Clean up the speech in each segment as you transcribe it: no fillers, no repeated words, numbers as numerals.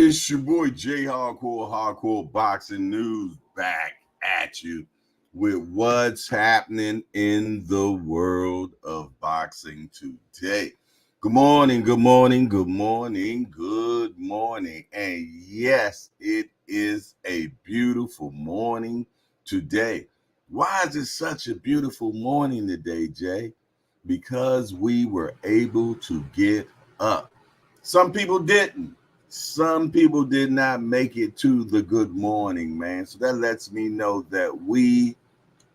It's your boy J Hardcore Boxing News back at you with what's happening in the world of boxing today. Good morning, good morning, good morning, good morning. And yes, it is a beautiful morning today. Why is it such a beautiful morning today, Jay? Because we were able to get up. Some people didn't. Some people did not make it to the good morning, man. So that lets me know that we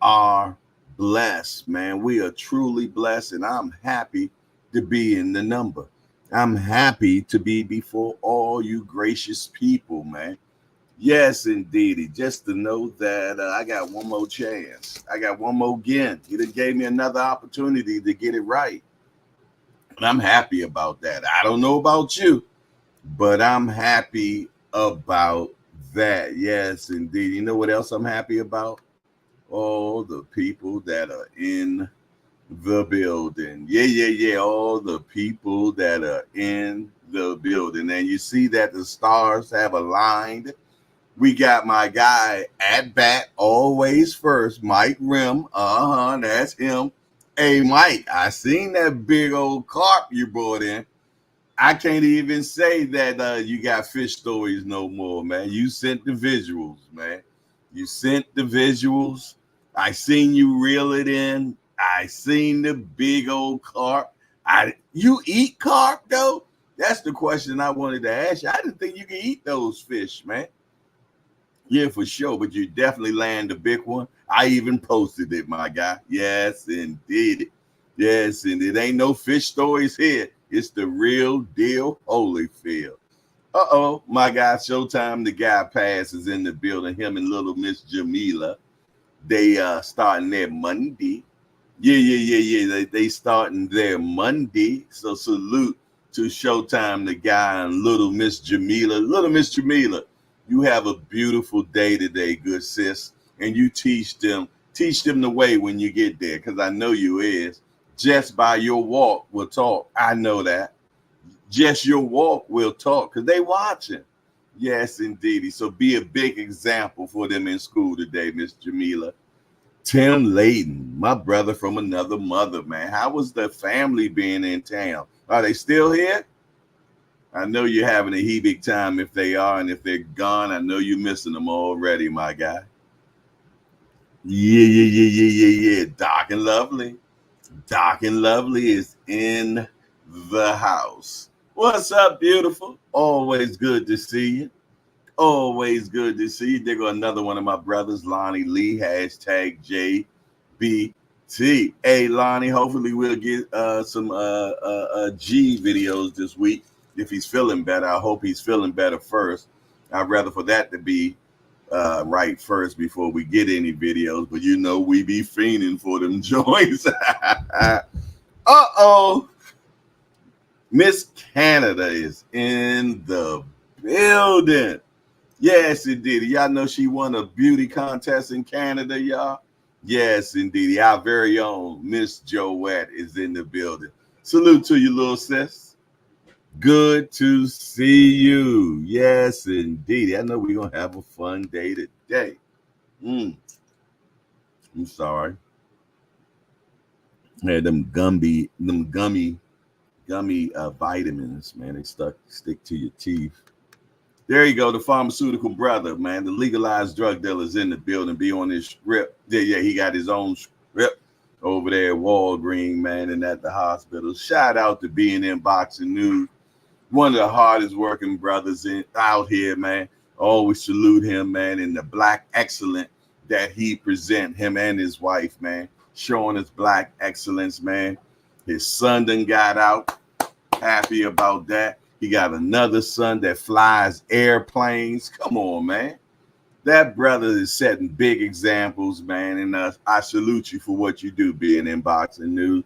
are blessed, man. We are truly blessed, and I'm happy to be in the number. I'm happy to be before all you gracious people, man. Yes, indeed. Just to know that I got one more chance. I got one more again. He done gave me another opportunity to get it right. And I'm happy about that. I don't know about you, but I'm happy about that. Yes, indeed. You know what else I'm happy about? All the people that are in the building. Yeah. All the people that are in the building. And you see that the stars have aligned. We got my guy at bat, always first, Mike Rim. That's him. Hey, Mike, I seen that big old carp you brought in. I can't even say that you got fish stories no more, man. You sent the visuals, man. You sent the visuals. I seen you reel it in. I seen the big old carp. You eat carp, though? That's the question I wanted to ask you. I didn't think you could eat those fish, man. Yeah, for sure, but you definitely land a big one. I even posted it, my guy. Yes, indeed. Yes, and it ain't no fish stories here. It's the real deal, Holyfield. My guy, Showtime, the guy passes in the building. Him and little Miss Jamila. They starting their Monday. Yeah. They starting their Monday. So salute to Showtime, the guy, and little Miss Jamila. Little Miss Jamila, you have a beautiful day today, good sis. And you teach them the way when you get there, because I know you is. Just by your walk will talk. I know that. Just your walk will talk because they watching. Yes, indeed. So be a big example for them in school today, Miss Jamila. Tim Layton, my brother from another mother, man. How was the family being in town? Are they still here? I know you're having a heebie time if they are, and if they're gone, I know you're missing them already, my guy. Yeah. Doc and Lovely. Doc and Lovely is in the house. What's up, beautiful? Always good to see you. Always good to see you. There go another one of my brothers, Lonnie Lee, hashtag JBT. Hey, Lonnie, hopefully we'll get some G videos this week. If he's feeling better, I hope he's feeling better first. I'd rather for that to be right first before we get any videos, but you know we be fiending for them joints. Miss Canada is in the building. Yes, indeed. Y'all know she won a beauty contest in Canada, y'all. Yes, indeed. Our very own Miss Joette is in the building. Salute to you, little sis. Good to see you. Yes, indeed. I know we're going to have a fun day today. I'm sorry. Had them gummy vitamins, man. They stick to your teeth. There you go, the pharmaceutical brother, man. The legalized drug dealer's in the building. Be on his script. Yeah, he got his own script over there at Walgreens, man, and at the hospital. Shout out to B&M Boxing News. One of the hardest working brothers out here, man. Always salute him, man, and the black excellence that he present, him and his wife, man. Showing his black excellence, man. His son done got out. Happy about that. He got another son that flies airplanes. Come on, man. That brother is setting big examples, man. And I salute you for what you do, being in boxing news.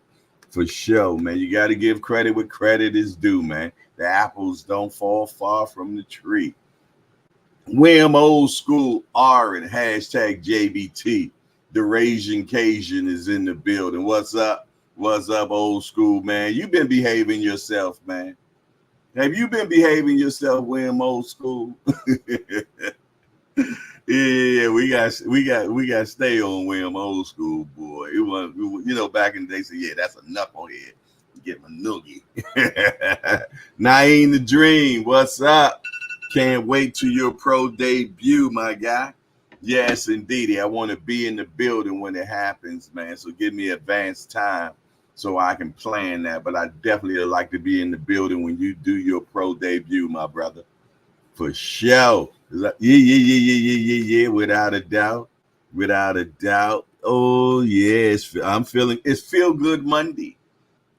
For sure, man. You got to give credit where credit is due, man. The apples don't fall far from the tree. William Old School Orin, hashtag JBT. The Raging Cajun is in the building. What's up? What's up, old school, man? You've been behaving yourself, man. Have you been behaving yourself, William Old School? Yeah, we got to stay on William Old School, boy. It was, back in the day, said, yeah, that's a knucklehead. Get my noogie. Naeem the Dream, what's up? Can't wait to your pro debut, my guy. Yes, indeed. I want to be in the building when it happens, man. So give me advance time so I can plan that. But I definitely would like to be in the building when you do your pro debut, my brother. For sure. Yeah. Without a doubt. Without a doubt. Oh, yes. It's Feel Good Monday.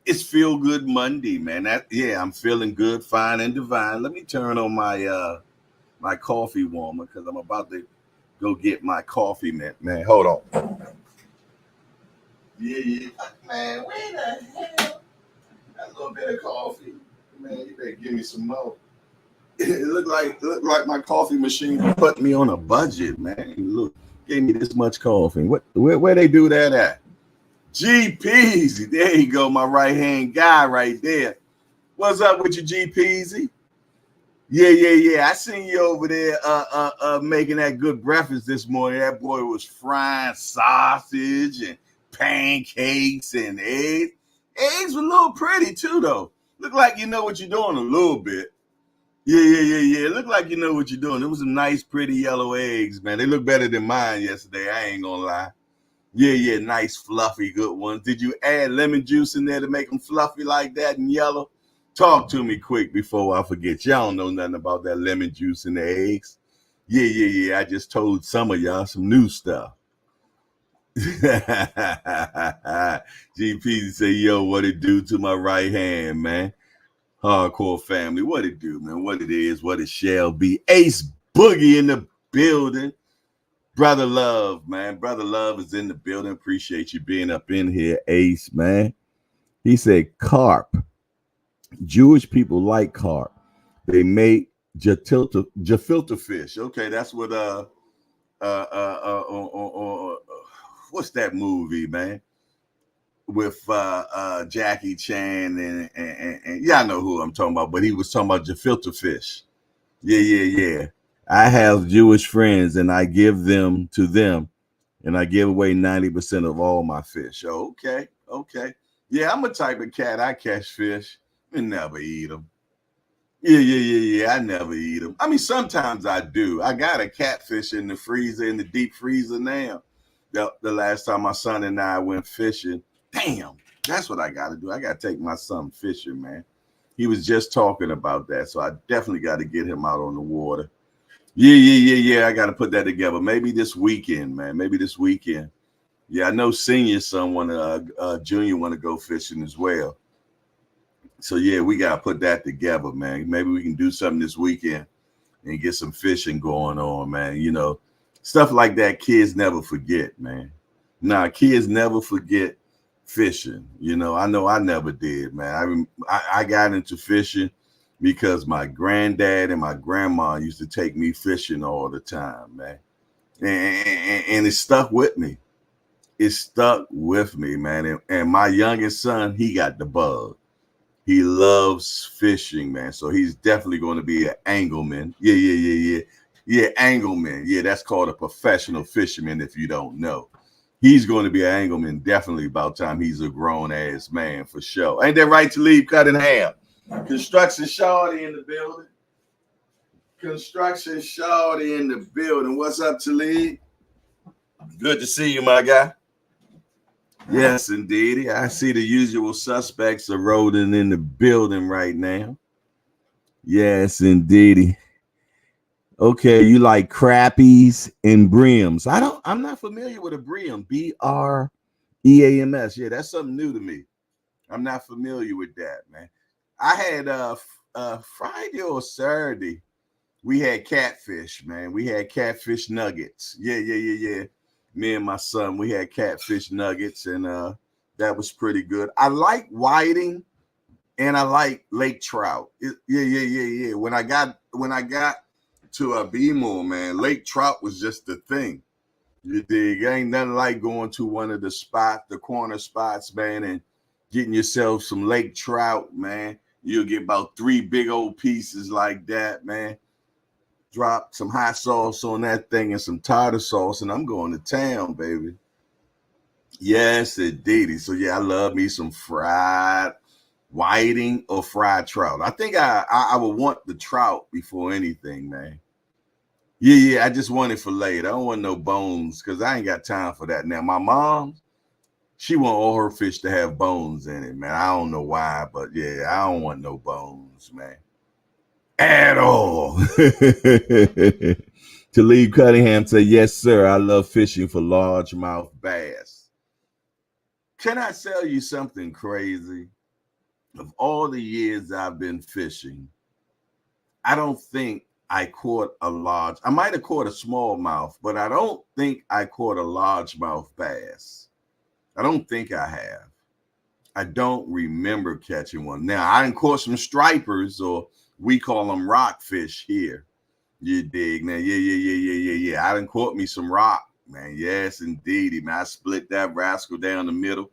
It's Feel Good Monday, man. I'm feeling good, fine, and divine. Let me turn on my coffee warmer because I'm about to go get my coffee, man. Hold on. Yeah. Man, where the hell? That little bit of coffee. Man, you better give me some more. It looked like my coffee machine put me on a budget, man. Look, gave me this much coffee. Where they do that at? G-Peasy. There you go, my right-hand guy right there. What's up with you, G-Peasy? Yeah. I seen you over there making that good breakfast this morning. That boy was frying sausage and pancakes and eggs. Eggs were a little pretty too, though. Look like you know what you're doing a little bit. Yeah. Look like you know what you're doing. It was some nice, pretty yellow eggs, man. They look better than mine yesterday. I ain't gonna lie. Yeah, nice, fluffy, good ones. Did you add lemon juice in there to make them fluffy like that and yellow? Talk to me quick before I forget. Y'all don't know nothing about that lemon juice in the eggs. Yeah. I just told some of y'all some new stuff. GP say, yo, what it do to my right hand, man? Hardcore family, what it do, man? What it is, what it shall be. Ace Boogie in the building. Brother Love, man. Brother Love is in the building. Appreciate you being up in here, Ace, man. He said carp. Jewish people like carp. They make gefilte fish. Okay, that's what what's that movie, man? With Jackie Chan and y'all know who I'm talking about, but he was talking about gefilte fish. Yeah. I have Jewish friends and I give them to them and I give away 90% of all my fish. Oh, okay. Yeah, I'm a type of cat. I catch fish and never eat them. Yeah. I never eat them. I mean, sometimes I do. I got a catfish in the freezer, in the deep freezer now. The last time my son and I went fishing, damn, that's what I got to do. I got to take my son fishing, man. He was just talking about that, so I definitely got to get him out on the water. Yeah. I got to put that together. Maybe this weekend, man. Maybe this weekend. Yeah, I know senior son junior want to go fishing as well. So yeah, we got to put that together, man. Maybe we can do something this weekend and get some fishing going on, man. You know, stuff like that kids never forget, man. Nah, kids never forget fishing. You know I never did, man. I got into fishing because my granddad and my grandma used to take me fishing all the time, man. And it stuck with me. It stuck with me, man. And my youngest son, he got the bug. He loves fishing, man. So he's definitely going to be an angleman. Yeah, angleman. Yeah, that's called a professional fisherman if you don't know. He's going to be an angleman definitely about time he's a grown-ass man for sure. Ain't that right, Talib? Cut in half. Construction Shawty in the building. Construction Shawty in the building. What's up, Talib? Good to see you, my guy. Yes, indeed. I see the usual suspects are rolling in the building right now. Yes, indeed. Okay, you like crappies and brims. I'm not familiar with a brim. BREAMS. Yeah, that's something new to me. I'm not familiar with that, man. I had Friday or Saturday, we had catfish, man. We had catfish nuggets. Yeah. Me and my son, we had catfish nuggets, and that was pretty good. I like whiting and I like lake trout. Yeah. When I got to a BMO, man, lake trout was just the thing. You dig? Ain't nothing like going to one of the corner spots, man, and getting yourself some lake trout, man. You'll get about 3 big old pieces like that, man. Drop some hot sauce on that thing and some tartar sauce, and I'm going to town, baby. Yes, indeed. So yeah, I love me some fried whiting or fried trout. I think I would want the trout before anything, man. Yeah, I just want it filleted. I don't want no bones because I ain't got time for that. Now, my mom, she want all her fish to have bones in it, man. I don't know why, but yeah, I don't want no bones, man. At all. Talib Cunningham said, yes, sir. I love fishing for largemouth bass. Can I tell you something crazy? Of all the years I've been fishing, I don't think I caught a large. I might have caught a smallmouth, but I don't think I caught a largemouth bass. I don't think I have. I don't remember catching one. Now, I done caught some stripers, or we call them rockfish here. You dig? Now, yeah. I done caught me some rock, man. Yes, indeed, man. I split that rascal down the middle,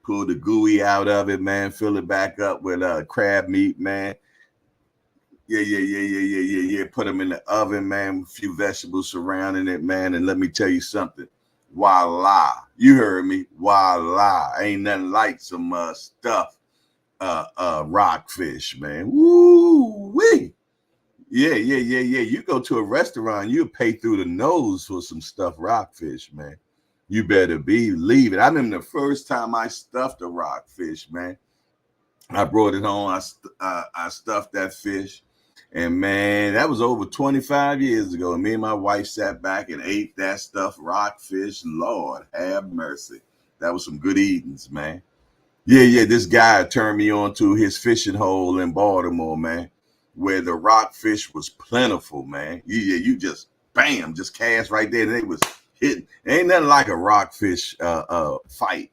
pull the gooey out of it, man. Fill it back up with crab meat, man. Yeah. Put them in the oven, man. A few vegetables surrounding it, man. And let me tell you something. Voila. You heard me. Voila. Ain't nothing like some stuff. Rockfish, man. Woo-wee. Yeah. You go to a restaurant, you pay through the nose for some stuffed rockfish, man. You better believe it. I remember the first time I stuffed a rockfish, man. I brought it home. I stuffed that fish. And man, that was over 25 years ago. And me and my wife sat back and ate that stuffed rockfish. Lord have mercy. That was some good eatings, man. Yeah. This guy turned me on to his fishing hole in Baltimore, man, where the rockfish was plentiful, man. Yeah, you just bam, just cast right there. And they was hitting. Ain't nothing like a rockfish fight.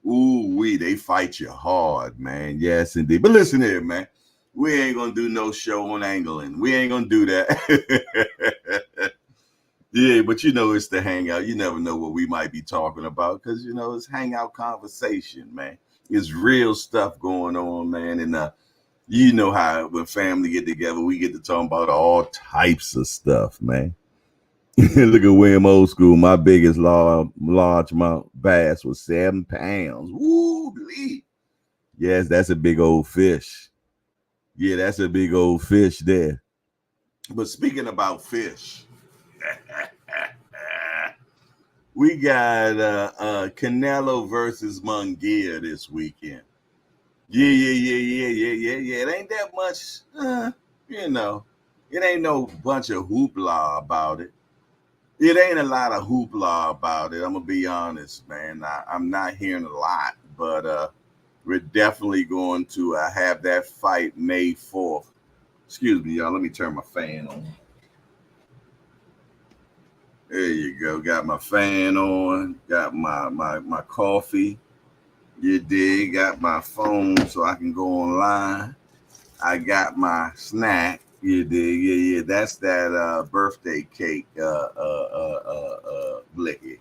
Ooh, they fight you hard, man. Yes, indeed. But listen here, man. We ain't gonna do no show on angling. We ain't gonna do that. Yeah, but you know it's the hangout. You never know what we might be talking about because you know it's hangout conversation, man. It's real stuff going on, man. And you know how when family get together, we get to talk about all types of stuff, man. Look at William Old School. My biggest largemouth bass was 7 pounds. Woo, yes, that's a big old fish. Yeah, that's a big old fish there. But speaking about fish, we got Canelo versus Munguía this weekend. Yeah. It ain't that much, you know. It ain't no bunch of hoopla about it. It ain't a lot of hoopla about it. I'm gonna be honest, man. I'm not hearing a lot, but we're definitely going to have that fight May 4th. Excuse me, y'all. Let me turn my fan on. There you go. Got my fan on. Got my coffee. You dig? Got my phone so I can go online. I got my snack. You dig? Yeah. That's that birthday cake blicky.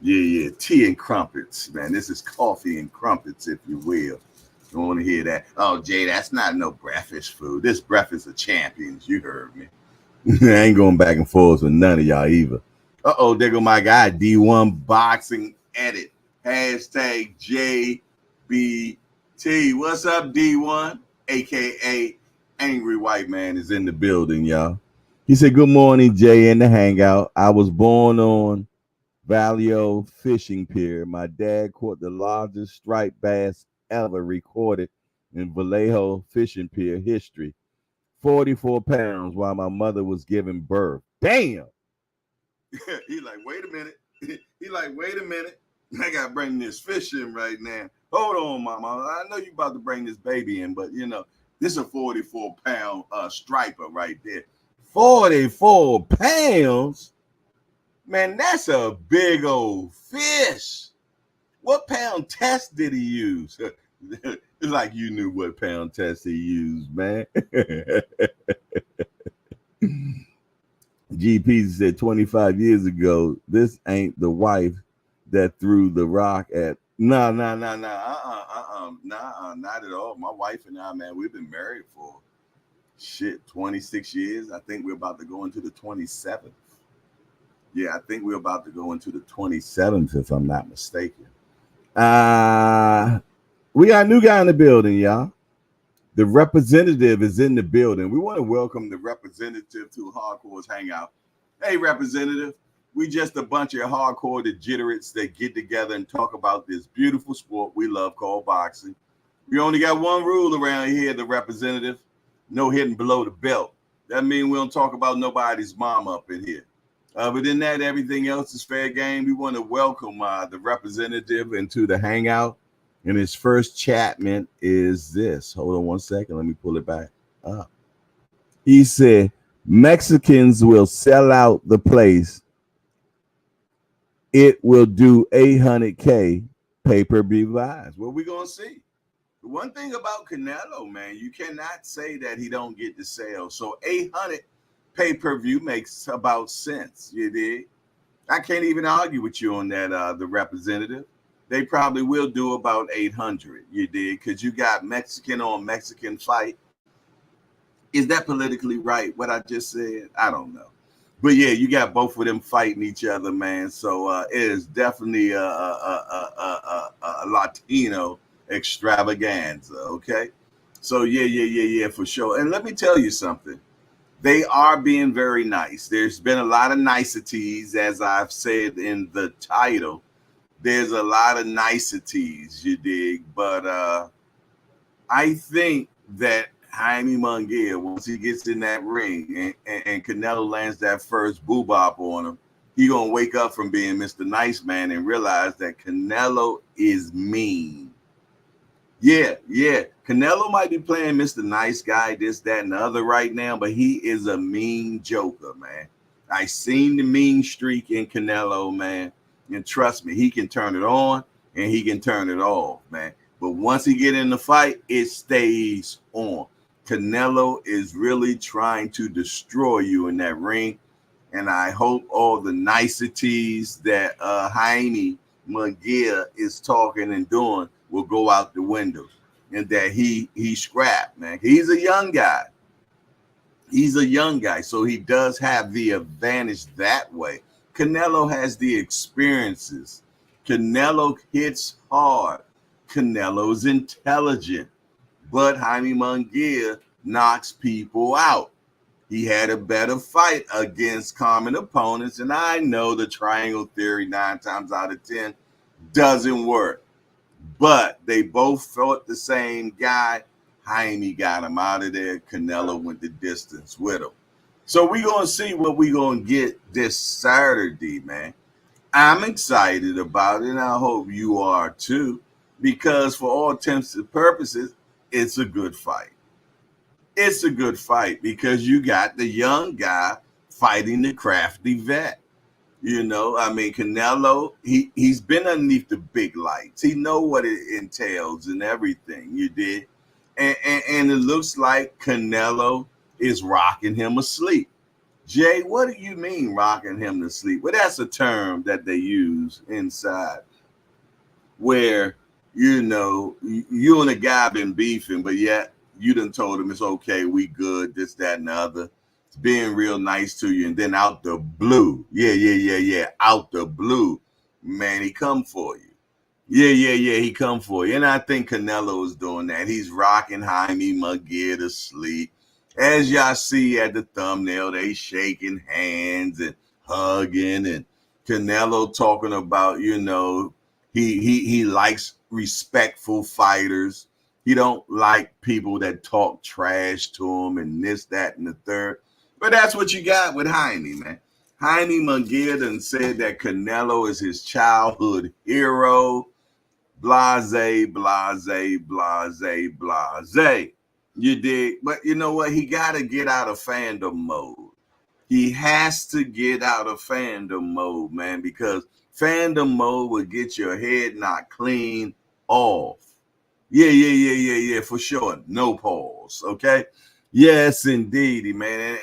Yeah. Tea and crumpets, man. This is coffee and crumpets, if you will. You want to hear that? Oh, Jay, that's not no breakfast food. This breakfast of champions. You heard me. I ain't going back and forth with none of y'all either. There go my guy, D1 Boxing Edit. Hashtag JBT. What's up, D1? AKA Angry White Man is in the building, y'all. He said, good morning, Jay, in the hangout. I was born on Vallejo Fishing Pier. My dad caught the largest striped bass ever recorded in Vallejo Fishing Pier history. 44 pounds while my mother was giving birth. Damn. He like, wait a minute. I got to bring this fish in right now. Hold on, mama. I know you about to bring this baby in, but, you know, this is a 44-pound striper right there. 44 pounds? Man, that's a big old fish. What pound test did he use? It's like you knew what pound test he used, man. GP said 25 years ago, this ain't the wife that threw the rock at No, no, no, no, not at all. My wife and I, man, we've been married for 26 years. I think we're about to go into the 27th. Yeah, I think we're about to go into the 27th, if I'm not mistaken. Uh we got a new guy in the building, y'all. The representative is in the building. We want to welcome the representative to Hardcore's Hangout. Hey, representative, we just a bunch of hardcore degenerates that get together and talk about this beautiful sport we love called boxing. We only got one rule around here, the representative: no hitting below the belt. That means we don't talk about nobody's mom up in here. But in that, everything else is fair game. We want to welcome the representative into the hangout. And his first chatment is this. Hold on one second. Let me pull it back up. He said, Mexicans will sell out the place. It will do 800K pay-per-view buys. What we going to see? The one thing about Canelo, man, you cannot say that he don't get the sales. So 800 pay-per-view makes about sense, you dig? I can't even argue with you on that, the representative. They probably will do about 800, you dig? Because you got Mexican on Mexican fight. Is that politically right, what I just said? I don't know. But yeah, you got both of them fighting each other, man. So it is definitely a Latino extravaganza, okay? So yeah, for sure. And let me tell you something. They are being very nice. There's been a lot of niceties, as I've said in the title. There's a lot of niceties, you dig? But I think that Jaime Munguía, once he gets in that ring and Canelo lands that first boobop on him, he going to wake up from being Mr. Nice Man and realize that Canelo is mean. Yeah. Canelo might be playing Mr. Nice Guy, this, that, and the other right now, but he is a mean joker, man. I seen the mean streak in Canelo, man. And trust me, he can turn it on and he can turn it off, man. But once he get in the fight, it stays on. Canelo is really trying to destroy you in that ring. And I hope all the niceties that Jaime Munguía is talking and doing will go out the window, and that he scrapped, man. He's a young guy. So he does have the advantage that way. Canelo has the experiences. Canelo hits hard. Canelo's intelligent. But Jaime Munguía knocks people out. He had a better fight against common opponents, and I know the triangle theory 9 times out of 10 doesn't work. But they both fought the same guy. Jaime got him out of there. Canelo went the distance with him. So we're going to see what we're going to get this Saturday, man. I'm excited about it, and I hope you are too, because for all intents and purposes, it's a good fight. It's a good fight because you got the young guy fighting the crafty vet. You know, I mean, Canelo, he's been underneath the big lights. He know what it entails and everything, you did. And it looks like Canelo is rocking him asleep. Jay, what do you mean rocking him to sleep? Well, that's a term that they use inside where, you know, you and a guy been beefing, but yet you done told him it's okay, we good, this, that, and the other. It's being real nice to you, and then out the blue, out the blue, man, he come for you. Yeah, he come for you. And I think Canelo is doing that. He's rocking Jaime Munguía to sleep. As y'all see at the thumbnail, they shaking hands and hugging, and Canelo talking about, you know, he likes respectful fighters. He don't like people that talk trash to him and this, that, and the third. But that's what you got with Jaime, man. Jaime Munguía done said that Canelo is his childhood hero. Blase. You dig? But you know what? He got to get out of fandom mode. He has to get out of fandom mode, man, because fandom mode will get your head knocked clean off. Yeah, for sure. No pause, okay? Yes, indeed, man.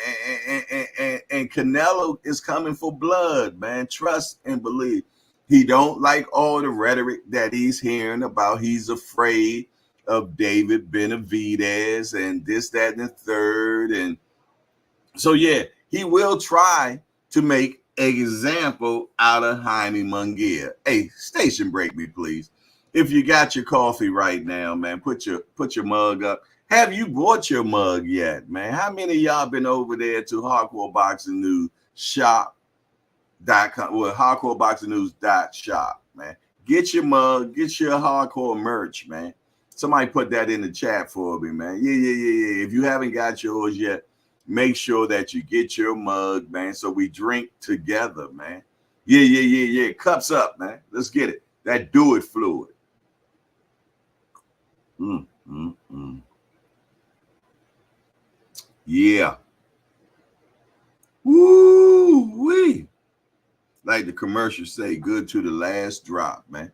And Canelo is coming for blood, man. Trust and believe. He don't like all the rhetoric that he's hearing about he's afraid of David Benavidez and this, that, and the third. And so, yeah, he will try to make an example out of Jaime Munguía. Hey, station break me, please. If you got your coffee right now, man, put your mug up. Have you bought your mug yet, man? How many of y'all been over there to Hardcore Boxing News shop.com? Well, hardcoreboxingnews.shop, man. Get your mug, get your hardcore merch, man. Somebody put that in the chat for me, man. Yeah. If you haven't got yours yet, make sure that you get your mug, man, so we drink together, man. Yeah. Cups up, man. Let's get it. That do it fluid. Yeah. Woo-wee. Like the commercial say, good to the last drop, man.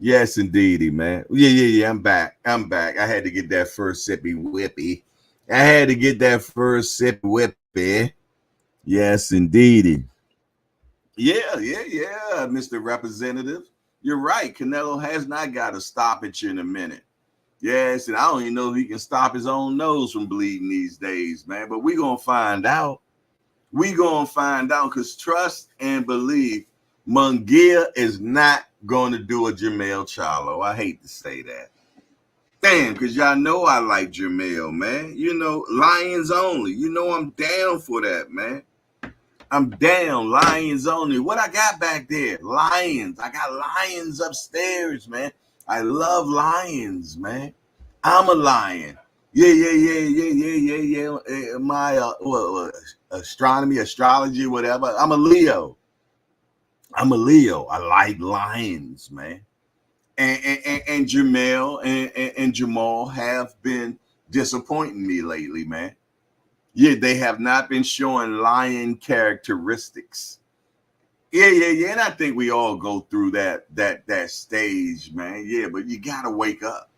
Yes, indeedy, man. Yeah. I'm back. I had to get that first sippy whippy. Yes, indeedy. Yeah, Mr. Representative. You're right. Canelo has not got a stoppage in a minute. Yes, and I don't even know if he can stop his own nose from bleeding these days, man. But we're going to find out. Because trust and believe, Munguía is not going to do a Jermell Charlo. I hate to say that. Damn, because y'all know I like Jermell, man. You know, Lions only. You know I'm down for that, man. I'm down. Lions only. What I got back there? Lions. I got lions upstairs, man. I love lions, man. I'm a lion. Yeah. My astrology, whatever. I'm a Leo. I like lions, man. And Jermell and Jamal have been disappointing me lately, man. Yeah, they have not been showing lion characteristics. Yeah. And I think we all go through that stage, man. Yeah, but you gotta wake up.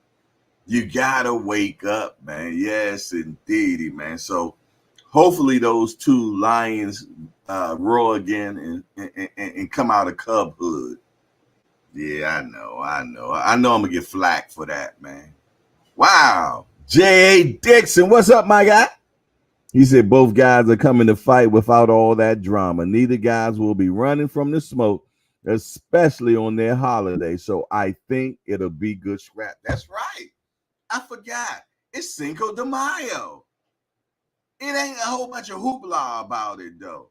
Man. Yes, indeedy, man. So hopefully those two lions roar again and come out of cubhood. Yeah, I know. I'm gonna get flack for that, man. Wow. J.A. Dixon, what's up, my guy? He said both guys are coming to fight without all that drama. Neither guys will be running from the smoke, especially on their holiday. So I think it'll be good scrap. That's right. I forgot. It's Cinco de Mayo. It ain't a whole bunch of hoopla about it, though.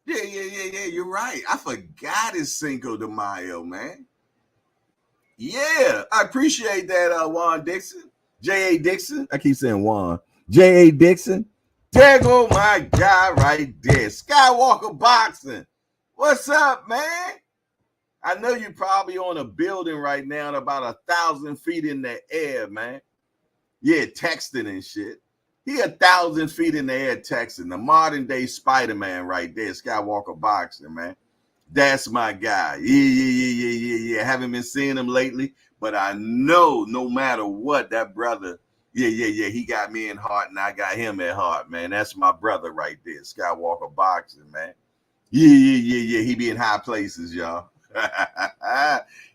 Yeah. You're right. I forgot it's Cinco de Mayo, man. Yeah, I appreciate that, Juan Dixon. J.A. Dixon. I keep saying Juan. J.A. Dixon. There go my guy right there. Skywalker Boxing. What's up, man? I know you're probably on a building right now at about 1,000 feet in the air, man. Yeah, texting and shit. He 1,000 feet in the air texting. The modern day Spider-Man right there. Skywalker Boxing, man. That's my guy. Yeah. Haven't been seeing him lately, but I know no matter what, that brother, yeah. He got me in heart and I got him at heart, man. That's my brother right there, Skywalker Boxing, man. Yeah. He be in high places, y'all.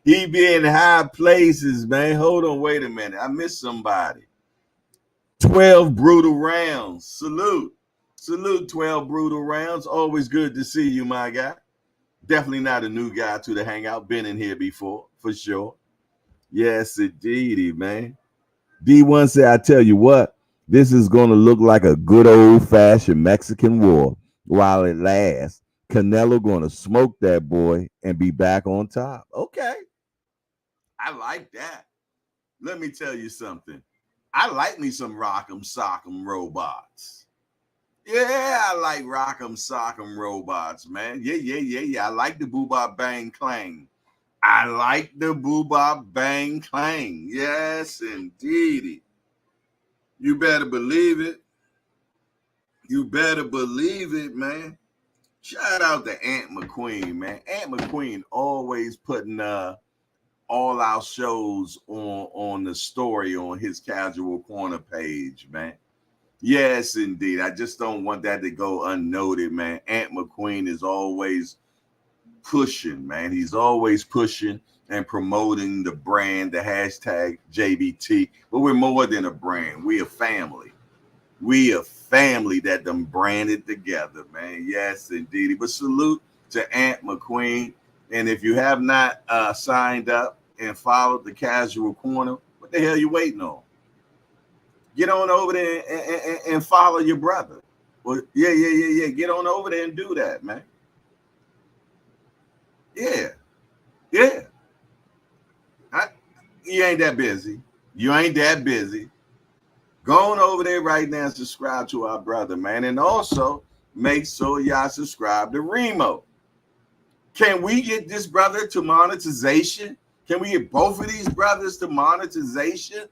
He be in high places, man. Hold on, wait a minute. I missed somebody. 12 brutal rounds. Salute, 12 brutal rounds. Always good to see you, my guy. Definitely not a new guy to the hangout. Been in here before, for sure. Yes, indeedy, man. D1 said, I tell you what, this is going to look like a good old-fashioned Mexican war while it lasts. Canelo going to smoke that boy and be back on top. Okay. I like that. Let me tell you something. I like me some Rock'em Sock'em robots. Yeah, I like Rock'em Sock'em robots, man. Yeah. I like the Boobop Bang Clang. Yes, indeedy. You better believe it. Man. Shout out to Aunt McQueen, man. Aunt McQueen always putting all our shows on the story on his Casual Corner page, man. Yes, indeed. I just don't want that to go unnoted, man. Aunt McQueen is always pushing, man. He's always pushing and promoting the brand, the hashtag JBT. But we're more than a brand. We a family. We a family that them branded together, man. Yes, indeed. But salute to Aunt McQueen. And if you have not signed up and followed the Casual Corner, what the hell you waiting on? Get on over there and follow your brother. Well, yeah. Get on over there and do that, man. Yeah. You ain't that busy. You ain't that busy. Go on over there right now and subscribe to our brother, man. And also make sure y'all subscribe to Remo. Can we get this brother to monetization? Can we get both of these brothers to monetization?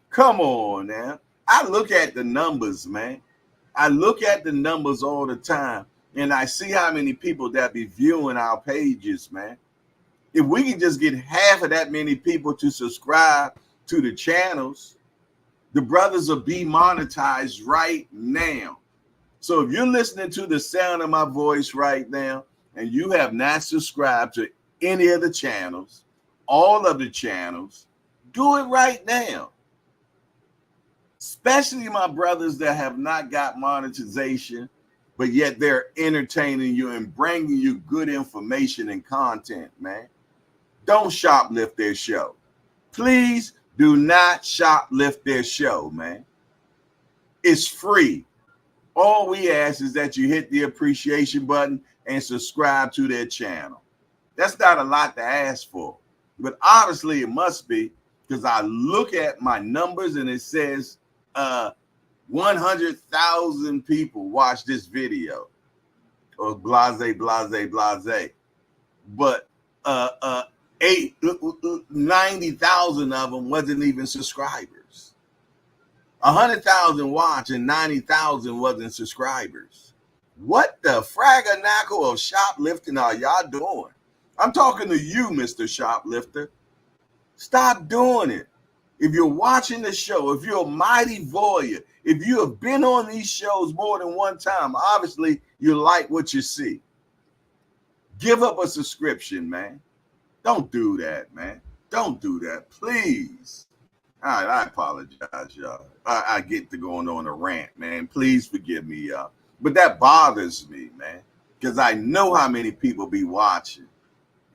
Come on now. I look at the numbers, man. I look at the numbers all the time, and I see how many people that be viewing our pages, man. If we can just get half of that many people to subscribe to the channels, the brothers will be monetized right now. So if you're listening to the sound of my voice right now, and you have not subscribed to any of the channels, all of the channels, do it right now. Especially my brothers that have not got monetization, but yet they're entertaining you and bringing you good information and content, man. Don't shoplift their show. Please do not shoplift their show, man. It's free. All we ask is that you hit the appreciation button and subscribe to their channel. That's not a lot to ask for, but obviously it must be, because I look at my numbers and it says 100,000 people watch this video, or blase. But 90,000 of them wasn't even subscribers. 100,000 watch and 90,000 wasn't subscribers. What the fraganacle of shoplifting are y'all doing? I'm talking to you, Mr. Shoplifter. Stop doing it. If you're watching the show, if you're a mighty voyeur, if you have been on these shows more than one time, obviously you like what you see. Give up a subscription, man. Don't do that, man. Don't do that, please. All right, I apologize, y'all. I get to going on a rant, man. Please forgive me, y'all. But that bothers me, man, because I know how many people be watching.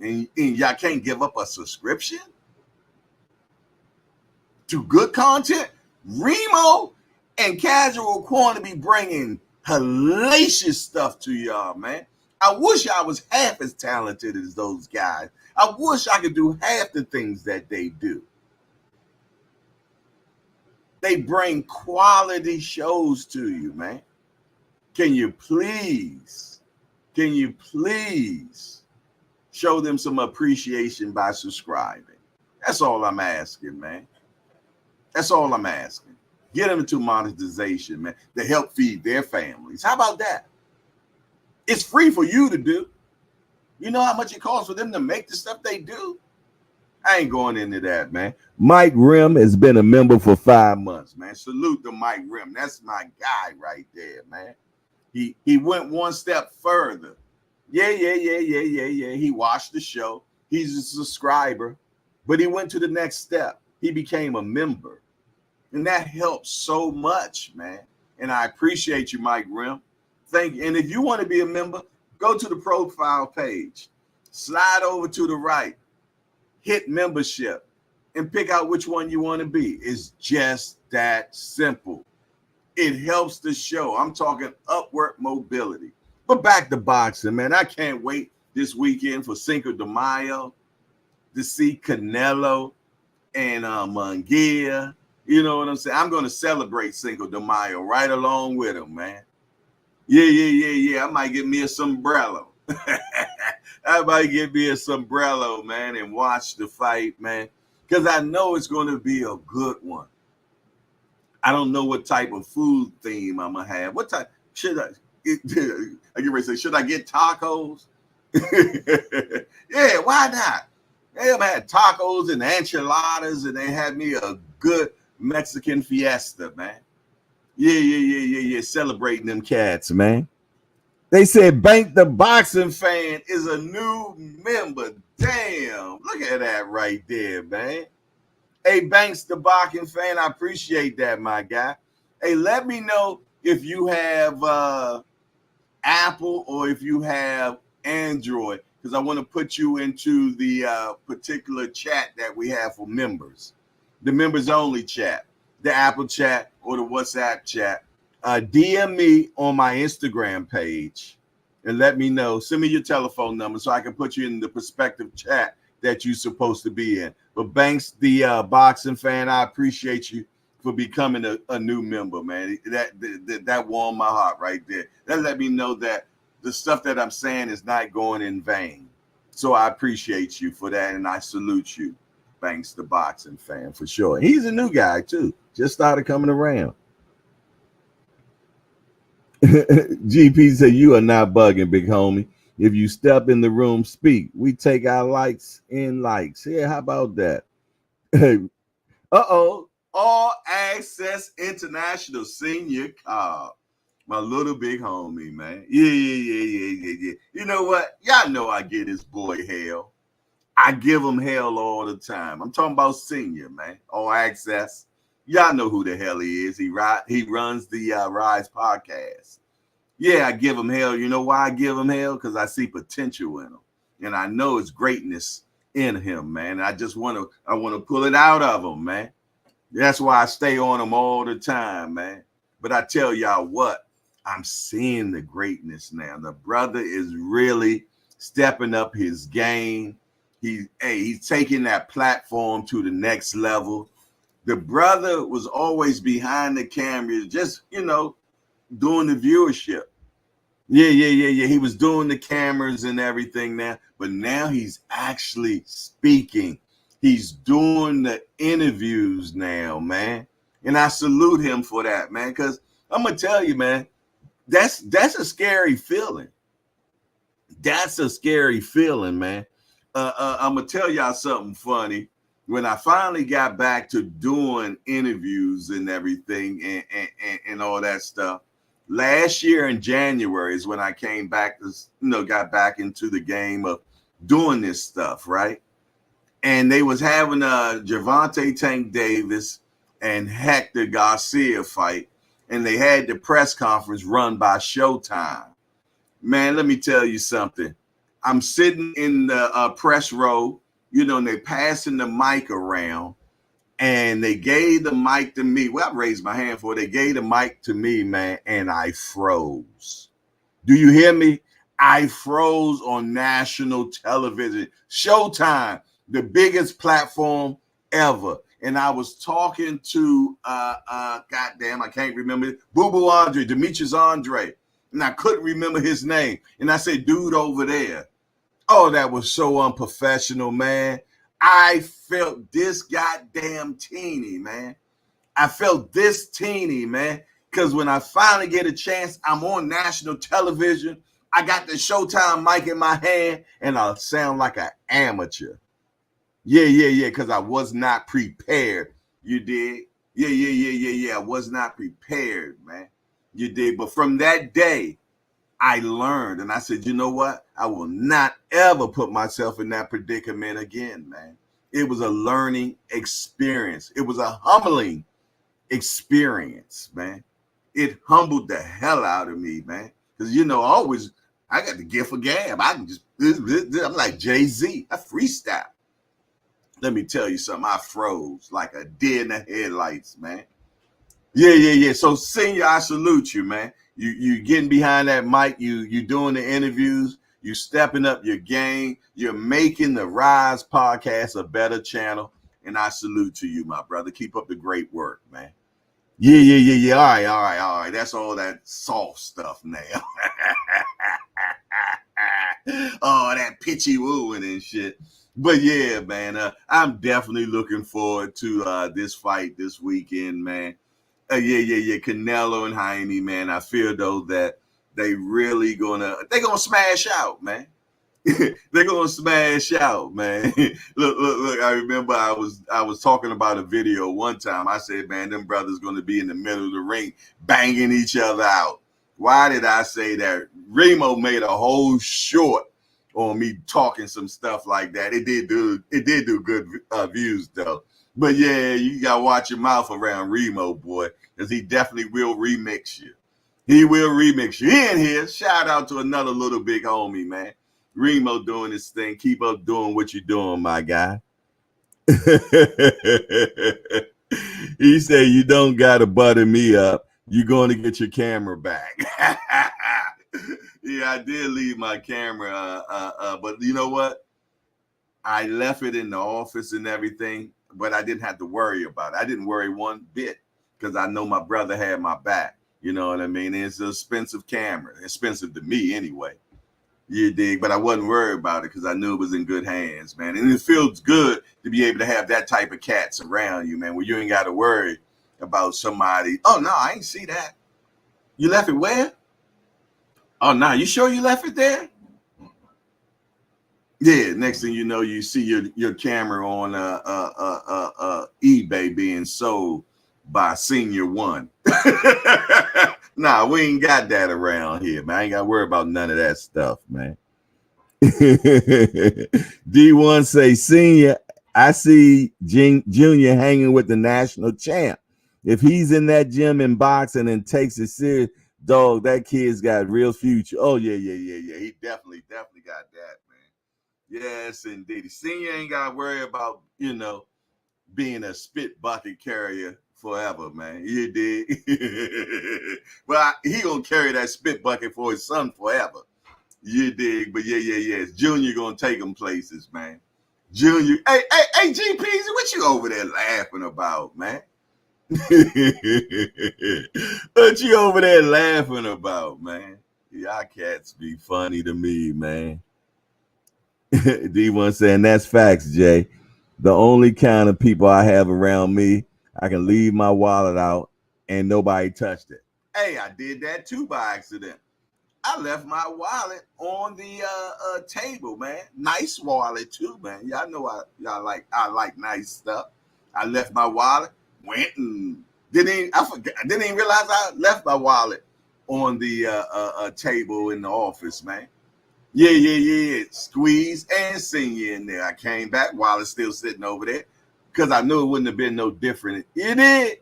And y'all can't give up a subscription to good content. Remo and Casual Corner be bringing hellacious stuff to y'all, man. I wish I was half as talented as those guys. I wish I could do half the things that they do. They bring quality shows to you, man. Can you please show them some appreciation by subscribing? That's all I'm asking, man. That's all I'm asking. Get them to monetization, man, to help feed their families. How about that? It's free for you to do. You know how much it costs for them to make the stuff they do? I ain't going into that, man. Mike Rim has been a member for 5 months, man. Salute to Mike Rim. That's my guy right there, man. He went one step further. Yeah. He watched the show. He's a subscriber, but he went to the next step. He became a member. And that helps so much, man. And I appreciate you, Mike Rim. Thank you. And if you want to be a member, go to the profile page, slide over to the right, hit membership, and pick out which one you want to be. It's just that simple. It helps the show. I'm talking upward mobility. But back to boxing, man. I can't wait this weekend for Cinco de Mayo to see Canelo and Munguía. You know what I'm saying? I'm going to celebrate Cinco de Mayo right along with him, man. Yeah. I might get me a sombrero. I might get me a sombrero, man, and watch the fight, man, because I know it's going to be a good one. I don't know what type of food theme I'm going to have. What type? Should I get ready to say, should I get tacos? Yeah, why not? They have had tacos and enchiladas, and they had me a good Mexican fiesta, man. Yeah. Celebrating them cats, man. They said Bank the Boxing Fan is a new member. Damn, look at that right there, man. Hey, Banks the Boxing Fan, I appreciate that, my guy. Hey, let me know if you have Apple or if you have Android, because I want to put you into the particular chat that we have for members, the members only chat, the Apple chat or the WhatsApp chat. DM me on my Instagram page and let me know. Send me your telephone number so I can put you in the prospective chat that you're supposed to be in. But Banks, the boxing fan, I appreciate you for becoming a new member, man. That warmed my heart right there. That let me know that the stuff that I'm saying is not going in vain. So I appreciate you for that, and I salute you, Banks, the boxing fan, for sure. He's a new guy too. Just started coming around. GP said, you are not bugging, big homie. If you step in the room, speak. We take our likes in likes. Yeah, how about that? Uh-oh. All Access International Senior Card. My little big homie, man. Yeah. You know what? Y'all know I get this boy hell. I give him hell all the time. I'm talking about senior, man. All Access. Y'all know who the hell he is. He runs the Rise podcast. Yeah, I give him hell. You know why I give him hell? Because I see potential in him, and I know it's greatness in him, man. I want to pull it out of him, man. That's why I stay on him all the time, man. But I tell y'all what, I'm seeing the greatness now. The brother is really stepping up his game. He's taking that platform to the next level. The brother was always behind the camera, just, doing the viewership. Yeah. He was doing the cameras and everything now, but now he's actually speaking. He's doing the interviews now, man. And I salute him for that, man, because I'm going to tell you, man, that's a scary feeling. That's a scary feeling, man. I'm going to tell y'all something funny. When I finally got back to doing interviews and everything and all that stuff, last year in January is when I came back to, got back into the game of doing this stuff, right? And they was having a Gervonta Tank Davis and Hector Garcia fight, and they had the press conference run by Showtime. Man, let me tell you something. I'm sitting in the press row, and they passing the mic around, and they gave the mic to me. Well, I raised my hand for it. They gave the mic to me, man, and I froze. Do you hear me? I froze on national television. Showtime, the biggest platform ever. And I was talking to, goddamn, I can't remember it, Boo Andre, Demetrius Andre. And I couldn't remember his name. And I said, dude over there. Oh, that was so unprofessional, man. I felt this goddamn teeny, man. I felt this teeny, man. Because when I finally get a chance, I'm on national television. I got the Showtime mic in my hand, and I sound like an amateur. Yeah, because I was not prepared. You did? Yeah. I was not prepared, man. You did. But from that day, I learned, and I said, you know what? I will not ever put myself in that predicament again, man. It was a learning experience. It was a humbling experience, man. It humbled the hell out of me, man. Because, I got the gift of gab. I can I'm like Jay-Z. I freestyle. Let me tell you something. I froze like a deer in the headlights, man. Yeah. So, Senior, I salute you, man. You getting behind that mic. You doing the interviews. You stepping up your game. You're making the Rise podcast a better channel. And I salute to you, my brother. Keep up the great work, man. Yeah. All right. That's all that soft stuff now. Oh, that pitchy wooing and shit. But yeah, man, I'm definitely looking forward to this fight this weekend, man. Yeah. Canelo and Jaime, man. I feel though that they're gonna smash out, man. They're gonna smash out, man. Look. I remember I was talking about a video one time. I said, man, them brothers gonna be in the middle of the ring banging each other out. Why did I say that? Remo made a whole short on me talking some stuff like that. It did do good views though. But yeah, you gotta watch your mouth around Remo, boy, because he definitely will remix you. He will remix you. He in here. Shout out to another little big homie, man. Remo doing his thing. Keep up doing what you're doing, my guy. He said, "You don't gotta butter me up. You're going to get your camera back." Yeah, I did leave my camera, but you know what? I left it in the office and everything, but I didn't have to worry about it. I didn't worry one bit because I know my brother had my back. You know what I mean? It's an expensive camera, expensive to me anyway. You dig? But I wasn't worried about it because I knew it was in good hands, man. And it feels good to be able to have that type of cats around you, man, where you ain't got to worry about somebody. Oh, no, I ain't see that. You left it where? Oh, no, you sure you left it there? Yeah, next thing you know, you see your camera on eBay being sold by Senior One. Nah, we ain't got that around here, man. I ain't got to worry about none of that stuff, man. D1 say, Senior, I see Junior hanging with the national champ. If he's in that gym in boxing and takes it serious, dog, that kid's got real future. Oh, yeah. He definitely got that, man. Yes, indeed. Senior ain't got to worry about, being a spit bucket carrier forever, man. You did. Well, he gonna carry that spit bucket for his son forever. You dig? But yeah. Junior gonna take him places, man. Junior, hey, GPs, what you over there laughing about, man? What you over there laughing about, man? Y'all cats be funny to me, man. D1 saying that's facts, Jay. The only kind of people I have around me, I can leave my wallet out and nobody touched it. Hey, I did that too by accident. I left my wallet on the table, man. Nice wallet too, man. Y'all know I like nice stuff. I left my wallet, went and didn't even realize I left my wallet on the table in the office, man. Yeah. Squeeze and Senior in there. I came back while it's still sitting over there because I knew it wouldn't have been no different. It did.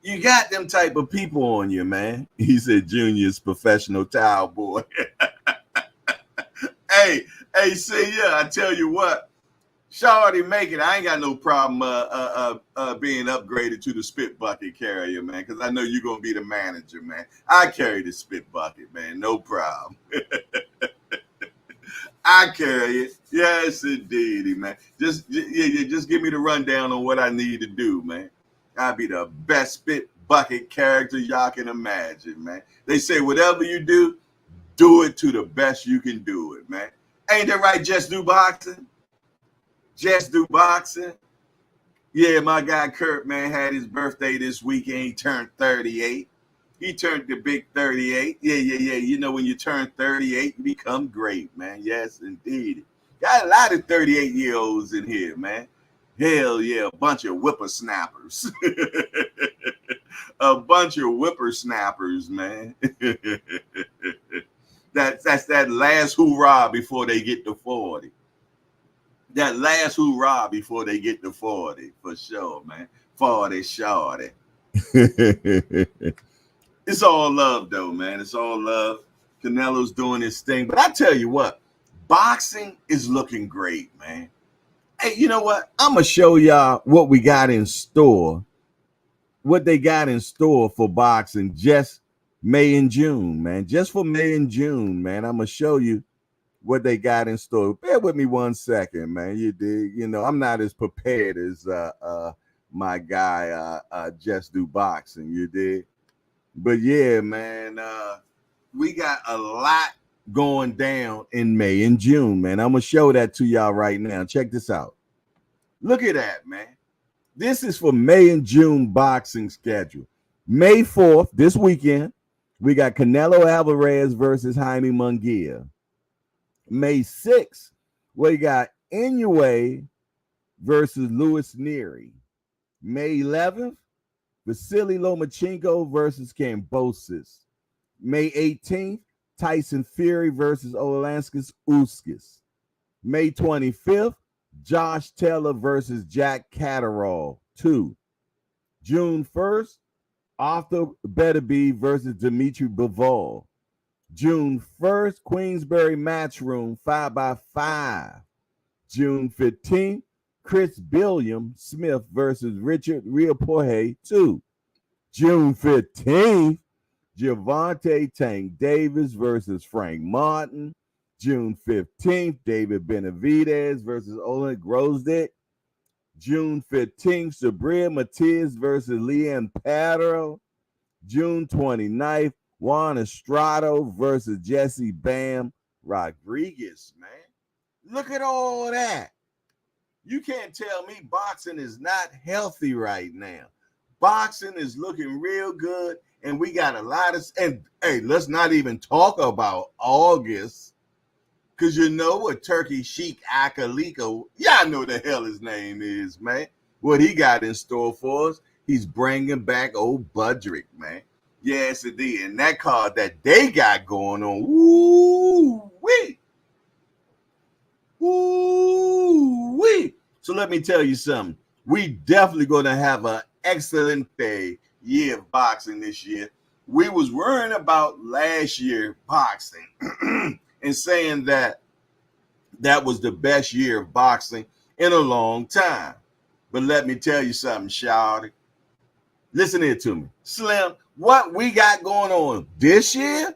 You got them type of people on you, man. He said Junior's professional towel boy. Hey, Senior, I tell you what, Shawty make it. I ain't got no problem being upgraded to the spit bucket carrier, man, because I know you're going to be the manager, man. I carry the spit bucket, man. No problem. I carry it. Yes, indeedy, man. Just give me the rundown on what I need to do, man. I'll be the best spit bucket character y'all can imagine, man. They say whatever you do it to the best you can do it, man. Ain't that right, Just Do Boxing? Just Do Boxing. Yeah, my guy Kurt, man, had his birthday this weekend. He turned 38. He turned the big 38. Yeah. You know, when you turn 38, you become great, man. Yes, indeed. Got a lot of 38-year-olds in here, man. Hell yeah, a bunch of whippersnappers. A bunch of whippersnappers, man. That's that last hoorah before they get to 40. That last hoorah before they get to 40, for sure, man. 40 shorty. It's all love, though, man. It's all love. Canelo's doing his thing. But I tell you what, boxing is looking great, man. Hey, you know what? I'm going to show y'all what we got in store, what they got in store for boxing just May and June, man. Just for May and June, man. I'm going to show you what they got in store. Bear with me 1 second, man. You dig? You know, I'm not as prepared as my guy Just Do Boxing, you dig? But yeah, man, we got a lot going down in May and June, man. I'm going to show that to y'all right now. Check this out. Look at that, man. This is for May and June boxing schedule. May 4th, this weekend, we got Canelo Alvarez versus Jaime Munguía. May 6th, we got Inoue versus Louis Neary. May 11th, Vasily Lomachenko versus Kambosos. May 18th, Tyson Fury versus Olauskas Uskis. May 25th, Josh Taylor versus Jack Catterall 2. June 1st, Arthur Beterbiev versus Dimitri Bivol. June 1st, Queensberry Matchroom 5x5. June 15th, Chris Billiam Smith versus Richard Riaporhe 2. June 15th, Gervonta Tank Davis versus Frank Martin. June 15th, David Benavidez versus Oleg Grosdick. June 15th, Sabria Matias versus Leanne Padro. June 29th, Juan Estrado versus Jesse Bam Rodriguez, man. Look at all that. You can't tell me boxing is not healthy right now. Boxing is looking real good, and we got a lot of, and hey, let's not even talk about August, because you know what Turkey Sheik Akaliko, y'all know the hell his name is, man. What he got in store for us, he's bringing back old Budrick, man. Yes, indeed. And that card that they got going on, woo-wee. Woo-wee. So let me tell you something. We definitely going to have an excellent year of boxing this year. We was worrying about last year boxing and saying that that was the best year of boxing in a long time. But let me tell you something, shawty. Listen here to me. Slim, what we got going on this year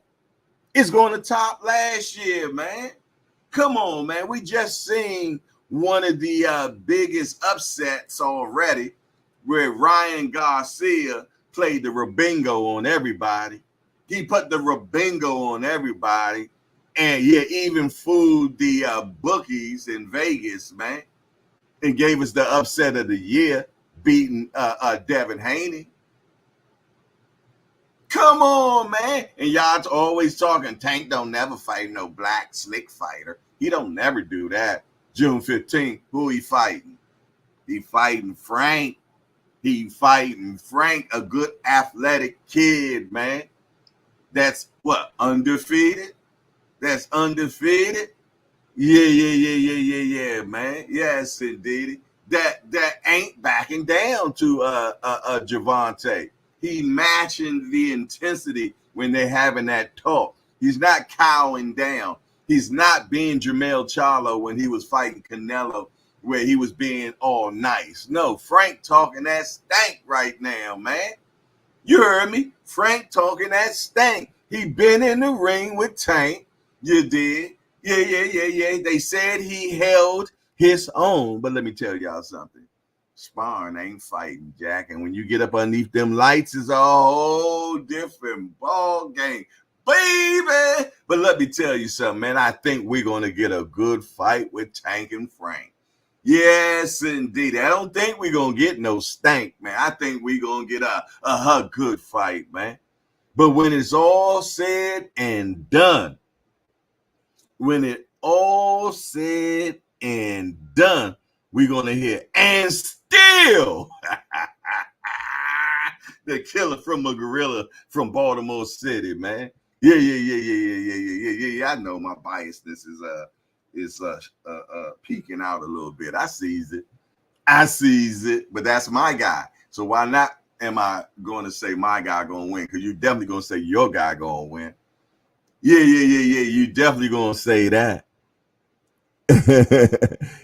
is going to top last year, man. Come on, man. We just seen one of the biggest upsets already where Ryan Garcia played the Rabingo on everybody. He put the Rabingo on everybody. And yeah, even fooled the bookies in Vegas, man. And gave us the upset of the year, beating Devin Haney. Come on, man. And y'all always talking, Tank don't never fight no black slick fighter. He don't never do that. June 15th, who he fighting? He fighting Frank. He fighting Frank, a good athletic kid, man. That's what, undefeated? That's undefeated? Yeah, man. Yes, indeed. That ain't backing down to Gervonta. He matching the intensity when they're having that talk. He's not cowing down. He's not being Jermell Charlo when he was fighting Canelo, where he was being all nice. No, Frank talking that stank right now, man. You heard me? Frank talking that stank. He been in the ring with Tank. You did. Yeah. They said he held his own. But let me tell y'all something. Sparring ain't fighting, Jack. And when you get up underneath them lights, it's a whole different ball game, baby. But let me tell you something, man. I think we're going to get a good fight with Tank and Frank. Yes, indeed. I don't think we're going to get no stank, man. I think we're going to get a good fight, man. But when it's all said and done, when it all said and done, we're going to hear, and still, the killer from a gorilla from Baltimore City, man. Yeah. I know my biasness is peeking out a little bit. I sees it, but that's my guy. So why not am I going to say my guy going to win? Because you're definitely going to say your guy going to win. Yeah. You definitely going to say that.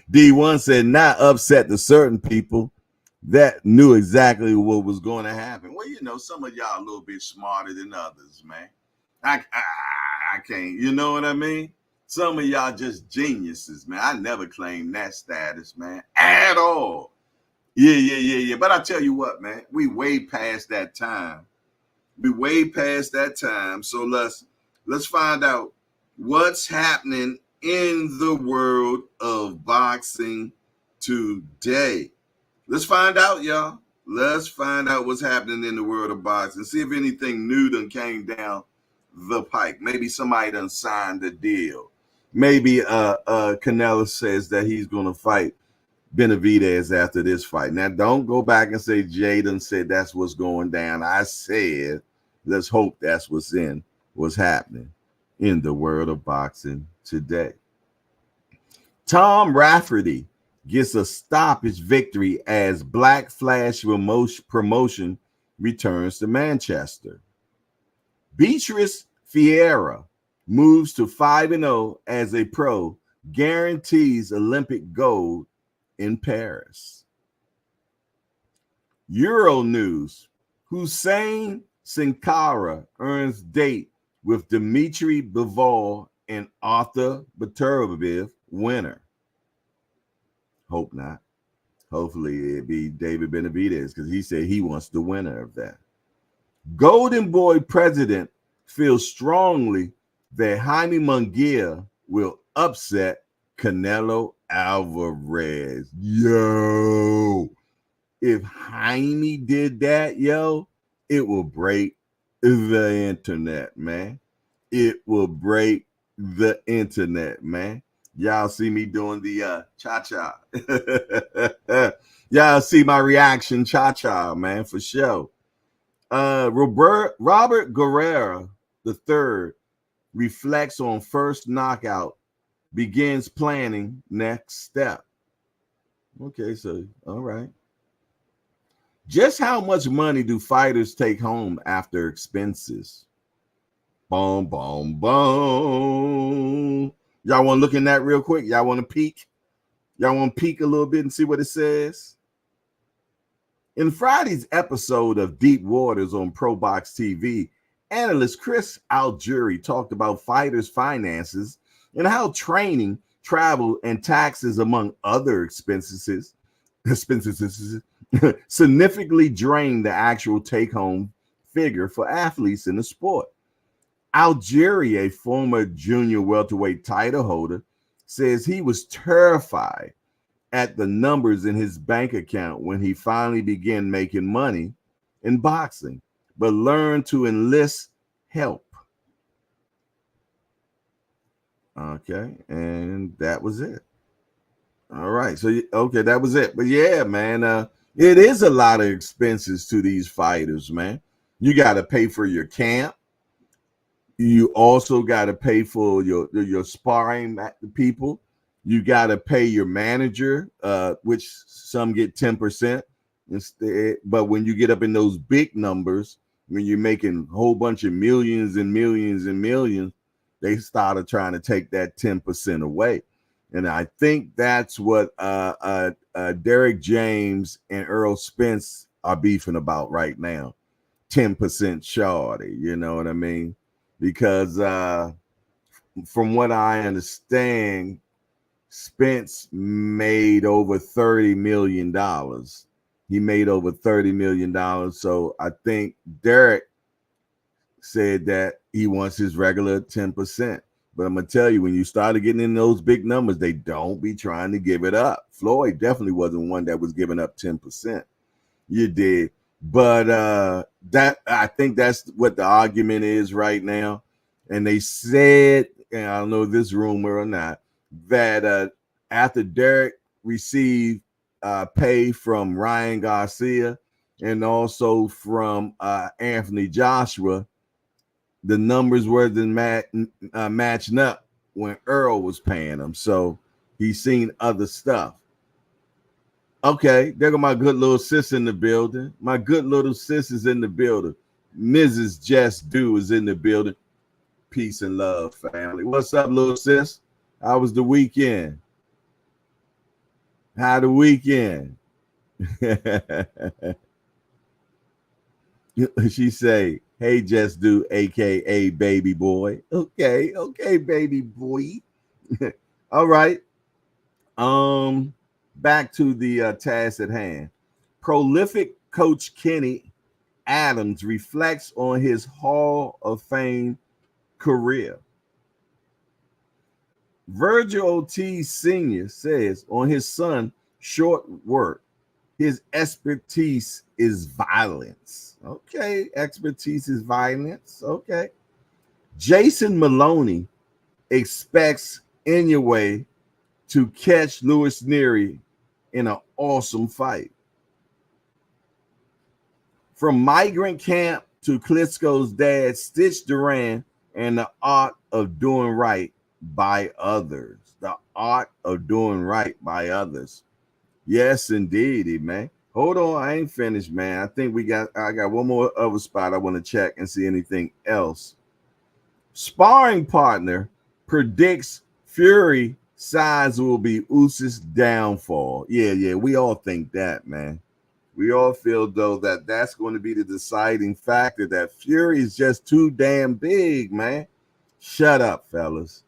D1 said not upset to certain people that knew exactly what was going to happen. Well, you know, some of y'all a little bit smarter than others, man. I can't, you know what I mean? Some of y'all just geniuses, man. I never claimed that status, man, at all. Yeah. But I tell you what, man, we way past that time. So let's find out what's happening in the world of boxing today. Let's find out, y'all. Let's find out what's happening in the world of boxing. See if anything new done came down the pike. Maybe somebody done signed a deal. Maybe Canelo says that he's going to fight Benavidez after this fight. Now, don't go back and say Jaden said that's what's going down. I said, let's hope that's what's in what's happening in the world of boxing today. Tom Rafferty gets a stoppage victory as Black Flash promotion returns to Manchester. Beatrice Fiera moves to 5-0 as a pro, guarantees Olympic gold in Paris. Euro news: Hussein Sankara earns date with Dmitry Bivol and Arthur Baturovic winner. Hope not. Hopefully it be David Benavidez, because he said he wants the winner of that. Golden Boy president feels strongly that Jaime Munguía will upset Canelo Alvarez. Yo, if Jaime did that, yo, it will break the internet, man. It will break the internet, man. Y'all see me doing the cha-cha. Y'all see my reaction cha-cha, man, for sure. Robert Guerrero III reflects on first knockout, begins planning next step. Okay, so, all right. Just how much money do fighters take home after expenses? Boom, boom, boom. Y'all want to look in that real quick? Y'all want to peek? Y'all want to peek a little bit and see what it says? In Friday's episode of Deep Waters on ProBox TV, analyst Chris Algieri talked about fighters' finances and how training, travel, and taxes, among other expenses significantly drain the actual take-home figure for athletes in the sport. Algieri, a former junior welterweight title holder, says he was terrified at the numbers in his bank account when he finally began making money in boxing, but learned to enlist help. Okay, and that was it. All right, so okay, that was it. But yeah, man, it is a lot of expenses to these fighters, man. You got to pay for your camp. You also got to pay for your sparring people. You got to pay your manager, which some get 10% instead. But when you get up in those big numbers, when you're making a whole bunch of millions and millions and millions, they started trying to take that 10% away. And I think that's what Derek James and Errol Spence are beefing about right now. 10% shorty, you know what I mean? Because from what I understand, Spence made over $30 million. He made over $30 million. So I think Derek said that he wants his regular 10%. But I'm going to tell you, when you started getting in those big numbers, they don't be trying to give it up. Floyd definitely wasn't one that was giving up 10%. You did. But that I think that's what the argument is right now. And they said, and I don't know if this rumor or not, that after Derek received pay from Ryan Garcia and also from Anthony Joshua, the numbers wasn't matching up when Errol was paying them. So he's seen other stuff. Okay, there go my good little sis in the building. My good little sis is in the building. Mrs. Just Do is in the building. Peace and love, family. What's up, little sis? How was the weekend? How the weekend? She say, hey, Just Do, aka baby boy. Okay, baby boy. All right. Back to the task at hand. Prolific coach Kenny Adams reflects on his Hall of Fame career. Virgil Ortiz Sr. says on his son, short work, his expertise is violence. Okay, expertise is violence. Okay. Jason Maloney expects Inoue to catch Louis Neary in an awesome fight. From migrant camp to Klitschko's dad, Stitch Duran, and the art of doing right by others. The art of doing right by others. Yes, indeed, man. Hold on, I ain't finished, man. I got one more other spot I want to check and see anything else. Sparring partner predicts Fury size will be Usys's downfall. Yeah, we all think that, man. We all feel though that that's going to be the deciding factor, that Fury is just too damn big, man. Shut up, fellas.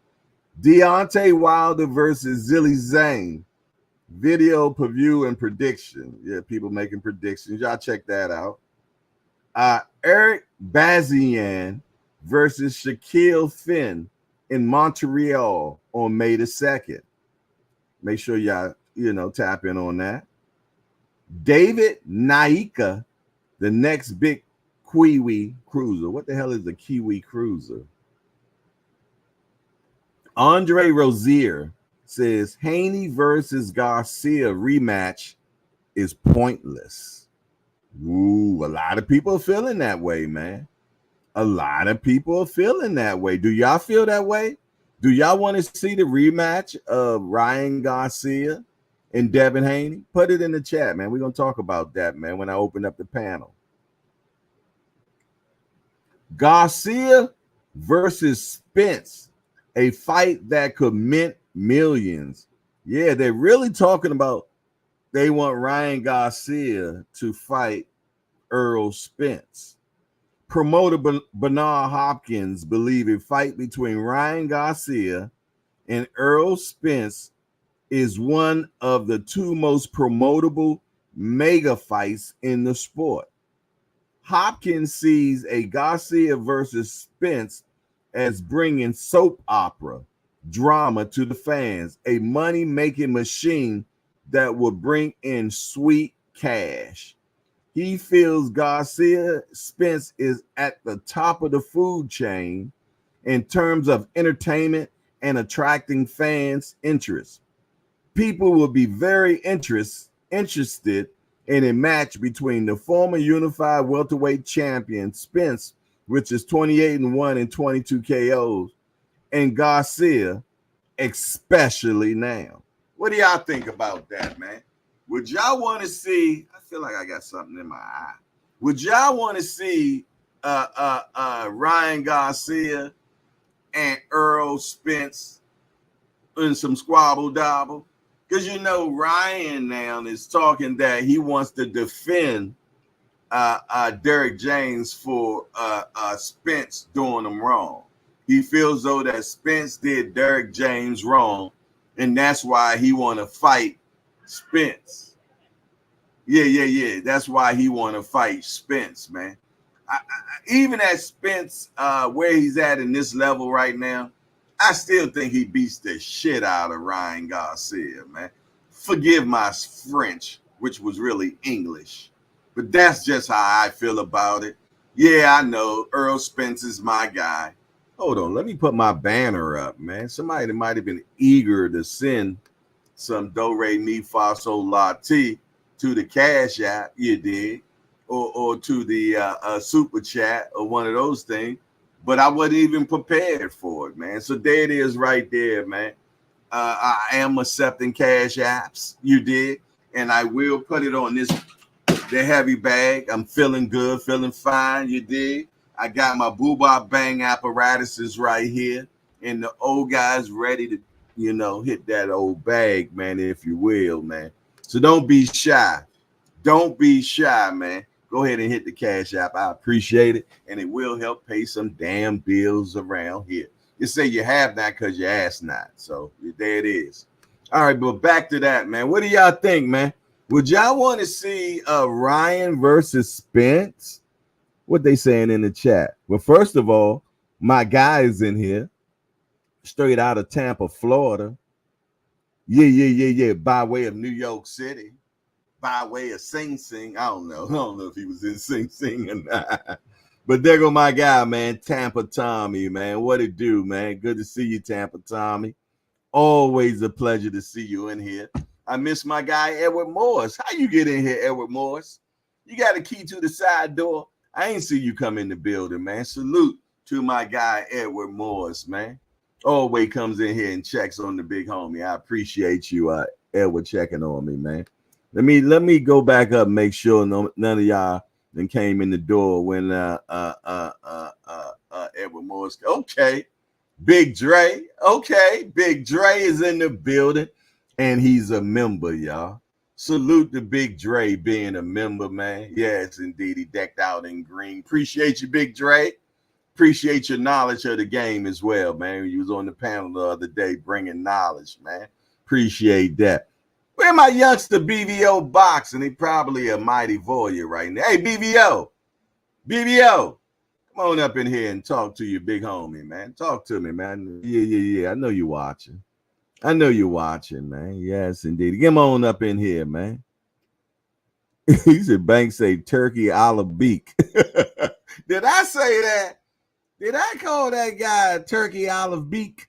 Deontay Wilder versus Zilly Zane. Video preview and prediction. Yeah, people making predictions. Y'all check that out. Eric Bazian versus Shaquille Finn in Montreal on May the 2nd. Make sure y'all, tap in on that. David Naika, the next big Kiwi cruiser. What the hell is a Kiwi cruiser? Andre Rozier says Haney versus Garcia rematch is pointless. Ooh, a lot of people are feeling that way, man. A lot of people are feeling that way. Do y'all feel that way? Do y'all want to see the rematch of Ryan Garcia and Devin Haney? Put it in the chat, man. We're going to talk about that, man, when I open up the panel. Garcia versus Spence, a fight that could mint millions. Yeah, they're really talking about they want Ryan Garcia to fight Errol Spence. Promoter Bernard Hopkins believe a fight between Ryan Garcia and Errol Spence is one of the two most promotable mega fights in the sport. Hopkins sees a Garcia versus Spence as bringing soap opera drama to the fans, a money-making machine that will bring in sweet cash. He feels Garcia Spence is at the top of the food chain in terms of entertainment and attracting fans' interest. People will be very interested in a match between the former unified welterweight champion Spence, which is 28-1 and 22 KOs, and Garcia, especially now. What do y'all think about that, man? Would y'all want to see? I feel like I got something in my eye. Would y'all want to see Ryan Garcia and Errol Spence in some squabble dabble? Because Ryan now is talking that he wants to defend Derek James for Spence doing him wrong. He feels though that Spence did Derek James wrong, and that's why he want to fight Spence. Yeah. That's why he want to fight Spence, man. Even at Spence, where he's at in this level right now, I still think he beats the shit out of Ryan Garcia, man. Forgive my French, which was really English, but that's just how I feel about it. Yeah, I know Errol Spence is my guy. Hold on, let me put my banner up, man. Somebody that might have been eager to send some do re mi fa sol la ti to the Cash App, you did, or to the super chat or one of those things, but I wasn't even prepared for it, man. So there it is right there, man. I am accepting Cash Apps, you did, and I will put it on the heavy bag. I'm feeling good, feeling fine, you did. I got my Boo-Bop Bang apparatuses right here, and the old guys ready to, hit that old bag, man, if you will, man. So don't be shy. Don't be shy, man. Go ahead and hit the Cash App. I appreciate it, and it will help pay some damn bills around here. You say you have not because you ask not. So there it is. All right, but back to that, man. What do y'all think, man? Would y'all want to see Ryan versus Spence? What they saying in the chat? Well, first of all, my guy is in here, straight out of Tampa, Florida. Yeah. By way of New York City, by way of Sing Sing. I don't know if he was in Sing Sing or not. But there go my guy, man, Tampa Tommy, man. What it do, man? Good to see you, Tampa Tommy. Always a pleasure to see you in here. I miss my guy, Edward Morris. How you get in here, Edward Morris? You got a key to the side door. I ain't see you come in the building, man. Salute to my guy Edward Morris, man. Always comes in here and checks on the big homie. I appreciate you, Edward, checking on me, man. Let me go back up and make sure none of y'all then came in the door when Edward Morris. Okay, Big Dre. Okay, Big Dre is in the building, and he's a member, y'all. Salute to Big Dre being a member, man. Yes, indeed, he decked out in green. Appreciate you, Big Dre. Appreciate your knowledge of the game as well, man. You was on the panel the other day bringing knowledge, man. Appreciate that. Where my youngster BVO boxing? He probably a mighty voyeur right now. Hey, BVO, come on up in here and talk to your big homie, man. Talk to me, man. Yeah. I know you're watching. Man. Yes, indeed. Get him on up in here, man. He said, Banks say turkey olive beak. Did I say that? Did I call that guy a turkey olive beak?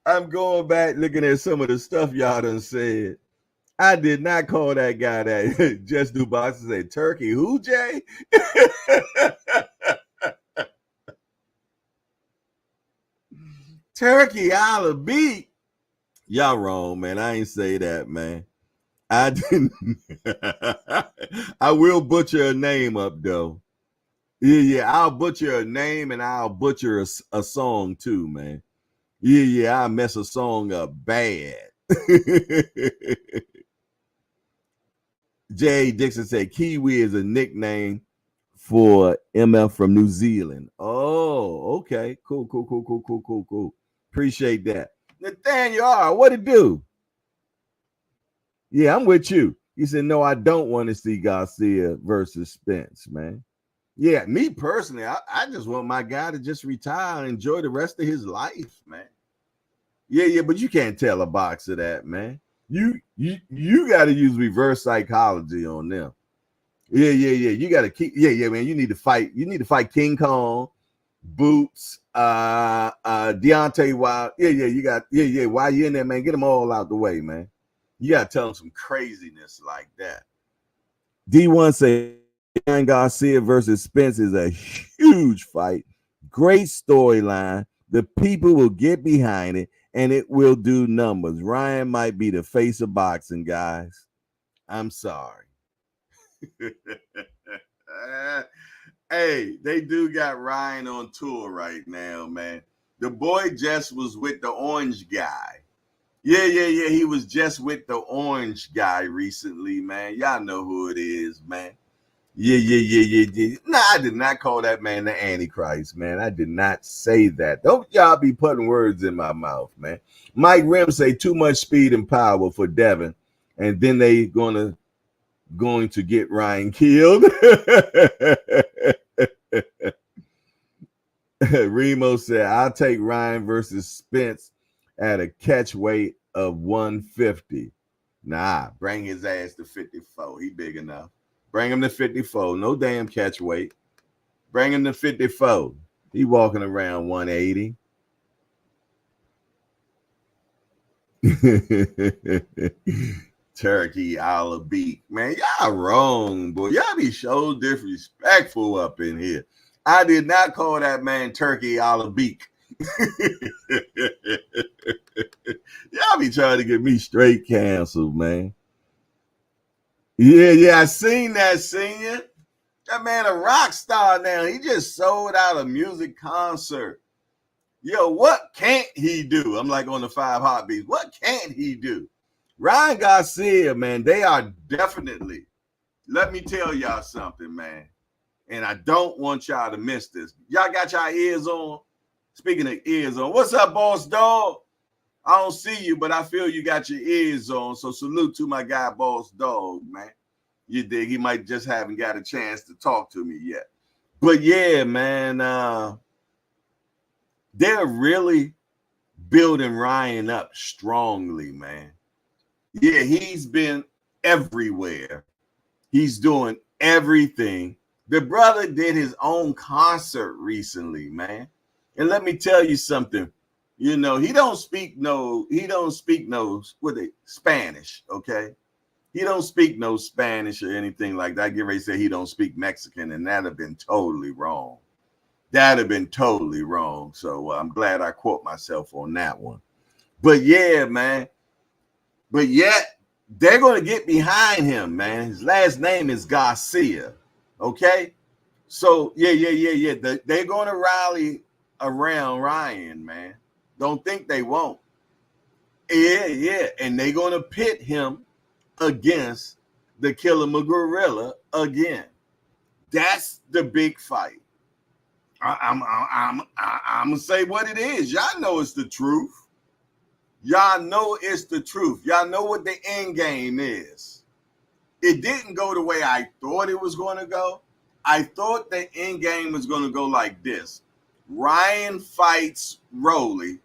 I'm going back looking at some of the stuff y'all done said. I did not call that guy that. Just do boxes say turkey. Who, Jay? Turkey olive beak. Y'all wrong, man. I ain't say that, man. I didn't. I will butcher a name up though. Yeah. I'll butcher a name and I'll butcher a song too, man. Yeah. I'll mess a song up bad. Jay Dixon said Kiwi is a nickname for MF from New Zealand. Oh, okay. Cool. Appreciate that. Nathaniel, what it do? Yeah, I'm with you. He said, no, I don't want to see Garcia versus Spence, man. Yeah, me personally, I just want my guy to just retire and enjoy the rest of his life, man. Yeah, but you can't tell a boxer that, man. You got to use reverse psychology on them. Yeah. You got to keep. Yeah, man. You need to fight. You need to fight King Kong, Boots, Deontay Wilder. Yeah. You got. Yeah. While you're in there, man, get them all out the way, man. You got to tell them some craziness like that. D1 say Garcia versus Spence is a huge fight. Great storyline. The people will get behind it, and it will do numbers. Ryan might be the face of boxing, guys. I'm sorry. Hey, they do got Ryan on tour right now, man. The boy just was with the orange guy. Yeah. He was just with the orange guy recently, man. Y'all know who it is, man. Yeah. Nah, I did not call that man the Antichrist, man. I did not say that. Don't y'all be putting words in my mouth, man. Mike Rim say too much speed and power for Devin, and then they going to get Ryan killed. Remo said, I'll take Ryan versus Spence at a catch weight of 150. Nah, bring his ass to 54. He big enough. Bring him to 54. No damn catch weight. Bring him to 54. He walking around 180. Turkey olive beak. Man, y'all wrong, boy. Y'all be so disrespectful up in here. I did not call that man turkey olive beak. Y'all be trying to get me straight canceled, man. Yeah, I seen that, senior. That man a rock star now. He just sold out a music concert. Yo, what can't he do? I'm like on the 5 Heartbeats. What can't he do? Ryan Garcia, man, they are definitely, let me tell y'all something, man. And I don't want y'all to miss this. Y'all got y'all ears on? Speaking of ears on, what's up, boss dog? I don't see you, but I feel you got your ears on. So salute to my guy, boss dog, man. You dig? He might just haven't got a chance to talk to me yet. But yeah, man, they're really building Ryan up strongly, man. Yeah, he's been everywhere. He's doing everything. The brother did his own concert recently, man. And let me tell you something. You know, he don't speak no Spanish, okay? He don't speak no Spanish or anything like that. I get ready to say he don't speak Mexican, and that'd have been totally wrong. That'd have been totally wrong. So I'm glad I quote myself on that one. But yeah, man. But yet they're going to get behind him, man. His last name is Garcia. Okay. So yeah. They're going to rally around Ryan, man. Don't think they won't. Yeah. And they're going to pit him against the Killer Gorilla again. That's the big fight. I'm gonna say what it is. Y'all know it's the truth. Y'all know it's the truth. Y'all know what the end game is. It didn't go the way I thought it was going to go. I thought the end game was going to go like this. Ryan fights Rolly,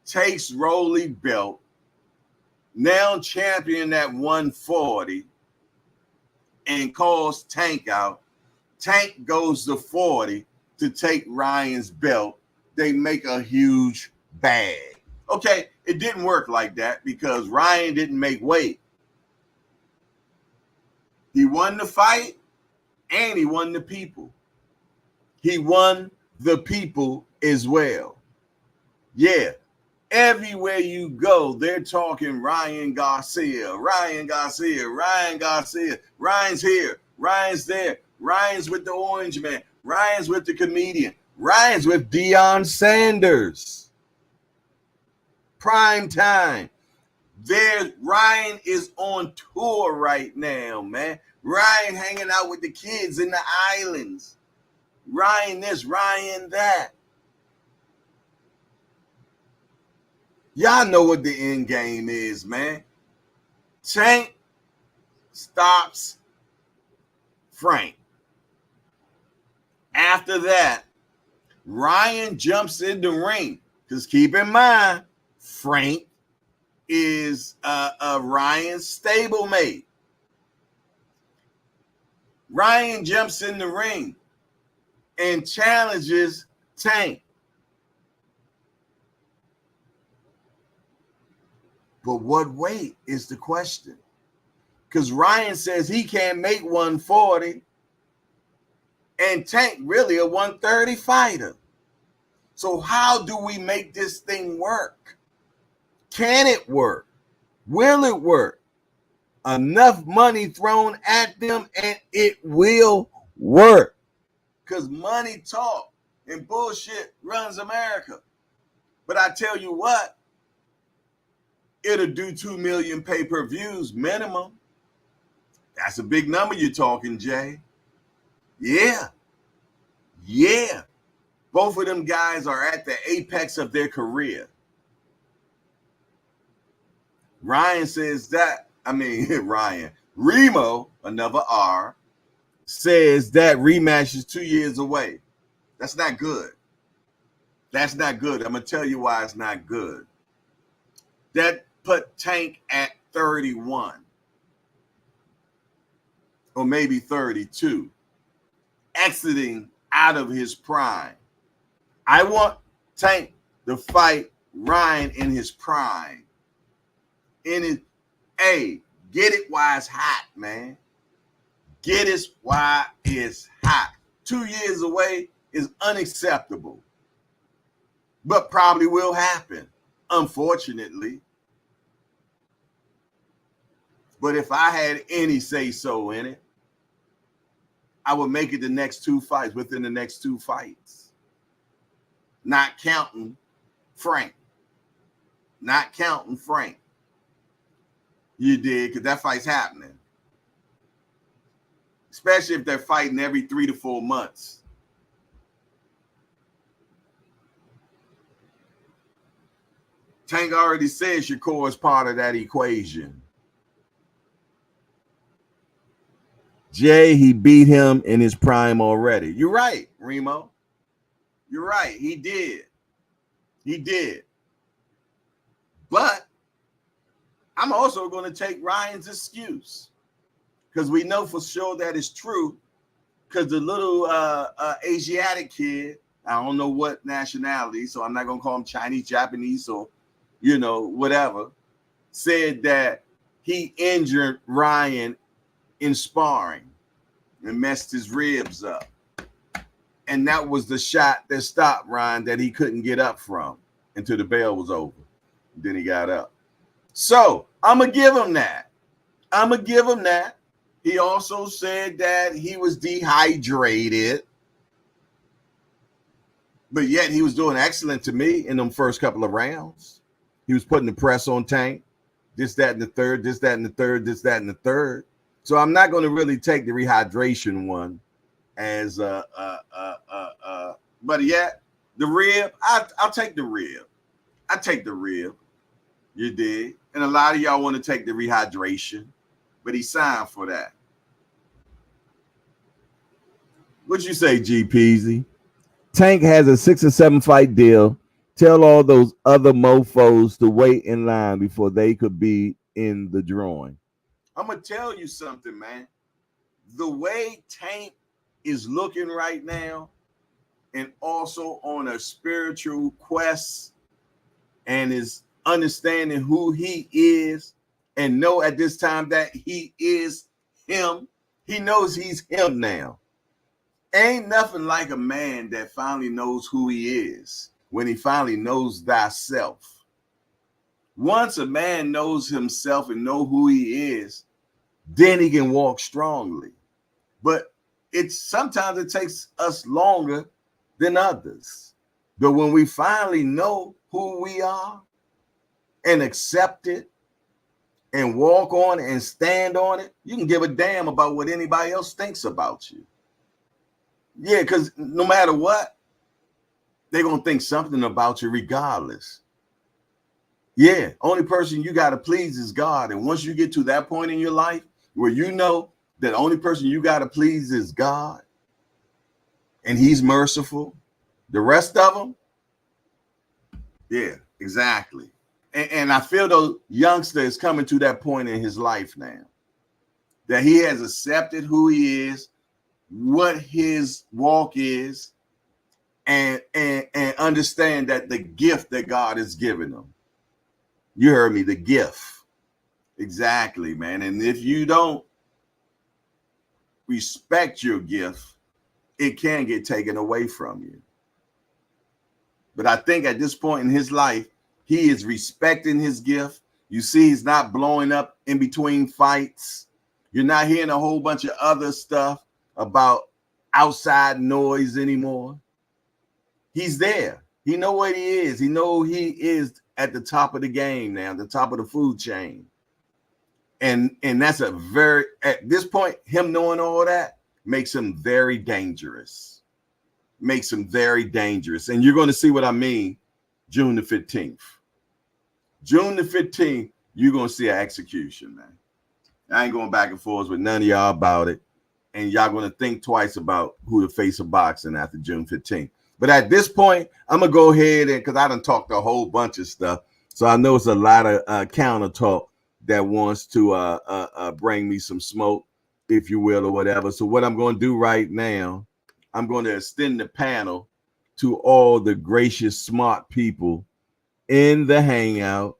takes Rolly belt, now champion at 140, and calls Tank out. Tank goes to 40 to take Ryan's belt. They make a huge bag. Okay, it didn't work like that because Ryan didn't make weight. He won the fight and he won the people. He won the people as well. Yeah, everywhere you go, they're talking Ryan Garcia, Ryan Garcia, Ryan Garcia. Ryan's here, Ryan's there, Ryan's with the Orange Man, Ryan's with the comedian, Ryan's with Deion Sanders. Prime time. Ryan is on tour right now, man. Ryan hanging out with the kids in the islands. Ryan this, Ryan that. Y'all know what the end game is, man. Tank stops Frank. After that, Ryan jumps in the ring. Because keep in mind, Frank is Ryan's stablemate. Ryan jumps in the ring and challenges Tank. But what weight is the question? Because Ryan says he can't make 140 and Tank really a 130 fighter. So how do we make this thing work? Can it work? Will it work? Enough money thrown at them and it will work. Because money talk and bullshit runs America. But I tell you what, it'll do 2 million pay-per-views minimum. That's a big number you're talking, Jay. Yeah. Both of them guys are at the apex of their career. Ryan says that, Remo, another R, says that rematch is 2 years away. That's not good. I'm going to tell you why it's not good. That put Tank at 31 or maybe 32, exiting out of his prime. I want Tank to fight Ryan in his prime. Get it while it's hot, man. Get it while it's hot. 2 years away is unacceptable, but probably will happen, unfortunately. But if I had any say-so in it, I would make it the next 2 fights, within the next 2 fights. Not counting Frank. You did, because that fight's happening. Especially if they're fighting every 3 to 4 months. Tank already said Shakur is part of that equation. Jay, he beat him in his prime already. You're right, Remo. You're right. He did. But I'm also going to take Ryan's excuse because we know for sure that it's true because the little Asiatic kid, I don't know what nationality, so I'm not going to call him Chinese, Japanese, or, whatever, said that he injured Ryan in sparring and messed his ribs up. And that was the shot that stopped Ryan that he couldn't get up from until the bell was over. Then he got up. So I'm going to give him that. I'm going to give him that. He also said that he was dehydrated. But yet he was doing excellent to me in them first couple of rounds. He was putting the press on Tank. This, that, and the third. This, that, and the third. This, that, and the third. So I'm not going to really take the rehydration one as but yeah, the rib, I'll take the rib. I take the rib. You dig? And a lot of y'all want to take the rehydration, but he signed for that. What you say, G Peasy? Tank has a 6 or 7 fight deal. Tell all those other mofos to wait in line before they could be in the drawing. I'm gonna tell you something, man. The way Tank is looking right now, and also on a spiritual quest, and is understanding who he is, and know at this time that he is him. He knows he's him now. Ain't nothing like a man that finally knows who he is when he finally knows thyself. Once a man knows himself and know who he is, then he can walk strongly. But sometimes it takes us longer than others. But when we finally know who we are and accept it and walk on it and stand on it, you can give a damn about what anybody else thinks about you. Yeah, because no matter what, they're going to think something about you regardless. Yeah, only person you got to please is God. And once you get to that point in your life where you know that the only person you got to please is God, and he's merciful, the rest of them, yeah, exactly. And I feel the youngster is coming to that point in his life now, that he has accepted who he is, what his walk is, and understand that the gift that God has given him. You heard me, the gift. Exactly, man. And if you don't respect your gift, it can get taken away from you. But I think at this point in his life, he is respecting his gift. You see, he's not blowing up in between fights. You're not hearing a whole bunch of other stuff about outside noise anymore. He's there. He know what he is. He know he is at the top of the game now, the top of the food chain. And that's at this point, him knowing all that makes him very dangerous. Makes him very dangerous. And you're going to see what I mean June the 15th. June the 15th, you're going to see an execution, man. I ain't going back and forth with none of y'all about it. And y'all going to think twice about who to face of boxing after June 15th. But at this point, I'm going to go ahead and, because I done talked a whole bunch of stuff. So I know it's a lot of counter talk that wants to bring me some smoke, if you will, or whatever. So what I'm going to do right now, I'm going to extend the panel to all the gracious, smart people in the hangout.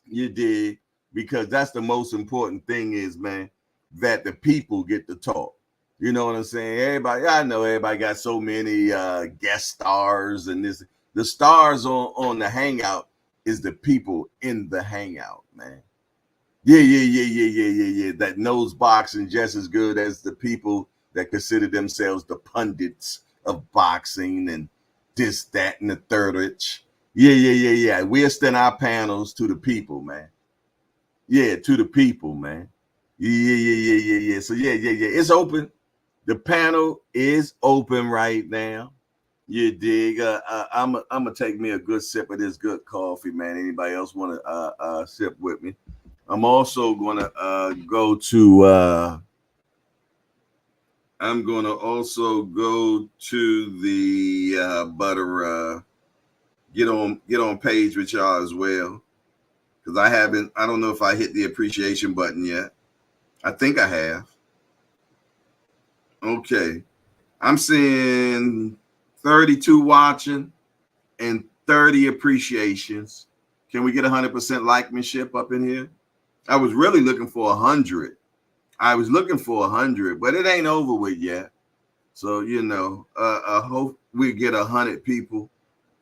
You dig? Because that's the most important thing is, man, that the people get to talk. You know what I'm saying? Everybody, I know everybody got so many guest stars and this. The stars on the hangout is the people in the hangout, man. Yeah. That knows boxing just as good as the people that consider themselves the pundits of boxing and this, that, and the third. Yeah. We extend our panels to the people, man. Yeah, to the people, man. Yeah. So yeah. It's open. The panel is open right now. You dig? I'm gonna take me a good sip of this good coffee, man. Anybody else want to sip with me? I'm also gonna go to. I'm gonna also go to the butter. Get on page with y'all as well, because I don't know if I hit the appreciation button yet. I think I have. Okay, I'm seeing 32 watching and 30 appreciations. Can we get 100% likemanship up in here? I was really looking for 100. I was looking for 100, but it ain't over with yet. So, you know, I hope we get 100 people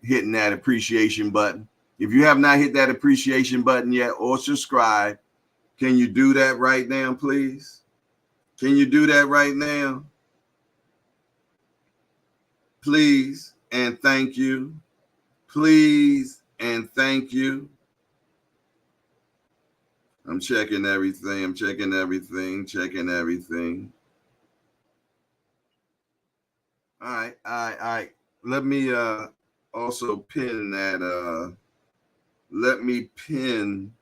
hitting that appreciation button. If you have not hit that appreciation button yet or subscribe, can you do that right now, please? Can you do that right now? Please and thank you. Please and thank you. I'm checking everything. I'm checking everything. Checking everything. All right. All right. Let me also pin that. Let me pin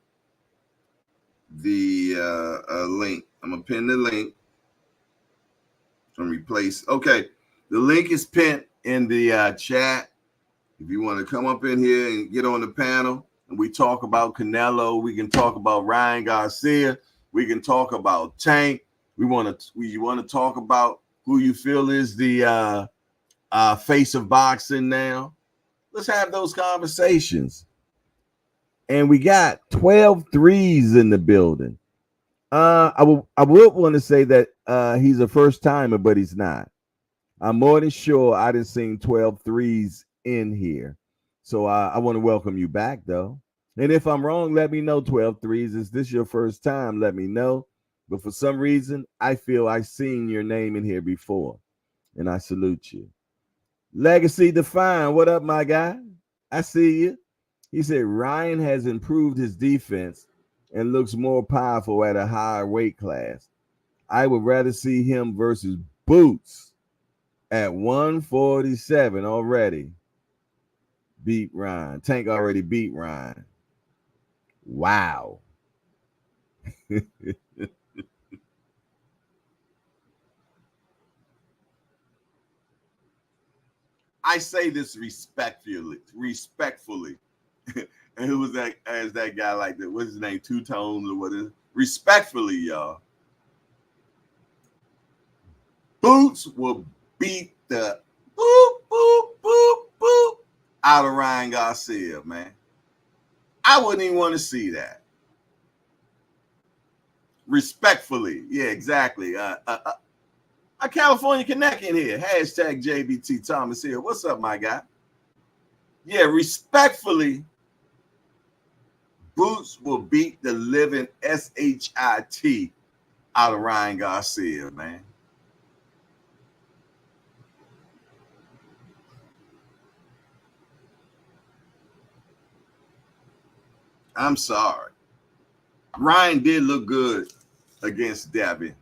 the link. I'm gonna pin the link. I'm gonna replace. Okay, the link is pinned in the chat. If you want to come up in here and get on the panel and we talk about Canelo, we can talk about Ryan Garcia, we can talk about Tank. We want to talk about who you feel is the face of boxing now. Let's have those conversations. And we got 12 threes in the building. I would want to say that he's a first timer, but he's not. I'm more than sure I didn't seen 12 threes in here. So I want to welcome you back, though. And if I'm wrong, let me know. 12 threes. Is this your first time? Let me know. But for some reason, I feel I've seen your name in here before. And I salute you. Legacy Define. What up, my guy? I see you. He said Ryan has improved his defense and looks more powerful at a higher weight class. I would rather see him versus Boots at 147 already. Beat Ryan. Tank already beat Ryan. Wow. I say this respectfully. And who was that? As that guy like that? What's his name? Two Tones or what is it? Respectfully, y'all. Boots will beat the boop out of Ryan Garcia, man. I wouldn't even want to see that. Respectfully, yeah, exactly. A California Connect in here. Hashtag JBT Thomas here. What's up, my guy? Yeah, respectfully. Boots will beat the living shit out of Ryan Garcia, man. I'm sorry. Ryan did look good against Devin.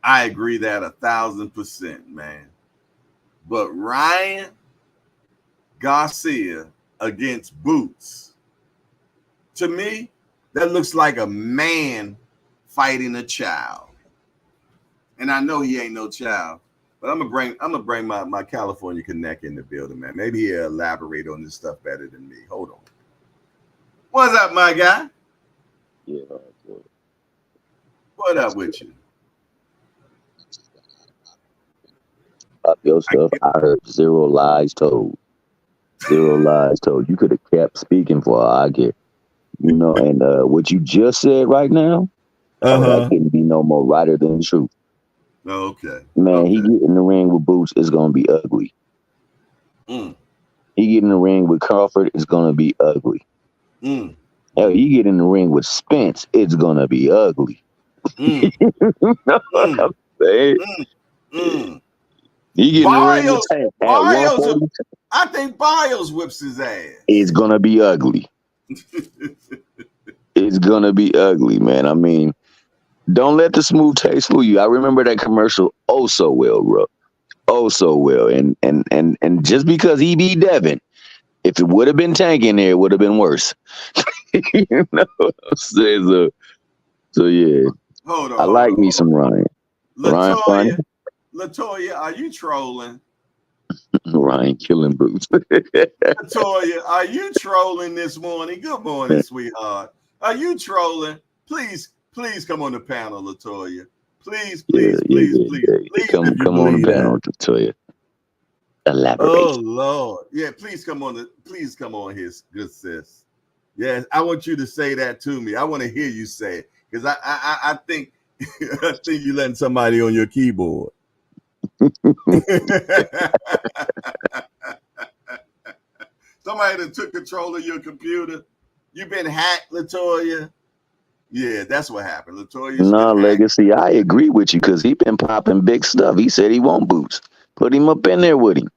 I agree that 1,000%, man. But Ryan Garcia against Boots, to me, that looks like a man fighting a child. And I know he ain't no child, but I'm gonna bring my California Connect in the building, man. Maybe he'll elaborate on this stuff better than me. Hold on. What's up, my guy? Yeah. What up with you? Up your stuff. I heard 0 lies told. 0 lies told. You could have kept speaking for all I get. You know, and what you just said right now, that couldn't be no more righter than the truth. Okay. Man, okay. He get in the ring with Boots, it's gonna be ugly. He get in the ring with Crawford, it's gonna be ugly. Hell, he get in the ring with Spence, it's gonna be ugly. You know what I'm saying? He get in the ring with Tank at 140. I think Bios whips his ass. It's gonna be ugly. It's gonna be ugly, man. I mean, don't let the smooth taste fool you. I remember that commercial oh so well, bro. Oh so well. And just because he beat Devin, if it would have been Tank in there, it would have been worse. You know what I'm saying? So yeah. Hold on. I like me some Ryan. Latoya, are you trolling? Ryan killing Boots. Latoya, are you trolling this morning? Good morning, sweetheart. Are you trolling? Please come on the panel, Latoya. Please. Come on the panel, Latoya. Elaborate. Oh Lord, yeah. Please come on here, good sis. Yes, I want you to say that to me. I want to hear you say it because I think I think you're letting somebody on your keyboard. Somebody that took control of your computer. You've been hacked, Latoya. Yeah, that's what happened. Latoya's No, been hacked. Legacy, I agree with you because he been popping big stuff. He said he want boots. Put him up in there with him.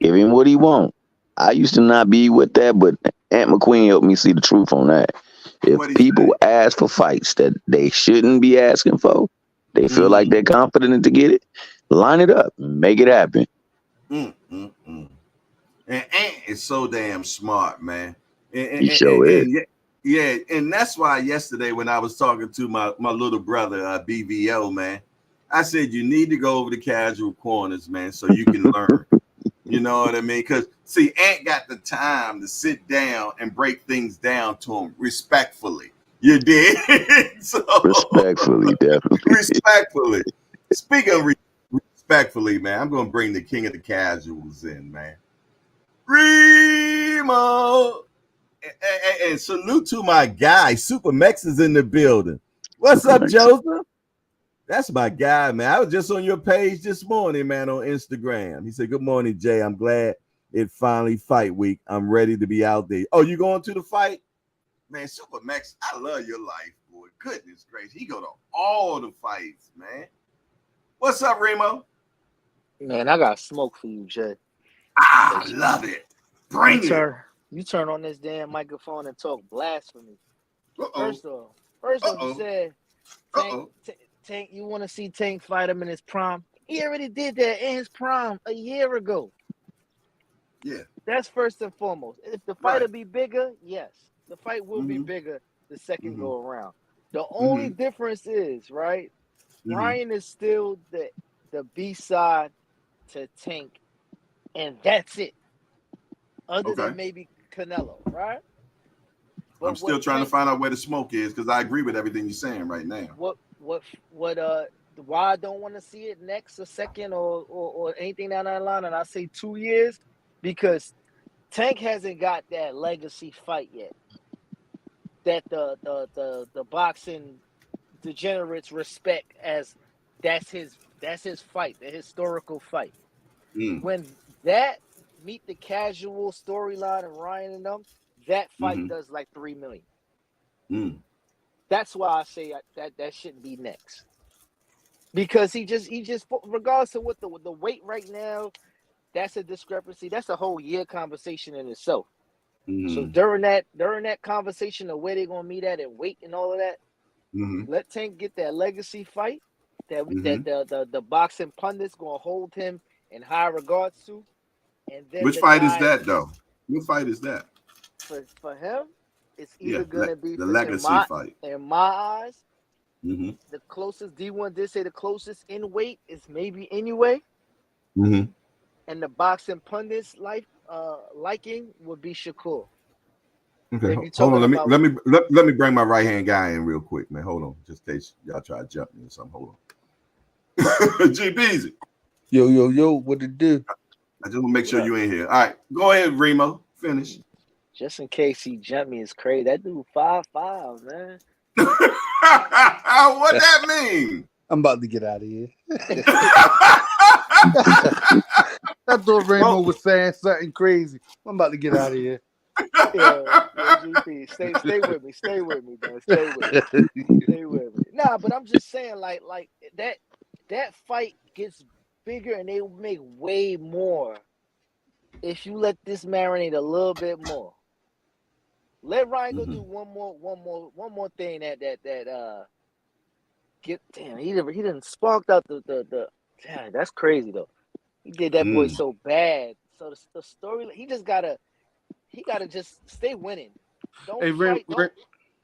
Give him what he want. I used to not be with that, but Aunt McQueen helped me see the truth on that. If What'd he people say? ask for fights that they shouldn't be asking for, they feel like they're confident to get it, line it up, make it happen. And Ant is so damn smart, man. He sure is. Yeah, and that's why yesterday when I was talking to my little brother, BVO, man, I said you need to go over to casual corners, man, so you can learn. You know what I mean? Because see, Ant got the time to sit down and break things down to him respectfully. You did. So, Respectfully, definitely. respectfully. Speaking of respectfully, man, I'm gonna bring the king of the casuals in, man. Remo. And salute to my guy. Super Mex is in the building. What's up, Joseph? That's my guy, man. I was just on your page this morning, man, on Instagram. He said, "Good morning, Jay. I'm glad it finally fight week. I'm ready to be out there." Oh, you going to the fight? Man, Super Mex, I love your life, boy. Goodness gracious. He go to all the fights, man. What's up, Remo? Man, I got smoke for you, Jay. I love it. Bring it. You turn on this damn microphone and talk blasphemy. Uh-oh. First off, you said Tank. You want to see Tank fight him in his prime? He already did that in his prime a year ago. Yeah, that's first and foremost. If the fight will be bigger, yes, the fight will be bigger the second go around. The only difference is Ryan is still the B side to Tank, and that's it. Other than maybe Canelo, right? But I'm still trying to find out where the smoke is because I agree with everything you're saying right now. Why I don't want to see it next or second or anything down that line, and I say 2 years, because Tank hasn't got that legacy fight yet. That the boxing degenerates respect as that's his fight, the historical fight. When that meet the casual storyline of Ryan and them, that fight does like 3 million. That's why I say that shouldn't be next. Because he just regardless of what the weight right now, that's a discrepancy. That's a whole year conversation in itself. So during that conversation of where they're gonna meet at and weight and all of that, let Tank get that legacy fight that the boxing pundits gonna hold him in high regards to. And then which fight is that though? What fight is that? For him, it's either gonna be the legacy fight. In my eyes, the closest D1 did say the closest in weight is maybe anyway. And the boxing pundits liking would be Shakur. Okay, hold on. Let me bring my right hand guy in real quick, man. Hold on, just in case y'all try to jump me or something. Hold on. G Beezy. Yo, what it do? I just want to make sure you in here. All right, go ahead, Remo. Finish. Just in case he jumped me, is crazy. That dude 5'5", man. What that mean? I'm about to get out of here. I thought Remo was saying something crazy. I'm about to get out of here. Yeah, GP, stay with me. Stay with me, man. Stay with me. Nah, but I'm just saying, like that fight gets bigger and they make way more if you let this marinate a little bit more. Let Ryan go do one more thing that get damn. He didn't sparked out the damn, that's crazy though. He did that boy so bad. So the story, he gotta just stay winning. Don't fight. Go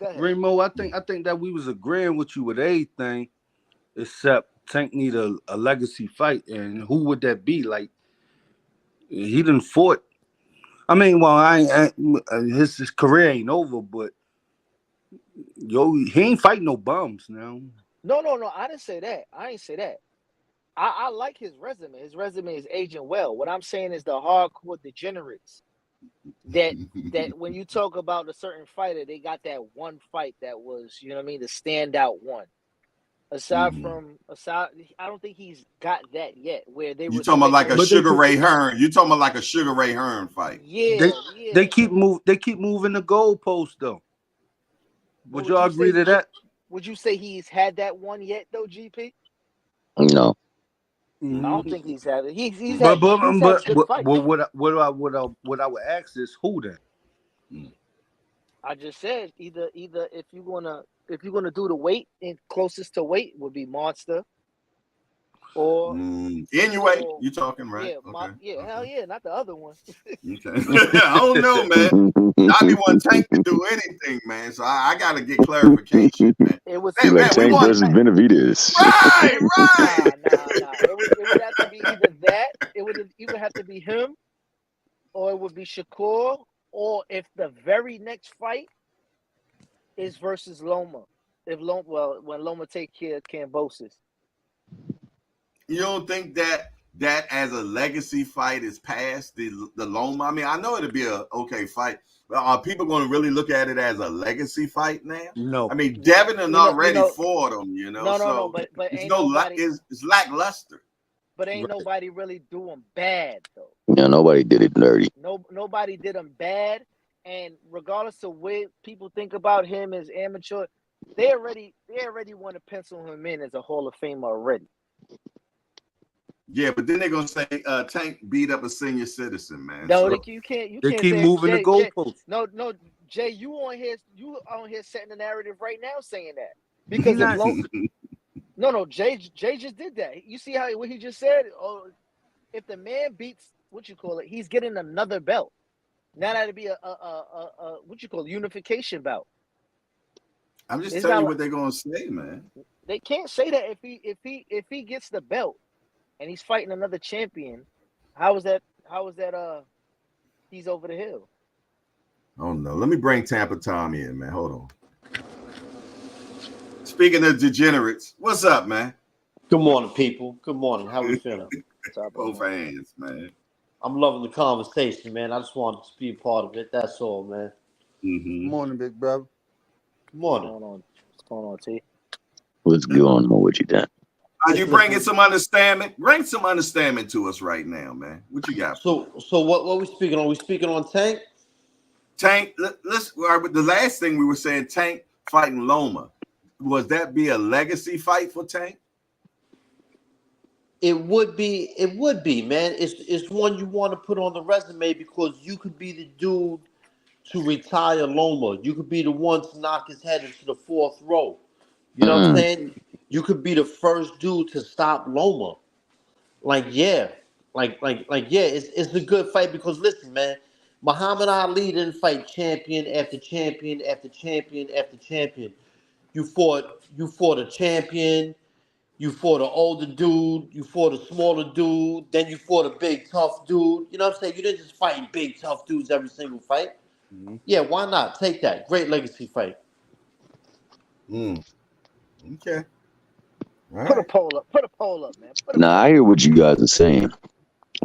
ahead. Remo, I think that we was agreeing with you with everything except Tank need a legacy fight, and who would that be? Like, he didn't fought. I mean, well, his career ain't over, but he ain't fighting no bums now. No. I didn't say that. I ain't say that. I like his resume. His resume is aging well. What I'm saying is the hardcore degenerates that when you talk about a certain fighter, they got that one fight that was, you know what I mean, the standout one. Aside, I don't think he's got that yet. Where they You talking about like a But they Sugar keep- Ray Hearn? You talking about like a Sugar Ray Hearn fight? Yeah, They keep moving the goalpost though. Would y'all agree to that? Would you say he's had that one yet though, GP? No. I don't think he's had it. He's But had good fights. what I would ask is who then? I just said either if you're gonna do the weight and closest to weight would be Monster or Anyway, you talking right? Okay. Hell yeah, not the other one. Okay. I don't know, man. I be want Tank to do anything, man. So I gotta get clarification, man. It was Like Tank versus Benavidez. Right. Nah. It would have to be either that. It would either have to be him, or it would be Shakur, or if the very next fight is versus Loma. When Loma take care of Cambosis. You don't think that as a legacy fight is past the Loma? I mean, I know it'll be a okay fight, but are people going to really look at it as a legacy fight now? No. I mean, Devin are not ready for them, you know. No, but it's lackluster. But ain't nobody really doing bad though. Yeah, nobody did it dirty. Nobody did him bad, and regardless of what people think about him as amateur, they already want to pencil him in as a Hall of Famer already. Yeah, but then they're gonna say Tank beat up a senior citizen, man. No, you can't. They keep moving the goalposts. No, Jay, you on here setting the narrative right now saying that because Jay just did that. You see what he just said? Oh, if the man beats he's getting another belt. Now that'd be a unification bout. I'm just telling you what they're gonna say, man. They can't say that if he gets the belt and he's fighting another champion. How is that? He's over the hill. Oh no! Let me bring Tampa Tom in, man. Hold on. Speaking of degenerates, what's up, man? Good morning, people. Good morning. How we feeling? Both hands, man. I'm loving the conversation, man. I just wanted to be a part of it. That's all, man. Good morning, big brother. Good morning. What's going on, T? What's going on with you, Dan? Are you bringing some understanding? Bring some understanding to us right now, man. What you got? So what we speaking on? We speaking on Tank? Tank. The last thing we were saying, Tank fighting Loma. Was that be a legacy fight for Tank? It would be, man. It's one you want to put on the resume because you could be the dude to retire Loma. You could be the one to knock his head into the fourth row. You know what I'm saying? You could be the first dude to stop Loma. It's a good fight because listen, man, Muhammad Ali didn't fight champion after champion after champion after champion. You fought a champion. You fought an older dude. You fought a smaller dude. Then you fought a big, tough dude. You know what I'm saying? You didn't just fight big, tough dudes every single fight. Mm-hmm. Yeah, why not? Take that. Great legacy fight. Okay. Right. Put a poll up, man. Now, I hear what you guys are saying.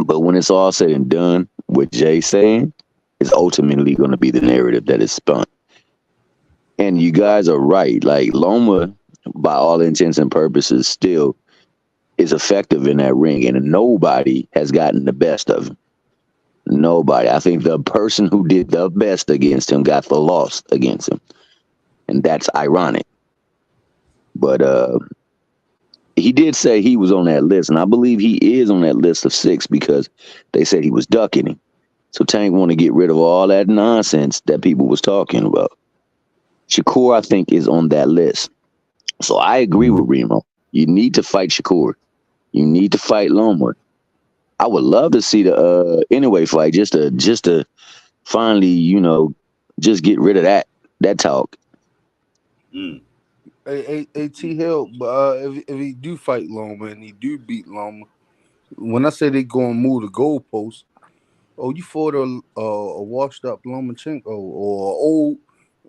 But when it's all said and done, what Jay's saying is ultimately going to be the narrative that is spun. And you guys are right. Like, Loma, by all intents and purposes, still is effective in that ring. And nobody has gotten the best of him. Nobody. I think the person who did the best against him got the loss against him. And that's ironic. But he did say he was on that list. And I believe he is on that list of 6 because they said he was ducking him. So Tank want to get rid of all that nonsense that people was talking about. Shakur, I think, is on that list. So I agree with Remo. You need to fight Shakur. You need to fight Loma. I would love to see the anyway fight just to finally, just get rid of that talk. Hey, T Hill, but if he do fight Loma and he do beat Loma, when I say they go and move the goalposts, you fought a washed up Lomachenko or old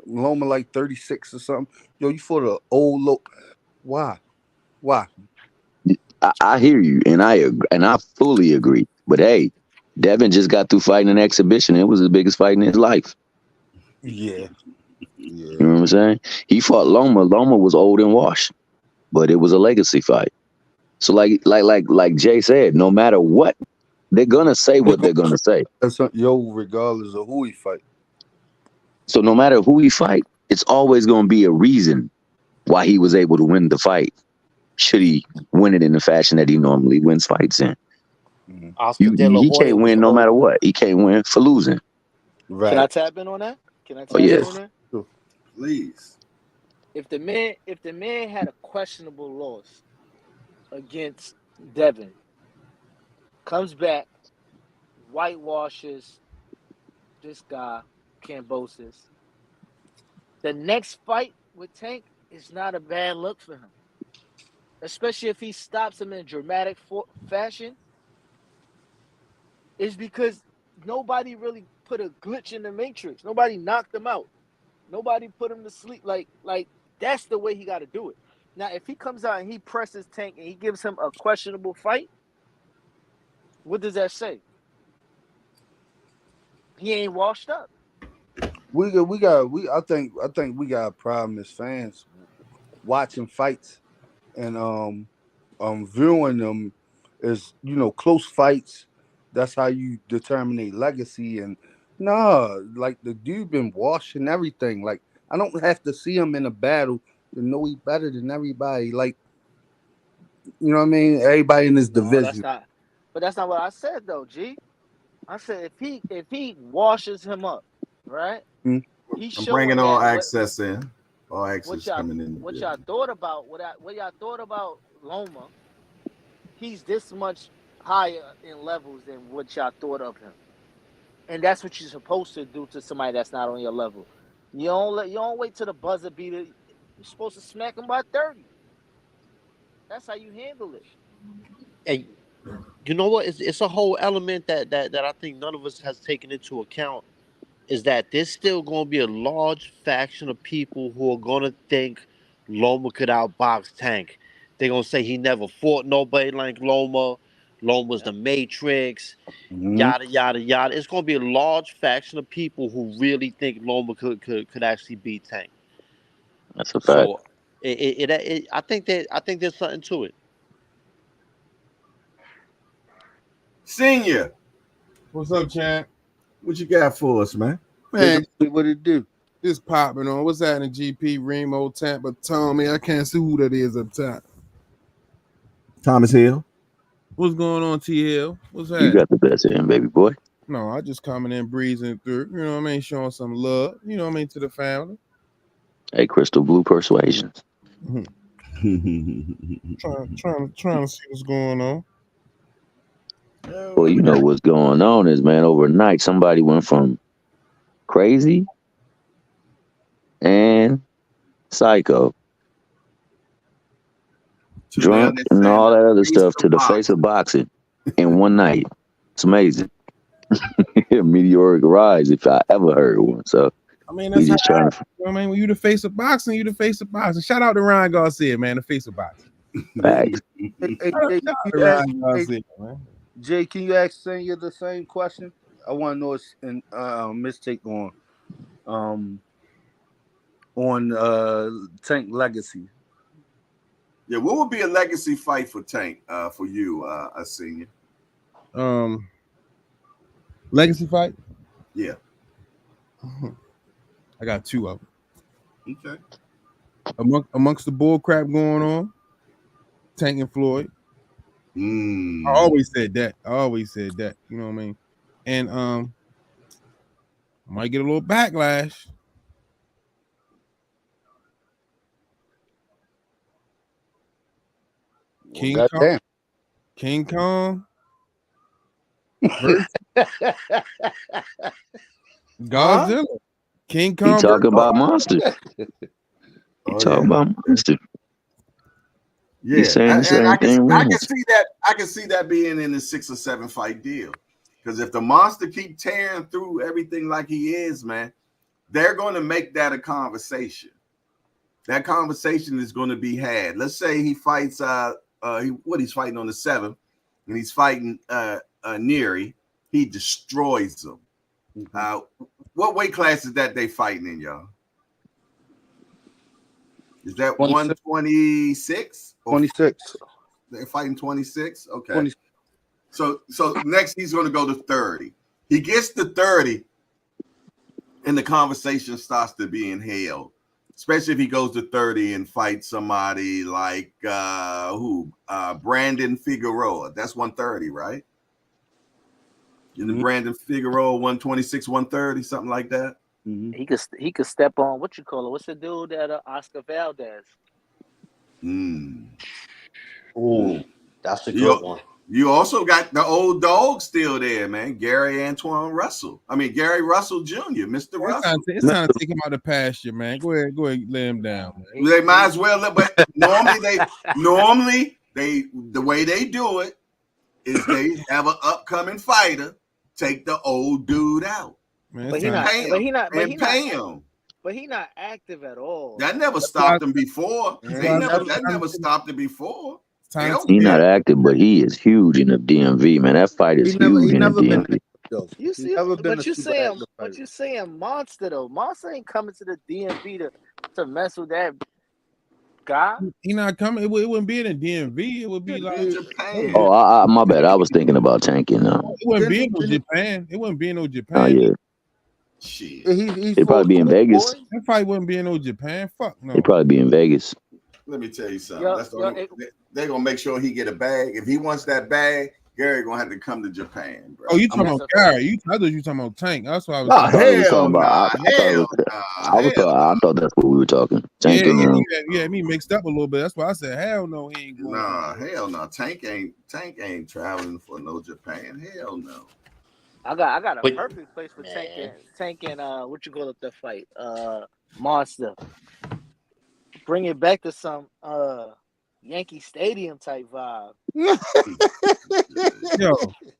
Loma like 36 or something. You fought an old Why? I hear you, and I fully agree. But hey, Devin just got through fighting an exhibition. It was the biggest fight in his life. Yeah. You know what I'm saying? He fought Loma. Loma was old and washed, but it was a legacy fight. So like Jay said, no matter what, they're gonna say what they're gonna say. That's regardless of who he fight. So no matter who he fight, it's always gonna be a reason why he was able to win the fight. Should he win it in the fashion that he normally wins fights in? Oscar De La He Hoya can't was win no old. matter what. He can't win for losing. Right. Can I tap in on that? Can I tap yes. in on that? Please. If the man had a questionable loss against Devin, comes back, whitewashes this guy, Cambosis, the next fight with Tank is not a bad look for him. Especially if he stops him in a dramatic fashion, is because nobody really put a glitch in the matrix. Nobody knocked him out. Nobody put him to sleep. Like that's the way he got to do it. Now, if he comes out and he presses Tank and he gives him a questionable fight, what does that say? He ain't washed up. I think we got a problem as fans watching fights and viewing them as close fights. That's how you determine a legacy. And like the dude been washing everything. Like I don't have to see him in a battle to know he's better than everybody. Like you know what I mean? Everybody in this division. But that's not what I said though, G. I said if he washes him up, right? Hmm? He's I'm showing bringing all that access in. All what access y'all coming in. what y'all thought about what y'all thought about Loma. He's this much higher in levels than what y'all thought of him, and that's what you're supposed to do to somebody that's not on your level. You don't wait till the buzzer beater. You're supposed to smack him by 30. That's how you handle it. And you know what? It's a whole element that I think none of us has taken into account. Is that there's still going to be a large faction of people who are going to think Loma could outbox Tank. They're going to say he never fought nobody like Loma. Loma's the Matrix, yada, yada, yada. It's going to be a large faction of people who really think Loma could actually beat Tank. That's a fact. So I think there's something to it. Senior, What's up, champ? what you got for us, man? Man, What it do? just popping on. What's happening, GP, Remo, Tampa, Tommy? I can't see who that is up top. Thomas Hill. What's going on, T Hill? What's You happening? got the best of him, baby boy. No, I just coming in, breezing through. You know what I mean? Showing some love. You know what I mean to the family. Hey, Crystal Blue Persuasions. Trying to see what's going on. Well, you know what's going on is, man, overnight somebody went from crazy and psycho, drunk, and all that other stuff to the face of boxing in one night. It's amazing. Meteoric rise, if I ever heard one. So I mean, we that's just how, trying to. you know what I mean? When you the face of boxing, you the face of boxing. Shout out to Ryan Garcia, man, the face of boxing. Facts. Jay, can you ask Senior the same question? I want to know his mistake on Tank legacy. Yeah, what would be a legacy fight for Tank for you, a senior? Legacy fight? Yeah. I got two of them. Okay. Amongst the bull crap going on, Tank and Floyd. I always said that. You know what I mean? And I might get a little backlash. King Kong. King Kong. Godzilla. King Kong. He talking about monsters. Talking about monsters. Yeah, he's saying the same I thing. can see that being in the 6 or 7 fight deal. Because if the monster keep tearing through everything like he is, man, they're going to make that a conversation. That conversation is going to be had. Let's say he fights he's fighting on the 7th, and he's fighting Neary. he destroys them. What weight class is that they fighting in, y'all? Is that 126? 26. They're fighting 26? Okay. 26. So next he's going to go to 30. He gets to 30, and the conversation starts to be inhaled. Especially if he goes to 30 and fights somebody like Brandon Figueroa. That's 130, right? Brandon Figueroa 126, 130, something like that. He could step on what you call it. What's the dude that Oscar Valdez? Oh, that's a good one. You also got the old dog still there, man. Gary Russell Jr., Mr. Russell. It's time to take him out of pasture, man. Go ahead, lay him down, man. They might as well, but normally the way they do it is they have an upcoming fighter take the old dude out. Man, But he not active at all. That never stopped him before. That never stopped him before. He's not active, but he is huge in the DMV, man. That fight is huge in the DMV. You see, but you saying Monster though. Monster ain't coming to the DMV to mess with that guy. He not coming. It wouldn't be in the DMV. It would be like Japan. Oh, my bad. I was thinking about tanking now. It wouldn't be in no Japan. It wouldn't be in no Japan. Oh yeah. Shit. He'd probably be in Vegas. That fight wouldn't be in no Japan. Fuck no. He'd probably be in Vegas. Let me tell you something. They're gonna make sure he get a bag. If he wants that bag, Gary gonna have to come to Japan, bro. Oh, you talking about Gary? I thought you talking about Tank. That's what I was. I thought that's what we were talking. Tank yeah, me mixed up a little bit. That's why I said, hell no, he ain't going. Hell no. Tank ain't traveling for no Japan. Hell no. I got a perfect place for Tank and what you call it, the fight, Monster. Bring it back to some Yankee Stadium type vibe.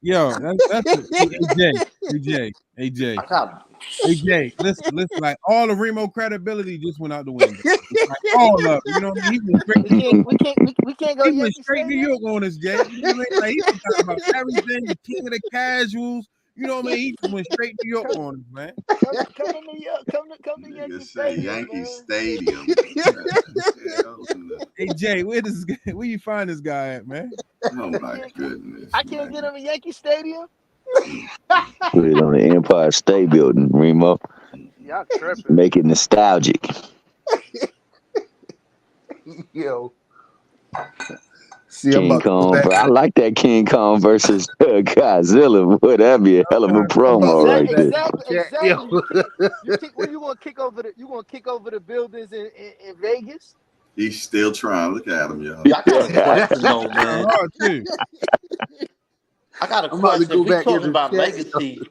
Yo, that's AJ. Listen, like all the Remo credibility just went out the window. Like, all of it, you know what I mean? We can't go. He went straight New York on us, Jay. You know what I mean? Like, he was talking about everything, the king of the casuals. You know what I mean? He just went straight New York on us, man. Come to New York. Come to Yankee Stadium. Hey Jay, where you find this guy at, man? Oh my goodness! I can't get him in Yankee Stadium. Put it on the Empire State Building, Remo. Y'all tripping. Make it nostalgic. Yo. King Kong, bro. I like that King Kong versus Godzilla. Boy, that'd be a hell of a promo right there. Exactly. You gonna kick over the buildings in Vegas? He's still trying. Look at him, y'all. I got a question, though, man. I got a question. If we're talking about legacy,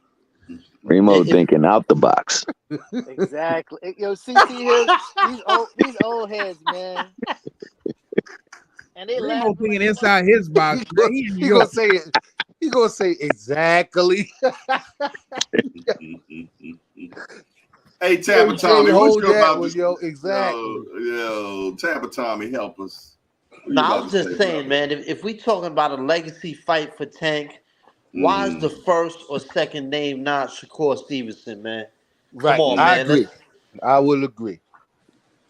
Remo thinking out the box. Exactly. Yo, CT Hill, these old heads, man. And they Remo thinking inside his box. He gonna say it. He gonna say exactly. Hey, Tampa Tommy, what's your about this? Yo, exactly. Yo, Tampa Tommy, help us. No, I was just saying, man. If we talking about a legacy fight for Tank, why is the first or second name not Shakur Stevenson, man? Right. Come on, I man. agree. I will agree.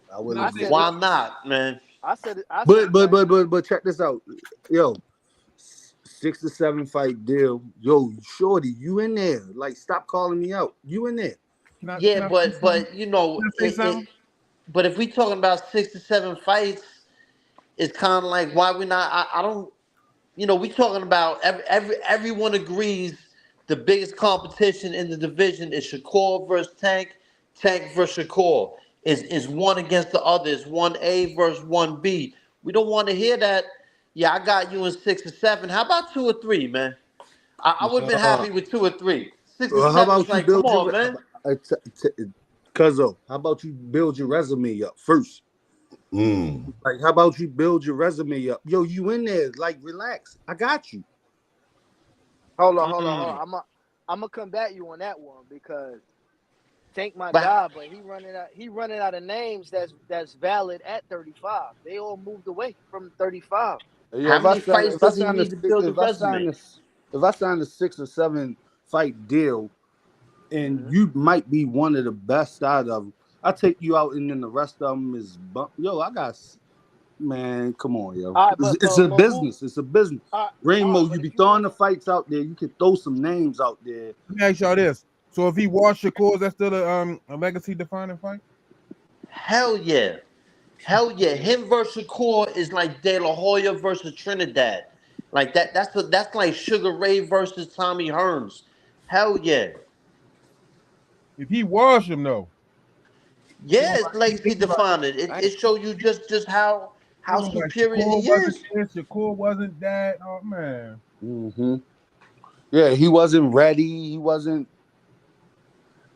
Why not, man? But check this out, yo. 6 to 7 fight deal, yo, shorty, you in there? Like, stop calling me out. You in there? But you know, but if we talking about 6 to 7 fights, it's kind of like why we not? I don't, you know, we talking about everyone agrees the biggest competition in the division is Shakur versus Tank versus Shakur. Is one against the other. It's 1A versus 1B. We don't want to hear that. Yeah, I got you in 6 or 7. How about 2 or 3, man? I would have been happy with 2 or 3. 6 or 7 how about was like, come on, man. Cuzzo, how about you build your resume up first? Like, how about you build your resume up? Yo, you in there? Like, relax. I got you. Hold on. I'm gonna combat you on that one because Tank my guy, but he running out of names that's valid at 35. They all moved away from 35. How many fights does he need to build a resume? If I sign a 6 or 7 fight deal, and you might be one of the best out of them. I take you out, and then the rest of them is man. Come on, yo. All right, It's a business. It's a business. Rainbow, you be throwing the fights out there. You can throw some names out there. Let me ask y'all this: so if he was Shakur, is that still a legacy defining fight? Hell yeah. Hell yeah. Him versus Shakur is like De La Hoya versus Trinidad. Like that. That's like Sugar Ray versus Tommy Hearns. Hell yeah. If he was him, though. Yeah, it's legacy defining. It show you just how superior he is. Shakur wasn't that. Oh man. Mm-hmm. Yeah, he wasn't ready. He wasn't.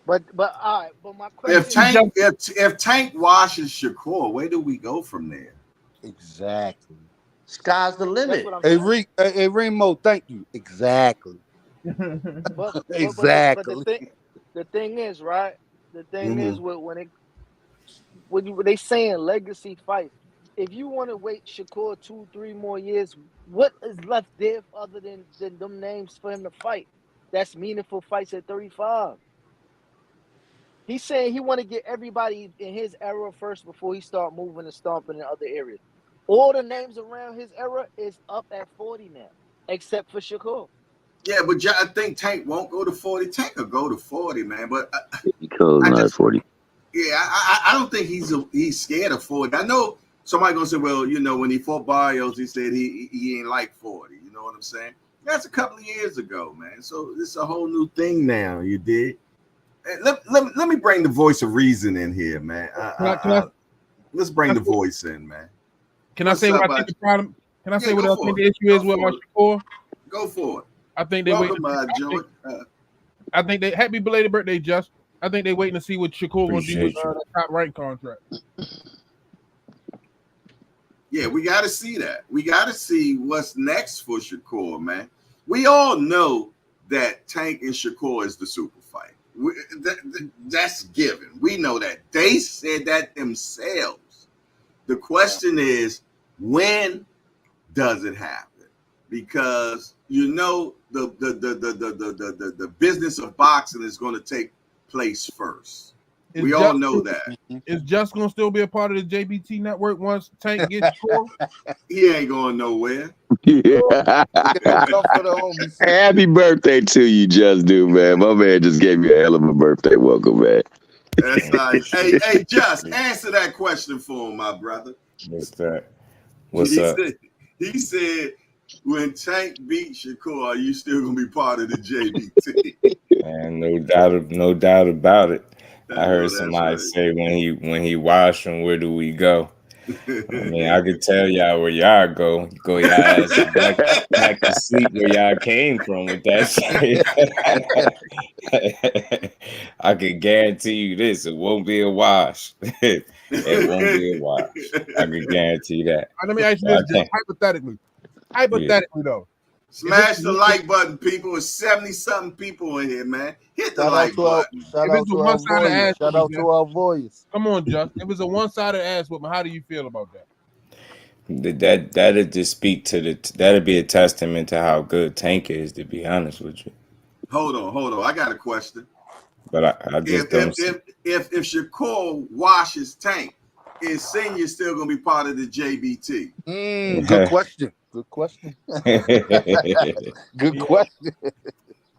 But all right. But my question: if Tank washes Shakur, where do we go from there? Exactly. Sky's the limit. Hey, Rainbow, thank you. Exactly. Exactly. But the thing is, right? The thing is when they saying legacy fights, if you want to wait Shakur 2-3 more years, what is left there other than them names for him to fight? That's meaningful fights at 35. He's saying he want to get everybody in his era first before he start moving and stomping in other areas. All the names around his era is up at 40 now, except for Shakur. Yeah, but I think Tank won't go to 40. Tank will go to 40, man. But because not at 40. Yeah, I don't think he's scared of 40. I know somebody gonna say, well, when he fought Barrios, he said he ain't like 40. You know what I'm saying? That's a couple of years ago, man. So it's a whole new thing now. You did. Let me bring the voice of reason in here, man. Let's bring the voice in, man. Can I say what I think the problem? Can I say what I think the issue is with Shakur? Go for it. I think they wait. I think they happy belated birthday, Just. I think they waiting to see what Shakur gonna do with the top rank contract. Yeah, we got to see that. We got to see what's next for Shakur, man. We all know that Tank and Shakur is the super fight. That's given. We know that. They said that themselves. The question is, when does it happen? Because the business of boxing is going to take place first. We all know that. Is Just going to still be a part of the JBT network once Tank gets scored? He ain't going nowhere. Yeah. Happy birthday to you, Just dude, man. My man just gave me a hell of a birthday welcome, man. That's nice. Hey, Just answer that question for him, my brother. What's that? What's up? He said, when Tank beat Shakur, are you still gonna be part of the JBT? Man, no doubt about it. I heard somebody say when he washed him, where do we go? I mean, I could tell y'all where y'all go. Go y'all ass back to sleep where y'all came from with that shit. I can guarantee you this: it won't be a wash. It won't be a wash. I can guarantee that. Let me ask you this, Joe, hypothetically though. Smash the like button, people. It's 70-something people in here, man. Hit the like button. Shout out to our voice. Come on, Just. If it's a one-sided ass whooping, how do you feel about that? That'd just speak to that'd be a testament to how good Tank is, to be honest with you. Hold on. I got a question. But I just don't. If Shakur washes Tank, is Senior still gonna be part of the JBT? Good question. Good question. Good question.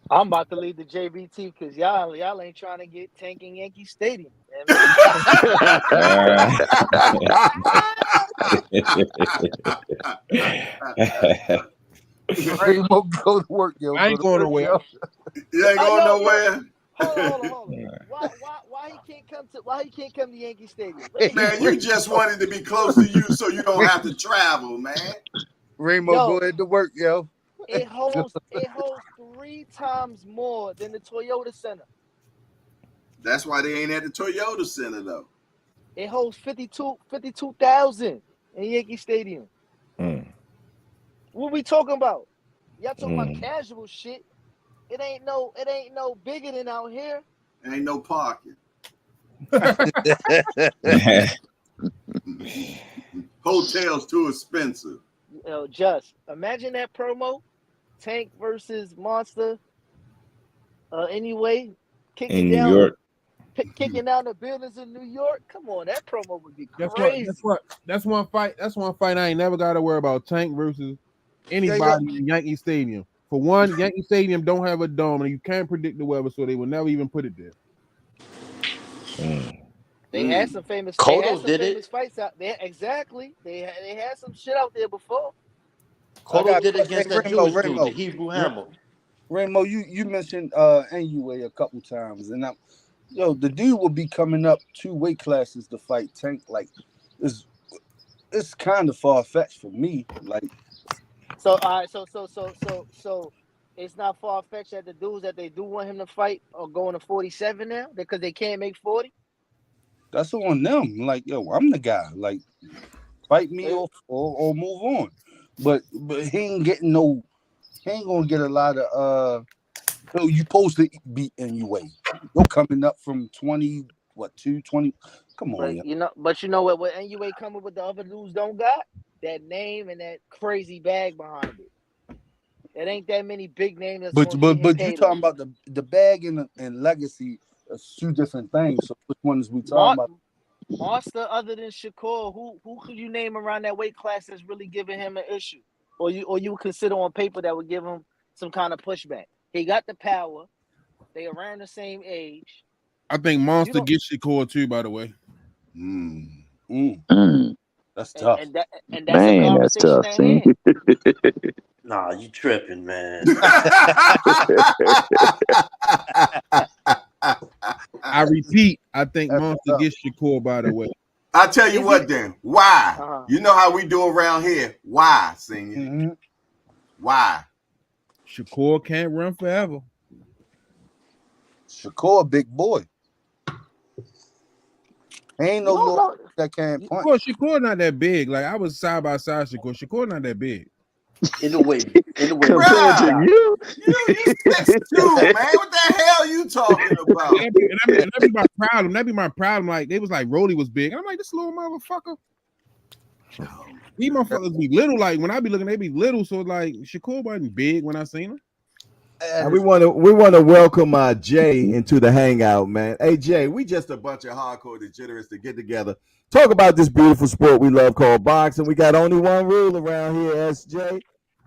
I'm about to leave the JBT because y'all ain't trying to get Tank in Yankee Stadium. Go to work, yo. I ain't going nowhere. You ain't going nowhere. Hold on. Why he can't come to Yankee Stadium? Man, you just wanted to be close to you so you don't have to travel, man. Rainbow, go ahead to work, yo. It holds 3 times more than the Toyota Center. That's why they ain't at the Toyota Center though. It holds 52,000 in Yankee Stadium. What we talking about? Y'all talking about casual shit. It ain't no bigger than out here. Ain't no parking. Hotels too expensive. Just imagine that promo. Tank versus Monster. Anyway, in New York. Kicking down the buildings in New York. Come on, that promo would be That's crazy. That's one fight I ain't never got to worry about. Tank versus anybody in Yankee Stadium. For one, Yankee Stadium don't have a dome, and you can't predict the weather, so they will never even put it there. They had some famous. Fights out there. Exactly. They had some shit out there before. Cotto did against that Jewish dude, the Hebrew Hammer. Rainbow, you mentioned NUA a couple times, and the dude will be coming up 2 weight classes to fight Tank. Like, it's kind of far fetched for me. Like, so all right, so it's not far fetched that the dudes that they do want him to fight are going to 47 now because they can't make 40. That's on them. Like, yo, I'm the guy. Like, fight me or move on. But he ain't getting no. He ain't gonna get a lot of. You supposed to beat NUA. You're coming up from 20. 220? Come on, But you know what NUA coming with the other dudes don't got? That name and that crazy bag behind it. It ain't that many big names. But you talking about the bag and legacy are 2 different things. So which one is we talking about? Monster, other than Shakur, who could you name around that weight class that's really giving him an issue, or you consider on paper that would give him some kind of pushback? He got the power. They around the same age. I think Monster gets Shakur too. By the way, that's tough. And that's man, that's tough. Nah, you tripping, man. I repeat, I think Monster gets Shakur, by the way. I'll tell you what then. Why? You know how we do around here. Why, Senior? Mm-hmm. Why? Shakur can't run forever. Shakur, big boy. Ain't no little that can't punch. Shakur not that big. Like, I was side by side Shakur. Shakur not that big. In a way. Compared to you 6'2", man. What the hell you talking about? That'd be my problem. That'd be my problem. Like, they was like, Rolly was big. I'm like, this little motherfucker. These motherfuckers be little. Like, when I be looking, they be little. So, like, Shakur wasn't big when I seen him. We want to welcome Jay into the hangout, man. Hey, Jay, we just a bunch of hardcore degenerates to get together, talk about this beautiful sport we love called boxing. We got only one rule around here, SJ.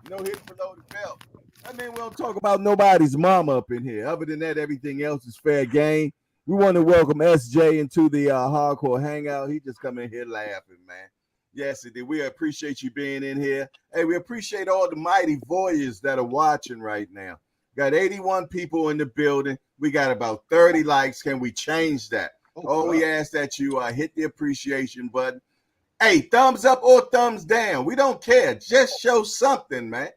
No hit below the belt. I mean, we don't talk about nobody's mama up in here. Other than that, everything else is fair game. We want to welcome SJ into the hardcore hangout. He just come in here laughing, man. Yes, indeed. We appreciate you being in here. Hey, we appreciate all the mighty voyeurs that are watching right now. Got 81 people in the building. We got about 30 likes. Can we change that? We ask that you hit the appreciation button. Hey, thumbs up or thumbs down. We don't care. Just show something, man.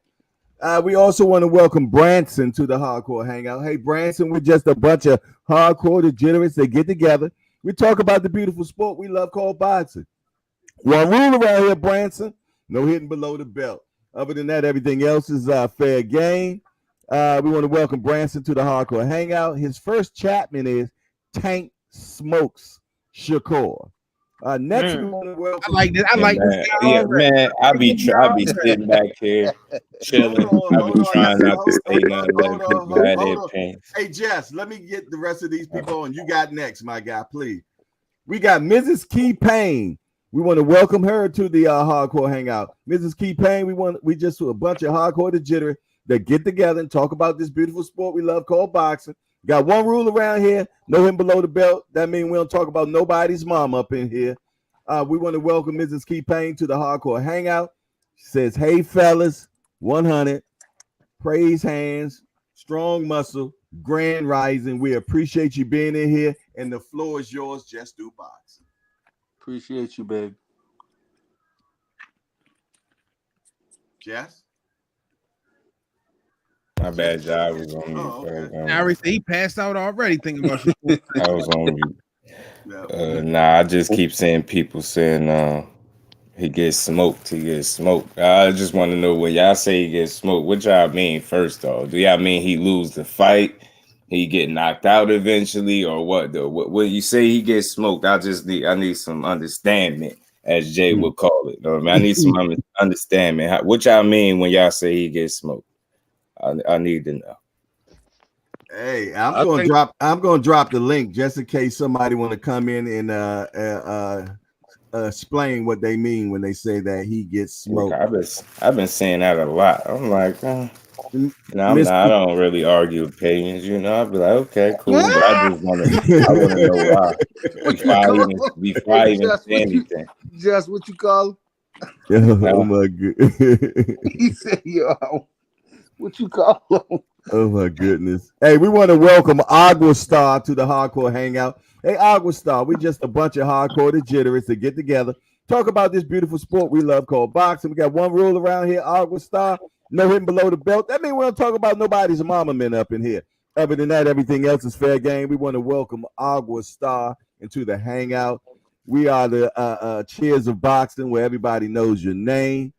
We also want to welcome Branson to the Hardcore Hangout. Hey, Branson, we're just a bunch of hardcore degenerates that get together. We talk about the beautiful sport we love called boxing. One rule around here, Branson, no hitting below the belt. Other than that, everything else is fair game. We want to welcome Branson to the Hardcore Hangout. His first Chapman is Tank Smokes Shakur. Next, we want to welcome. I like this. I like this. Yeah, man. I be sitting back here chilling. I be trying not to say nothing. Hold on. Hey, Jess, let me get the rest of these people on. You got next, my guy, please. We got Mrs. Key Payne. We want to welcome her to the Hardcore Hangout. Mrs. Key Payne, we just a bunch of hardcore degenerates that get together and talk about this beautiful sport we love called boxing. Got one rule around here, no him below the belt. That means we don't talk about nobody's mom up in here. We want to welcome Mrs. Key Payne to the Hardcore Hangout. She says, hey, fellas, 100, praise hands, strong muscle, grand rising. We appreciate you being in here, and the floor is yours. Just do boxing. Appreciate you, babe. Jess? My bad, y'all. I was on mute. He passed out already thinking about shit. I was on mute. I just keep seeing people saying he gets smoked. I just want to know when y'all say he gets smoked, what y'all mean first, though? Do y'all mean he lose the fight? He get knocked out eventually, or what? Though, when you say he gets smoked, I need some understanding, as Jay would call it. I need some understanding. What y'all mean when y'all say he gets smoked? I need to know. Hey, I'm gonna drop the link just in case somebody want to come in and explain what they mean when they say that he gets smoked. I've been saying that a lot. I'm like, I don't really argue opinions, I'd be like, okay, cool, but I want to know why. Before I even say anything. Just what you call him? Oh my god. He said, yo, what you call him? Oh my goodness. Hey, we want to welcome Agua Star to the Hardcore Hangout. Hey, Agua Star, we just a bunch of hardcore degenerates that get together, talk about this beautiful sport we love called boxing. We got one rule around here, Agua Star, no hitting below the belt. That means we don't talk about nobody's mama men up in here. Other than that, everything else is fair game. We want to welcome Agua Star into the Hangout. We are the Cheers of Boxing, where everybody knows your name.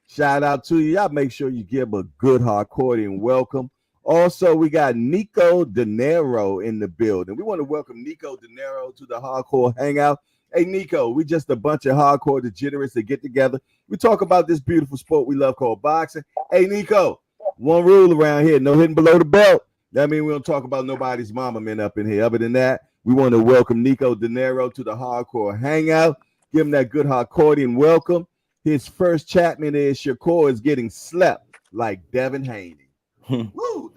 Shout out to you. Y'all make sure you give a good hardcore welcome. Also, we got Nico De Niro in the building. We want to welcome Nico De Niro to the Hardcore Hangout. Hey, Nico, we just a bunch of hardcore degenerates that get together. We talk about this beautiful sport we love called boxing. Hey, Nico, one rule around here, no hitting below the belt. That means we don't talk about nobody's mama men up in here. Other than that, we want to welcome Nico De Niro to the Hardcore Hangout. Give him that good hardcore welcome. His first Chapman is Shakur is getting slept like Devin Haney. Woo,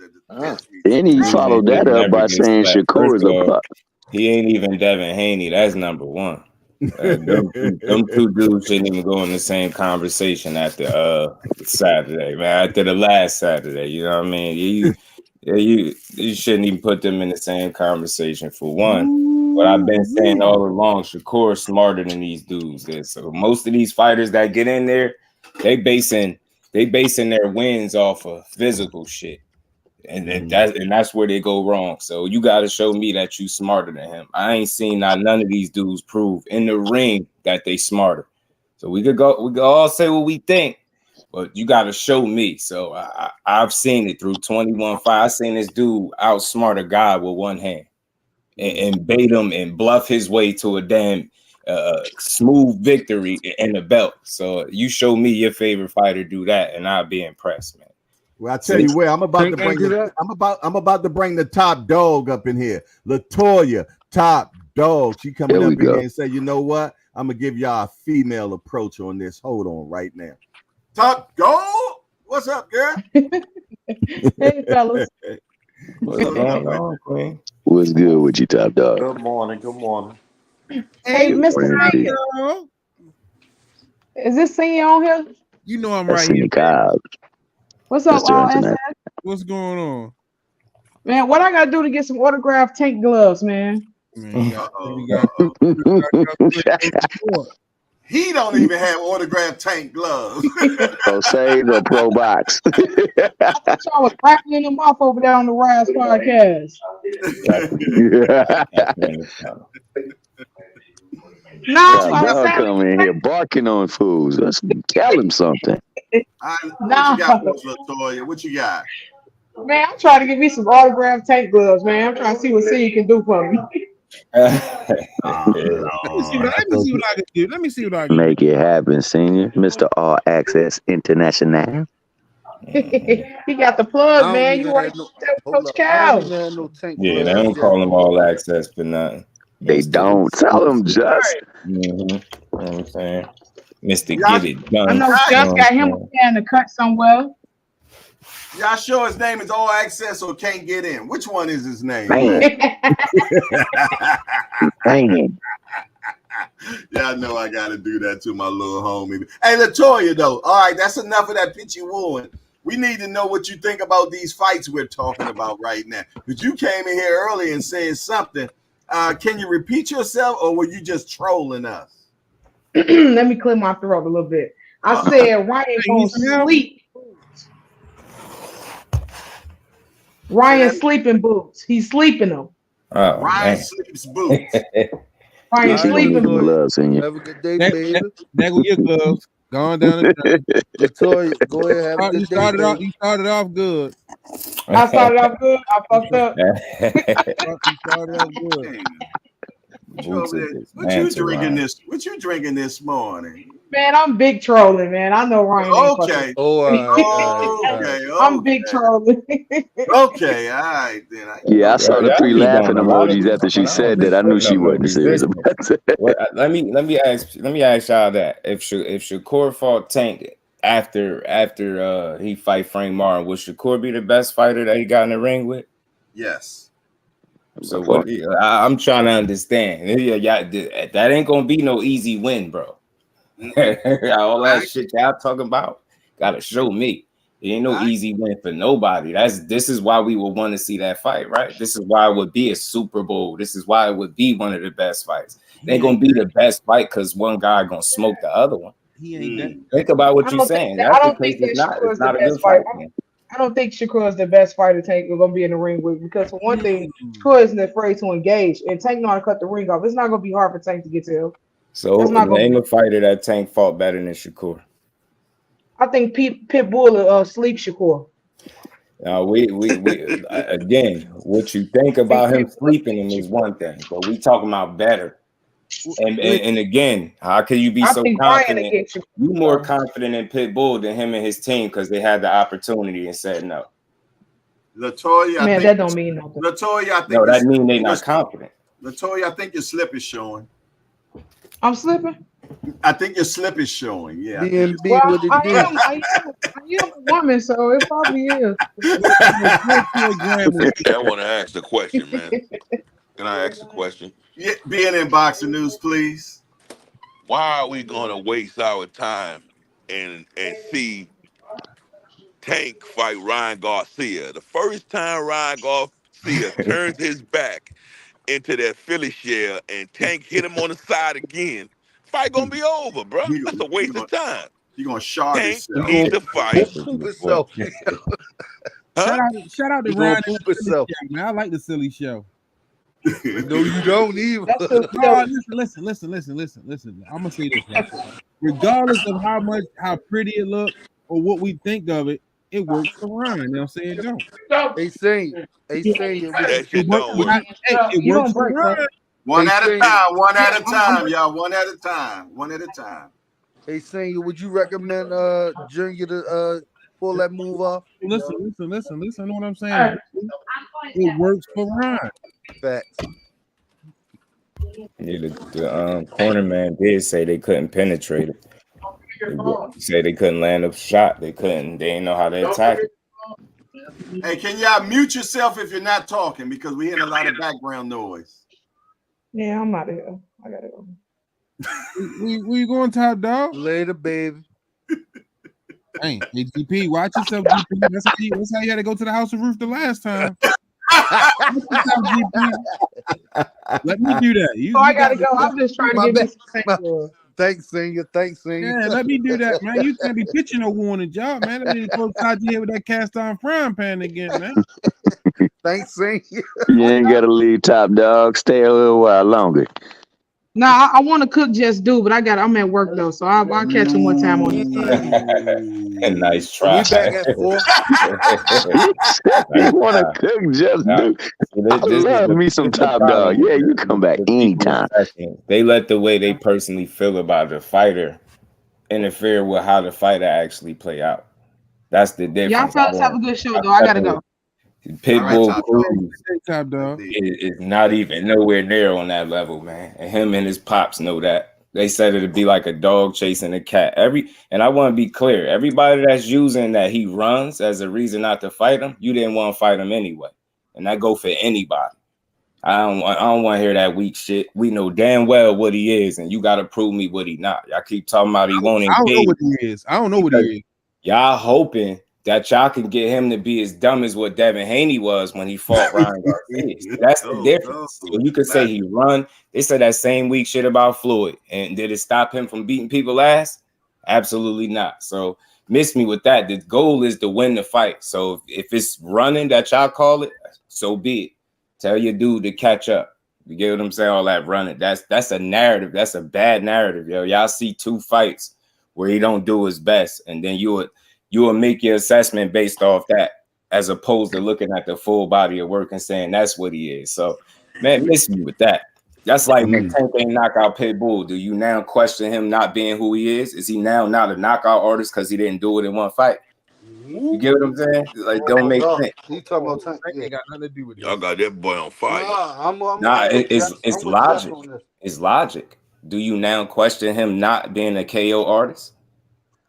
Then he followed that up by saying Shakur is a pup. He ain't even Devin Haney. That's number one. Them two dudes shouldn't even go in the same conversation after Saturday, man. After the last Saturday, you know what I mean? You shouldn't even put them in the same conversation for one. But I've been saying all along, Shakur is smarter than these dudes. So most of these fighters that get in there, they basing their wins off of physical shit. And that's where they go wrong. So you got to show me that you smarter than him. I ain't seen none of these dudes prove in the ring that they smarter. So we could all say what we think, but you got to show me. So I've seen it through 21 fights. I seen this dude outsmart a guy with one hand and bait him and bluff his way to a damn smooth victory in the belt. So you show me your favorite fighter do that, and I'll be impressed, man. Well, I tell you where I'm about to bring the top dog up in here. Latoya, top dog. She coming up in here and say, you know what? I'm gonna give y'all a female approach on this. Hold on right now. Top dog, what's up, girl? Hey, fellas. What's going on, Queen? What's good with you, top dog? Good morning. Good morning. Hey, Mr. Senior. Is this Senior on here? You know I'm right here. What's up, SS? What's going on? Man, what I gotta do to get some autographed tank gloves, man? He don't even have autographed tank gloves. Pro Save or Pro Box? I was rattling them off over there on the Rise podcast. Y'all come in here barking on fools. Let's tell him something. What you got, Latoya? What you got? Man, I'm trying to get me some autographed tank gloves, man. I'm trying to see what Senior can do for me. Let me see what I can do. Make it happen, Senior. Mr. All Access International. He got the plug, man. You right Coach Cal. Yeah, they don't call him All Access for nothing. They don't. Tell them just. You know what I'm saying? Mr. Get It Done. I know Just got him in the cut somewhere. Y'all sure his name is All Access or Can't Get In? Which one is his name? Man. Y'all know I got to do that to my little homie. Hey, Latoya, though. All right, that's enough of that pitchy wooing. We need to know what you think about these fights we're talking about right now. Because you came in here early and said something. Can you repeat yourself, or were you just trolling us? Let me clear my throat a little bit. I said Ryan gonna sleep. Ryan sleeping boots. He's sleeping them. Ryan sleeps boots. Ryan sleeping boots. Have a good day, baby. Naggle your gloves. Going down the Latoya, go ahead. Have a good day. You started off good. I started off good. I fucked up. You started off good. What you drinking this morning? Man, I'm big trolling, man. I know Ryan ain't Okay. fucking. I'm big trolling. Okay, all right then. Yeah, I saw the Y'all three be laughing doing a lot of emojis this after she shit. I don't said be that. I knew putting she up no wasn't serious about resistance. it. Let me ask y'all that. If Shakur fought Tank after he fight Frank Martin, would Shakur be the best fighter that he got in the ring with? Yes. So what? I'm trying to understand. Yeah, that ain't gonna be no easy win, bro. All that shit y'all talking about, gotta show me. It ain't no easy win for nobody. This is why we would want to see that fight, right? This is why it would be a Super Bowl. This is why it would be one of the best fights. It ain't gonna be the best fight because one guy gonna smoke the other one. He ain't that. Think about what you're saying. I That's the don't case. think that Shakur It's is the not a best good fight, fighter. man. I don't think Shakur is the best fighter Tank is gonna be in the ring with because for one thing, Shakur isn't afraid to engage and Tank know how to cut the ring off. It's not gonna be hard for Tank to get to him. So name a fighter that Tank fought better than Shakur. I think Pitbull sleep Shakur. Now we again, what you think about him sleeping him is one thing, but we talking about better. And again, how can you be so confident? You more confident in Pitbull than him and his team because they had the opportunity and said no. Latoya, man, that don't mean nothing. Latoya, I think no, that mean they not confident. Latoya, I think your slip is showing. I'm slipping. I think your slip is showing. Yeah. Well, I am a woman, so it probably is. I want to ask the question, man. Can I ask a question? Yeah, being in boxing news, please. Why are we going to waste our time and see Tank fight Ryan Garcia? The first time Ryan Garcia turns his back into that Philly shell and Tank hit him on the side again, fight gonna be over, bro. That's a waste of time. You're gonna shard Tank himself. needs to fight. Shout out to Ryan. Man, I like the silly show. No, you don't either. No, listen. I'm gonna say this. Right? Regardless of how pretty it looks or what we think of it, it works for Ryan. You know what I'm saying? It don't. They saying that shit don't work. It works for Ryan. One at a time, y'all. One at a time. Hey, saying, would you recommend Junior to pull that move off? Listen. I know what I'm saying. It works for Ryan. Facts. Yeah, the corner man did say they couldn't penetrate it. They say they couldn't land a shot. They didn't know how to attack it. Hey, can y'all mute yourself if you're not talking because we're hearing a lot of background noise? Yeah, I'm out of here. I gotta go. We going top dog? Later, baby. Hey, GP, watch yourself, GP. That's how you had to go to the House of Roof the last time. Let me do that. I gotta go. I'm just trying to get this. Thanks, Senior. Yeah, let me do that, man. You can't be pitching no warning job, man. Let me go side your head with that cast iron frying pan again, man. Thanks, Senior. You ain't gotta leave, top dog. Stay a little while longer. No, I want to cook just do, but I'm at work though, so I'll catch him one time on this side. Nice try. We back at 4. You want to cook just do? I love me some top dog. Yeah, you come back anytime. They let the way they personally feel about the fighter interfere with how the fighter actually play out. That's the difference. Y'all fellas have a good show though. I gotta go. Pitbull is not even nowhere near on that level, man. And him and his pops know that. They said it'd be like a dog chasing a cat. And I want to be clear, everybody that's using that he runs as a reason not to fight him, you didn't want to fight him anyway. And that go for anybody. I don't want to hear that weak shit. We know damn well what he is, and you gotta prove me what he not. Y'all keep talking about he won't engage. I don't know what he is. I don't know what he is. Y'all hoping that y'all can get him to be as dumb as what Devin Haney was when he fought Ryan Garcia. That's the difference. So you could say he run. They said that same weak shit about Floyd. And did it stop him from beating people ass? Absolutely not. So miss me with that. The goal is to win the fight. So if it's running that y'all call it, so be it. Tell your dude to catch up. You get what I'm saying? All that running. That's a narrative. That's a bad narrative, yo. Y'all see 2 fights where he don't do his best, and then you will make your assessment based off that, as opposed to looking at the full body of work and saying that's what he is. So, man, miss me with that. That's like Tank ain't knock out Pitbull. Do you now question him not being who he is? Is he now not a knockout artist because he didn't do it in one fight? You get what I'm saying? Like, don't make sense. He talking about Tank. That ain't got nothing to do with Y'all this. got that boy on fire. It's logic. It's logic. Do you now question him not being a KO artist?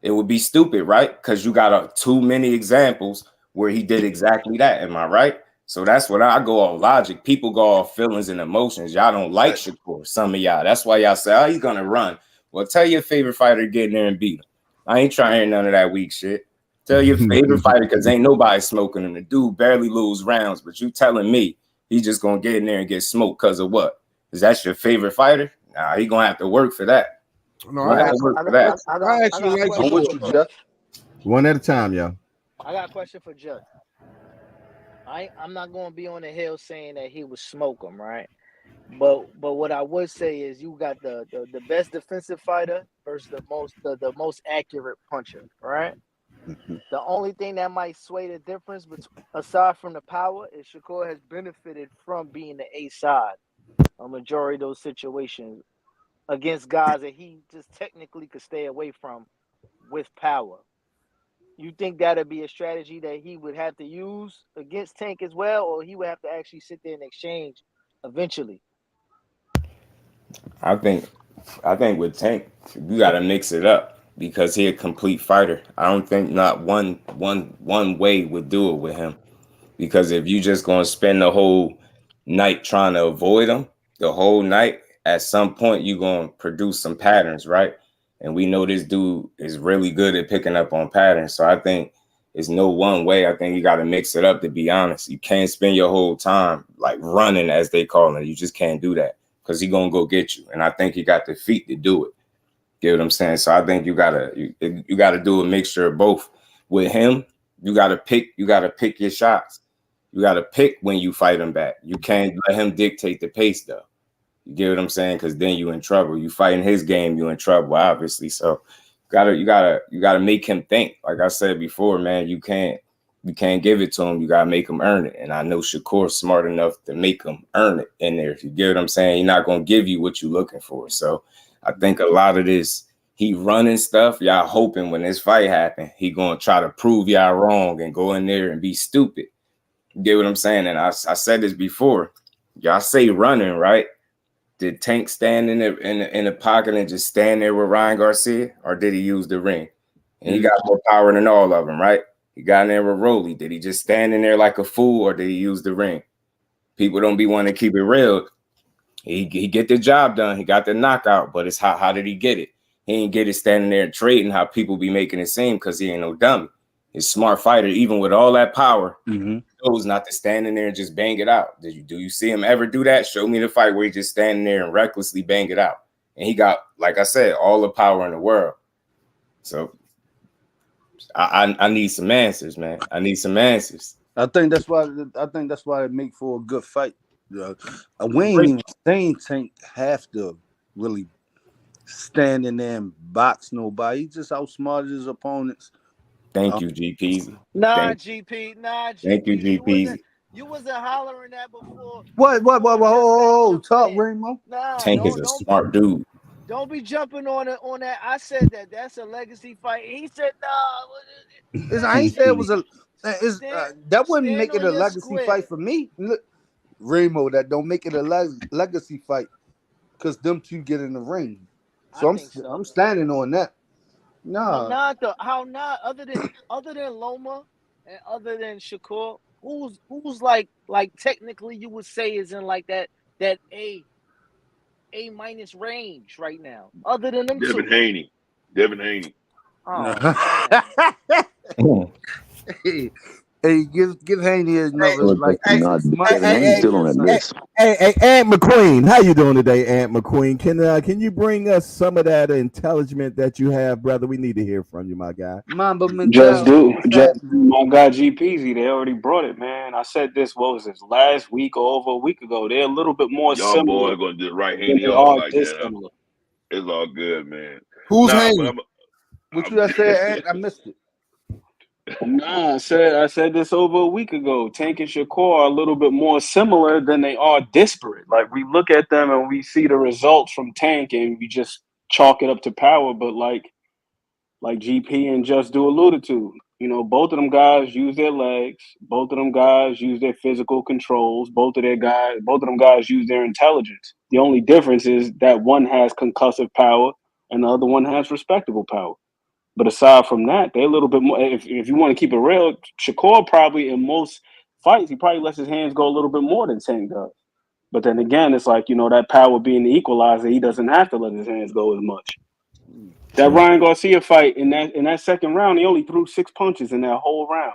It would be stupid, right? Because you got too many examples where he did exactly that. Am I right? So that's what I go off logic. People go off feelings and emotions. Y'all don't like Shakur. Some of y'all. That's why y'all say, "Oh, he's gonna run." Well, tell your favorite fighter to get in there and beat him. I ain't trying to hear none of that weak shit. Tell your favorite fighter, because ain't nobody smoking him. The dude barely lose rounds, but you telling me he's just gonna get in there and get smoked because of what? Is that your favorite fighter? Nah, he gonna have to work for that. No, I actually like I'm with you, Jeff. One at a time, yo. I got a question for Jeff. I'm not going to be on the hill saying that he would smoke him, right? But what I would say is you got the best defensive fighter versus the most accurate puncher, right? The only thing that might sway the difference, aside from the power, is Shakur has benefited from being the A side a majority of those situations against guys that he just technically could stay away from with power. You think that'd be a strategy that he would have to use against Tank as well, or he would have to actually sit there and exchange eventually? I think with Tank, you got to mix it up because he's a complete fighter. I don't think not one way would do it with him, because if you just gonna spend the whole night trying to avoid him, the whole night, at some point you're gonna produce some patterns, right? And we know this dude is really good at picking up on patterns. So I think it's no one way. I think you got to mix it up, to be honest. You can't spend your whole time like running, as they call it. You just can't do that, because he's going to go get you. And I think he got the feet to do it. Get what I'm saying? So I think you gotta do a mixture of both. With him, you gotta pick your shots. You gotta pick when you fight him back. You can't let him dictate the pace though. You get what I'm saying? Because then you in trouble. You fighting his game, you in trouble, obviously. So you gotta make him think. Like I said before, man, you can't give it to him. You gotta make him earn it. And I know Shakur's smart enough to make him earn it in there. If you get what I'm saying, he's not gonna give you what you're looking for. So I think a lot of this, he running stuff, y'all hoping when this fight happen, he gonna try to prove y'all wrong and go in there and be stupid. You get what I'm saying? And I said this before. Y'all say running, right? Did Tank stand in the pocket and just stand there with Ryan Garcia, or did he use the ring? And he got more power than all of them, right? He got in there with Rolly. Did he just stand in there like a fool, or did he use the ring? People don't be wanting to keep it real. He get the job done. He got the knockout, but it's how did he get it? He ain't get it standing there and trading how people be making it seem, because he ain't no dummy. He's a smart fighter, even with all that power. Knows not to stand in there and just bang it out. Do you see him ever do that? Show me the fight where he just standing there and recklessly bang it out. And he got, like I said, all the power in the world. So I need some answers, man. I need some answers. I think that's why it make for a good fight. We ain't even seen Tank have to really stand in there and box nobody. He just outsmarted his opponents. Thank you, GP. GP. Thank you, GP. You wasn't hollering that before. What? Oh, talk, Rainbow. Tank is a smart dude. Don't be jumping on that. I said that's a legacy fight. He said no. I ain't say it was a. That wouldn't make it a legacy fight for me. Look, Rainbow, that don't make it a legacy fight, because them two get in the ring. So I'm standing on that. No. How not? Other than Loma and other than Shakur, who's like technically you would say is in like that A minus range right now? Other than them Devin two. Devin Haney. Oh. Hey, give Haney another He's still on that list. Hey, Aunt McQueen, how you doing today, Aunt McQueen? Can you bring us some of that intelligence that you have, brother? We need to hear from you, my guy. Just my guy GPZ. They already brought it, man. I said this. What was this? Last week or over a week ago? They're a little bit more Y'all similar. boys gonna just write Haney off like that. It's all good, man. Who's Haney? What you just said, I missed it. Nah, I said this over a week ago. Tank and Shakur are a little bit more similar than they are disparate. Like we look at them and we see the results from Tank and we just chalk it up to power. But like GP and Just Do alluded to, you know, both of them guys use their legs. Both of them guys use their physical controls. Both of them guys use their intelligence. The only difference is that one has concussive power and the other one has respectable power. But aside from that, they're a little bit more. If you want to keep it real, Shakur probably in most fights he probably lets his hands go a little bit more than Tank does. But then again, it's like, you know, that power being the equalizer, he doesn't have to let his hands go as much. That Ryan Garcia fight in that second round, he only threw 6 punches in that whole round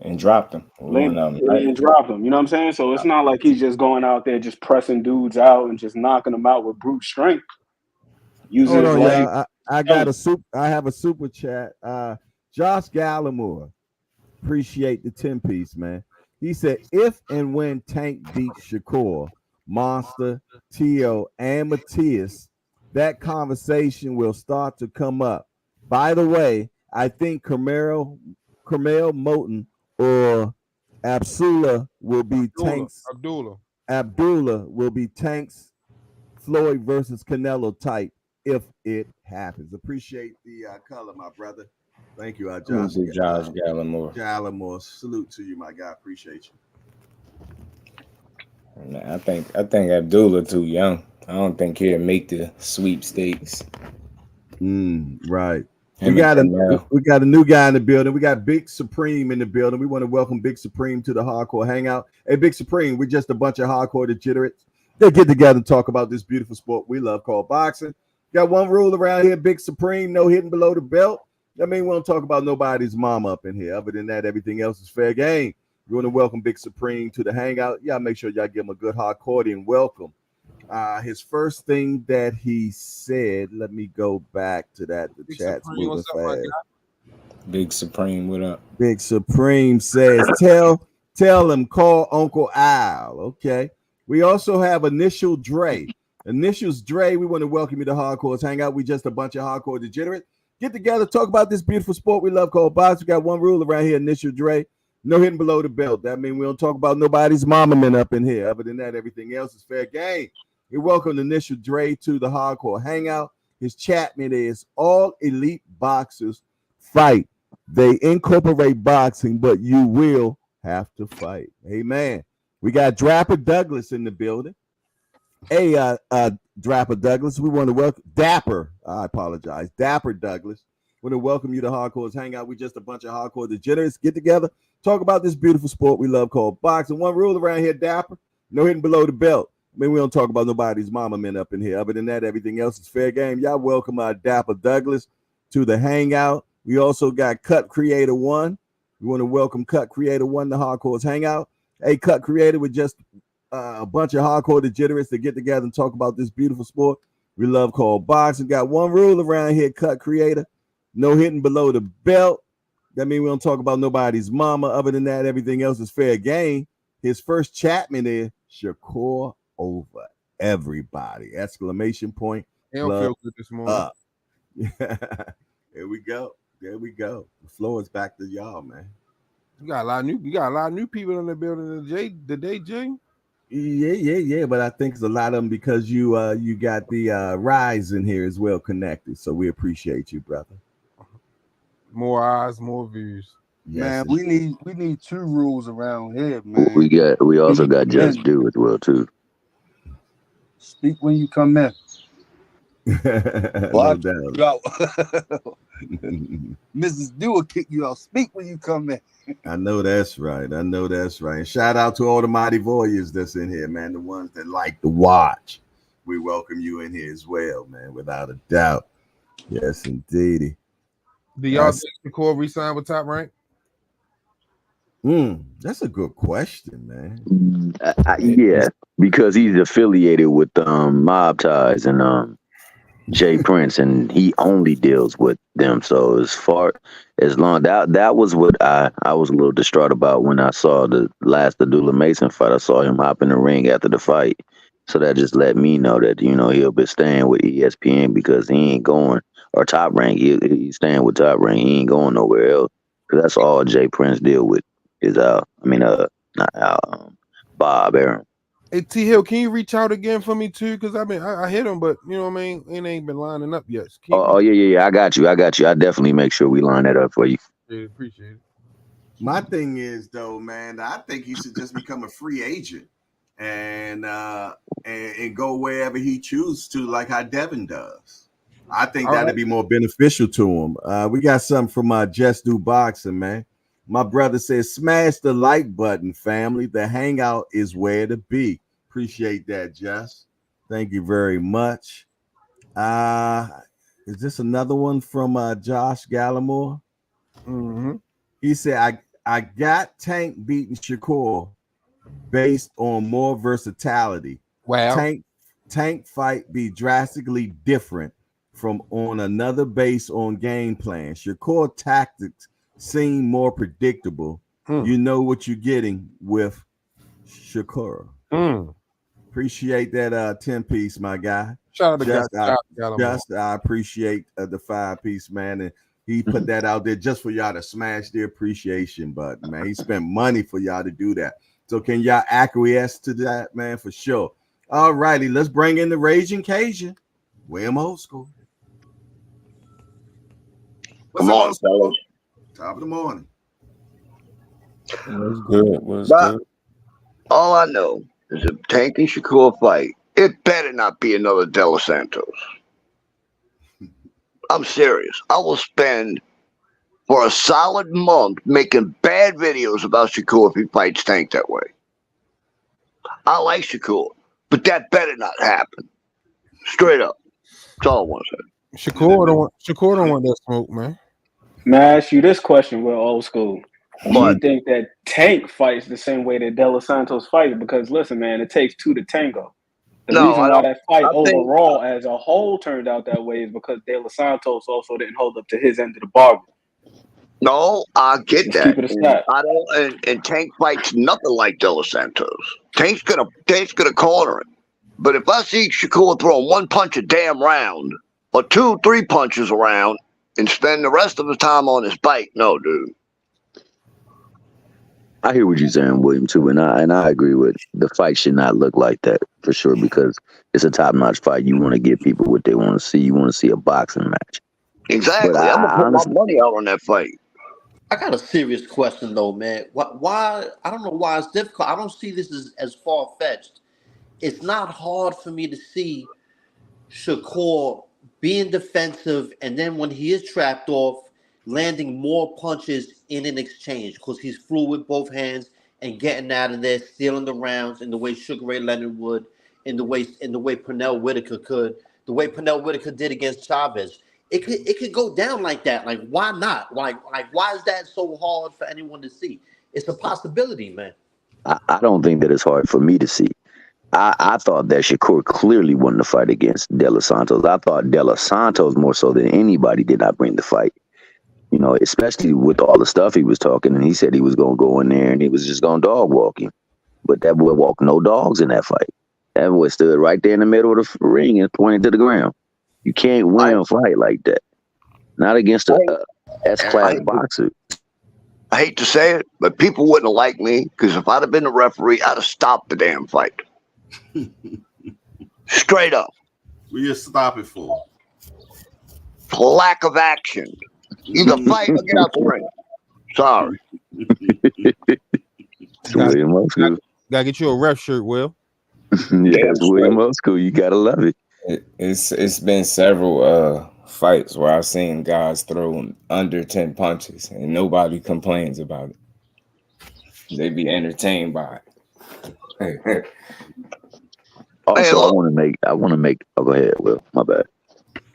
and dropped him. and dropped him. You know what I'm saying? So it's not like he's just going out there just pressing dudes out and just knocking them out with brute strength. Using Hold on, his legs. y'all. I have a super chat. Josh Gallimore, appreciate the 10-piece, man. He said, if and when Tank beats Shakur, Monster, Tio, and Matias, that conversation will start to come up. By the way, I think Carmel Moten or Abdullah will be Tank's Abdullah will be Tank's Floyd versus Canelo type if it happens. Appreciate the color, my brother. Thank you, Josh. Josh Gallimore. Gallimore, salute to you, my guy. Appreciate you. I think Abdullah too young. I don't think he'll make the sweepstakes. Right. We got a new guy in the building. We got Big Supreme in the building. We want to welcome Big Supreme to the Hardcore Hangout. Hey, Big Supreme, we're just a bunch of hardcore degenerates. They get together and talk about this beautiful sport we love called boxing. Got one rule around here, Big Supreme, no hitting below the belt. That means we don't talk about nobody's mama up in here. Other than that, everything else is fair game. We want to welcome Big Supreme to the Hangout. Y'all make sure y'all give him a good hardcore welcome. His first thing that he said, let me go back to that. The Big chat's Supreme, moving fast. Big Supreme, what up? Big Supreme says, tell him, call Uncle Al. Okay. We also have Initial Dre. Initials Dre, we want to welcome you to Hardcore's Hangout. We just a bunch of hardcore degenerates. Get together, talk about this beautiful sport we love called boxing. We got one rule around here, Initial Dre. No hitting below the belt. That means we don't talk about nobody's mama men up in here. Other than that, everything else is fair game. We welcome Initial Dre to the Hardcore Hangout. His chatman is all elite boxers fight. They incorporate boxing, but you will have to fight. Amen. We got Dapper Douglas in the building. Hey, Dapper Douglas, we want to welcome Dapper. I apologize. Dapper Douglas. We want to welcome you to Hardcore's Hangout. We just a bunch of hardcore degenerates. Get together, talk about this beautiful sport we love called boxing. One rule around here, Dapper, no hitting below the belt. I mean, we don't talk about nobody's mama men up in here. Other than that, everything else is fair game. Y'all welcome Dapper Douglas to the Hangout. We also got Cut Creator 1. We want to welcome Cut Creator 1 to Hardcore's Hangout. Hey, Cut Creator, with just a bunch of hardcore degenerates that get together and talk about this beautiful sport we love called boxing. Got one rule around here, Cut Creator. No hitting below the belt. That means we don't talk about nobody's mama. Other than that, everything else is fair game. His first chatman is Shakur over everybody. Exclamation point. He don't feel good this morning. Up. There we go. There we go. The floor is back to y'all, man. You got a lot of new people in the building today, Jay. Yeah. But I think it's a lot of them because you got the Rise in here as well connected. So we appreciate you, brother. More eyes, more views. Yes, man, we need 2 rules around here, man. We also got Just Do as well too. Speak when you come in. No doubt. Mrs. Do will kick you out. Speak when you come in. I know that's right. And shout out to all the mighty warriors that's in here, man. The ones that like to watch. We welcome you in here as well, man, without a doubt. Yes, indeedy. Do y'all think the core resign with Top Rank? That's a good question, man. Yeah, because he's affiliated with Mob Ties and Jay Prince, and he only deals with them. So as long that was what I was a little distraught about when I saw the last Abdullah Mason fight. I saw him hop in the ring after the fight, so that just let me know that he'll be staying with ESPN because he ain't going or Top Rank. He's staying with Top Rank. He ain't going nowhere else. Cause that's all Jay Prince deal with is not Al, Bob Aaron. Hey T Hill, can you reach out again for me too? Cause I hit him, but you know what I mean. It ain't been lining up yet. So yeah. I got you. I definitely make sure we line that up for you. Appreciate it. My thing is though, man, I think he should just become a free agent and go wherever he chooses to, like how Devin does. I think that'd be more beneficial to him. We got something from Just Do Boxing, man. My brother says, smash the like button, family. The hangout is where to be. Appreciate that, Just. Thank you very much. Is this another one from Josh Gallimore? Mm-hmm. He said, I got Tank beating Shakur based on more versatility. Wow. Tank fight be drastically different from on another base on game plan. Shakur tactics seem more predictable. You know what you're getting with Shakur. Appreciate that 10-piece, my guy. Shout out to Just I appreciate the 5-piece, man. And he put that out there just for y'all to smash the appreciation button, man. He spent money for y'all to do that. So can y'all acquiesce to that, man, for sure. All righty, let's bring in the Raging Cajun. William Old School. Come on, fellas. Top of the morning. What's good? What's good? All I know is a Tank and Shakur fight. It better not be another De Los Santos. I'm serious. I will spend for a solid month making bad videos about Shakur if he fights Tank that way. I like Shakur, but that better not happen. Straight up. That's all I want to say. Shakur don't want that smoke, man. May I ask you this question, Will Old School? Do you think that Tank fights the same way that De Los Santos fights? Because listen, man, it takes two to tango. The reason why that fight overall as a whole turned out that way is because De Los Santos also didn't hold up to his end of the bargain. No, I get that. Keep it a stat. I don't, and Tank fights nothing like De Los Santos. Tank's gonna corner him. But if I see Shakur throwing one punch a damn round, or 2-3 punches around, and spend the rest of his time on his bike, no, dude. I hear what you're saying, William, too, and I agree with the fight should not look like that for sure because it's a top-notch fight. You want to give people what they want to see. You want to see a boxing match. Exactly. But I'm gonna put my money out on that fight. I got a serious question though, man. Why? I don't know why it's difficult. I don't see this as far-fetched. It's not hard for me to see Shakur being defensive, and then when he is trapped off, landing more punches in an exchange because he's fluid with both hands and getting out of there, stealing the rounds in the way Sugar Ray Leonard would, in the way Pernell Whitaker could, the way Pernell Whitaker did against Chavez. It could go down like that. Like, why not? Like why is that so hard for anyone to see? It's a possibility, man. I don't think that it's hard for me to see. I thought that Shakur clearly won the fight against De Los Santos. I thought De Los Santos more so than anybody did not bring the fight. You know, especially with all the stuff he was talking, and he said he was going to go in there and he was just going to dog walk him. But that boy walked no dogs in that fight. That boy stood right there in the middle of the ring and pointed to the ground. You can't win a fight like that. Not against a S-class boxer. I hate to say it, but people wouldn't have liked me because if I'd have been the referee, I'd have stopped the damn fight. Straight up. What you stop it for? Lack of action. Either fight or get out the ring. Sorry. Gotta get you a ref shirt, Will. Yeah, it's William Old School. You gotta love it. It's been several fights where I've seen guys throw under 10 punches and nobody complains about it. They be entertained by it. Also, I want to make. Oh, go ahead, Will. My bad.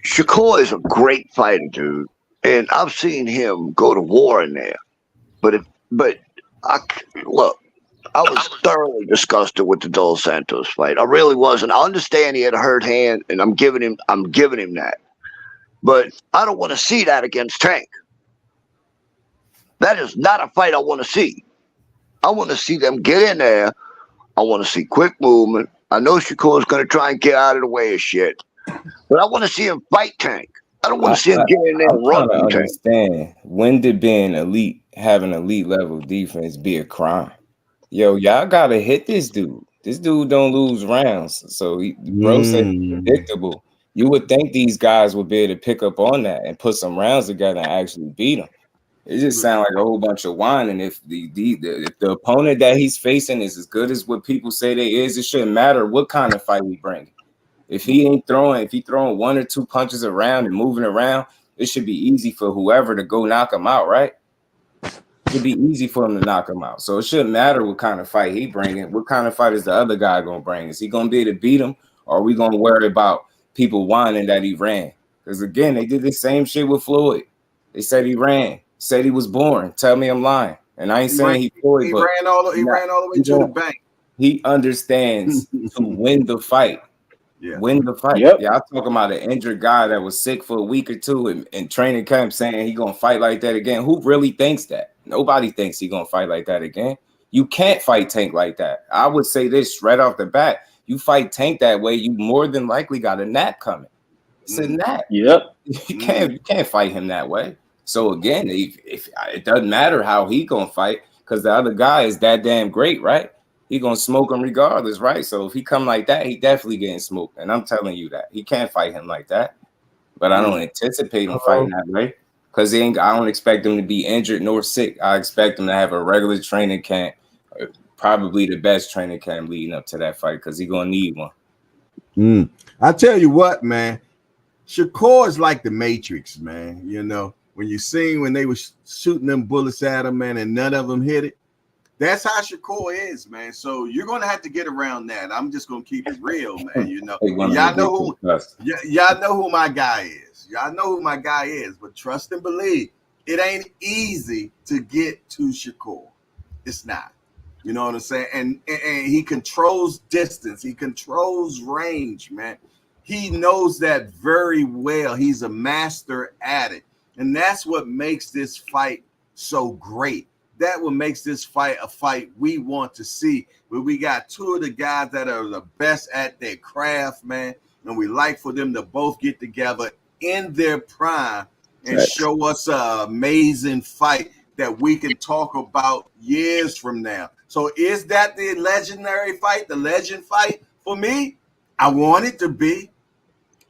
Shakur is a great fighter, dude, and I've seen him go to war in there. But I was thoroughly disgusted with the Dos Santos fight. I really was, and I understand he had a hurt hand, and I'm giving him that. But I don't want to see that against Tank. That is not a fight I want to see. I want to see them get in there. I want to see quick movement. I know Shakur's going to try and get out of the way of shit. But I want to see him fight Tank. I don't want to see him get in there I'm and run trying to you, Tank. understand, when did being elite, having elite level defense be a crime? Yo, y'all gotta hit this dude. This dude don't lose rounds. So bro said he's predictable. You would think these guys would be able to pick up on that and put some rounds together and actually beat him. It just sounds like a whole bunch of whining. If if the opponent that he's facing is as good as what people say they is, it shouldn't matter what kind of fight we bring. If he throwing one or two punches around and moving around, it should be easy for whoever to go knock him out, right? It'd be easy for him to knock him out. So it shouldn't matter what kind of fight he bringing. What kind of fight is the other guy gonna bring? Is he gonna be able to beat him, or are we gonna worry about people whining that he ran? Because again, they did the same shit with Floyd. They said he ran, said he was born. Tell me I'm lying. And I ain't saying he Floyd, but ran all the way to the bank. He understands to win the fight. Yeah. Win the fight. Yep. Yeah, I'm talking about an injured guy that was sick for a week or two in training camp saying he gonna fight like that again. Who really thinks that? Nobody thinks he gonna fight like that again. You can't fight Tank like that. I would say this right off the bat. You fight Tank that way, you more than likely got a nap coming. It's a nap. Yep. You can't fight him that way. So again, if it doesn't matter how he gonna fight, because the other guy is that damn great, right? He gonna smoke him regardless, right? So if he come like that, he definitely getting smoked. And I'm telling you that he can't fight him like that. But I don't anticipate him fighting that way, because I don't expect him to be injured nor sick. I expect him to have a regular training camp, probably the best training camp leading up to that fight, because he's gonna need one. I tell you what, man, Shakur is like the Matrix, man. You know, when you seen when they were shooting them bullets at him, man, and none of them hit it. That's how Shakur is, man. So you're gonna have to get around that. I'm just gonna keep it real, man. You know, y'all know who my guy is. Y'all know who my guy is. But trust and believe, it ain't easy to get to Shakur. It's not. You know what I'm saying? And he controls distance. He controls range, man. He knows that very well. He's a master at it, and that's what makes this fight so great. That what makes this fight a fight we want to see, where we got two of the guys that are the best at their craft, man. And we like for them to both get together in their prime and show us an amazing fight that we can talk about years from now. So is that the legendary fight, the legend fight? For me, I want it to be.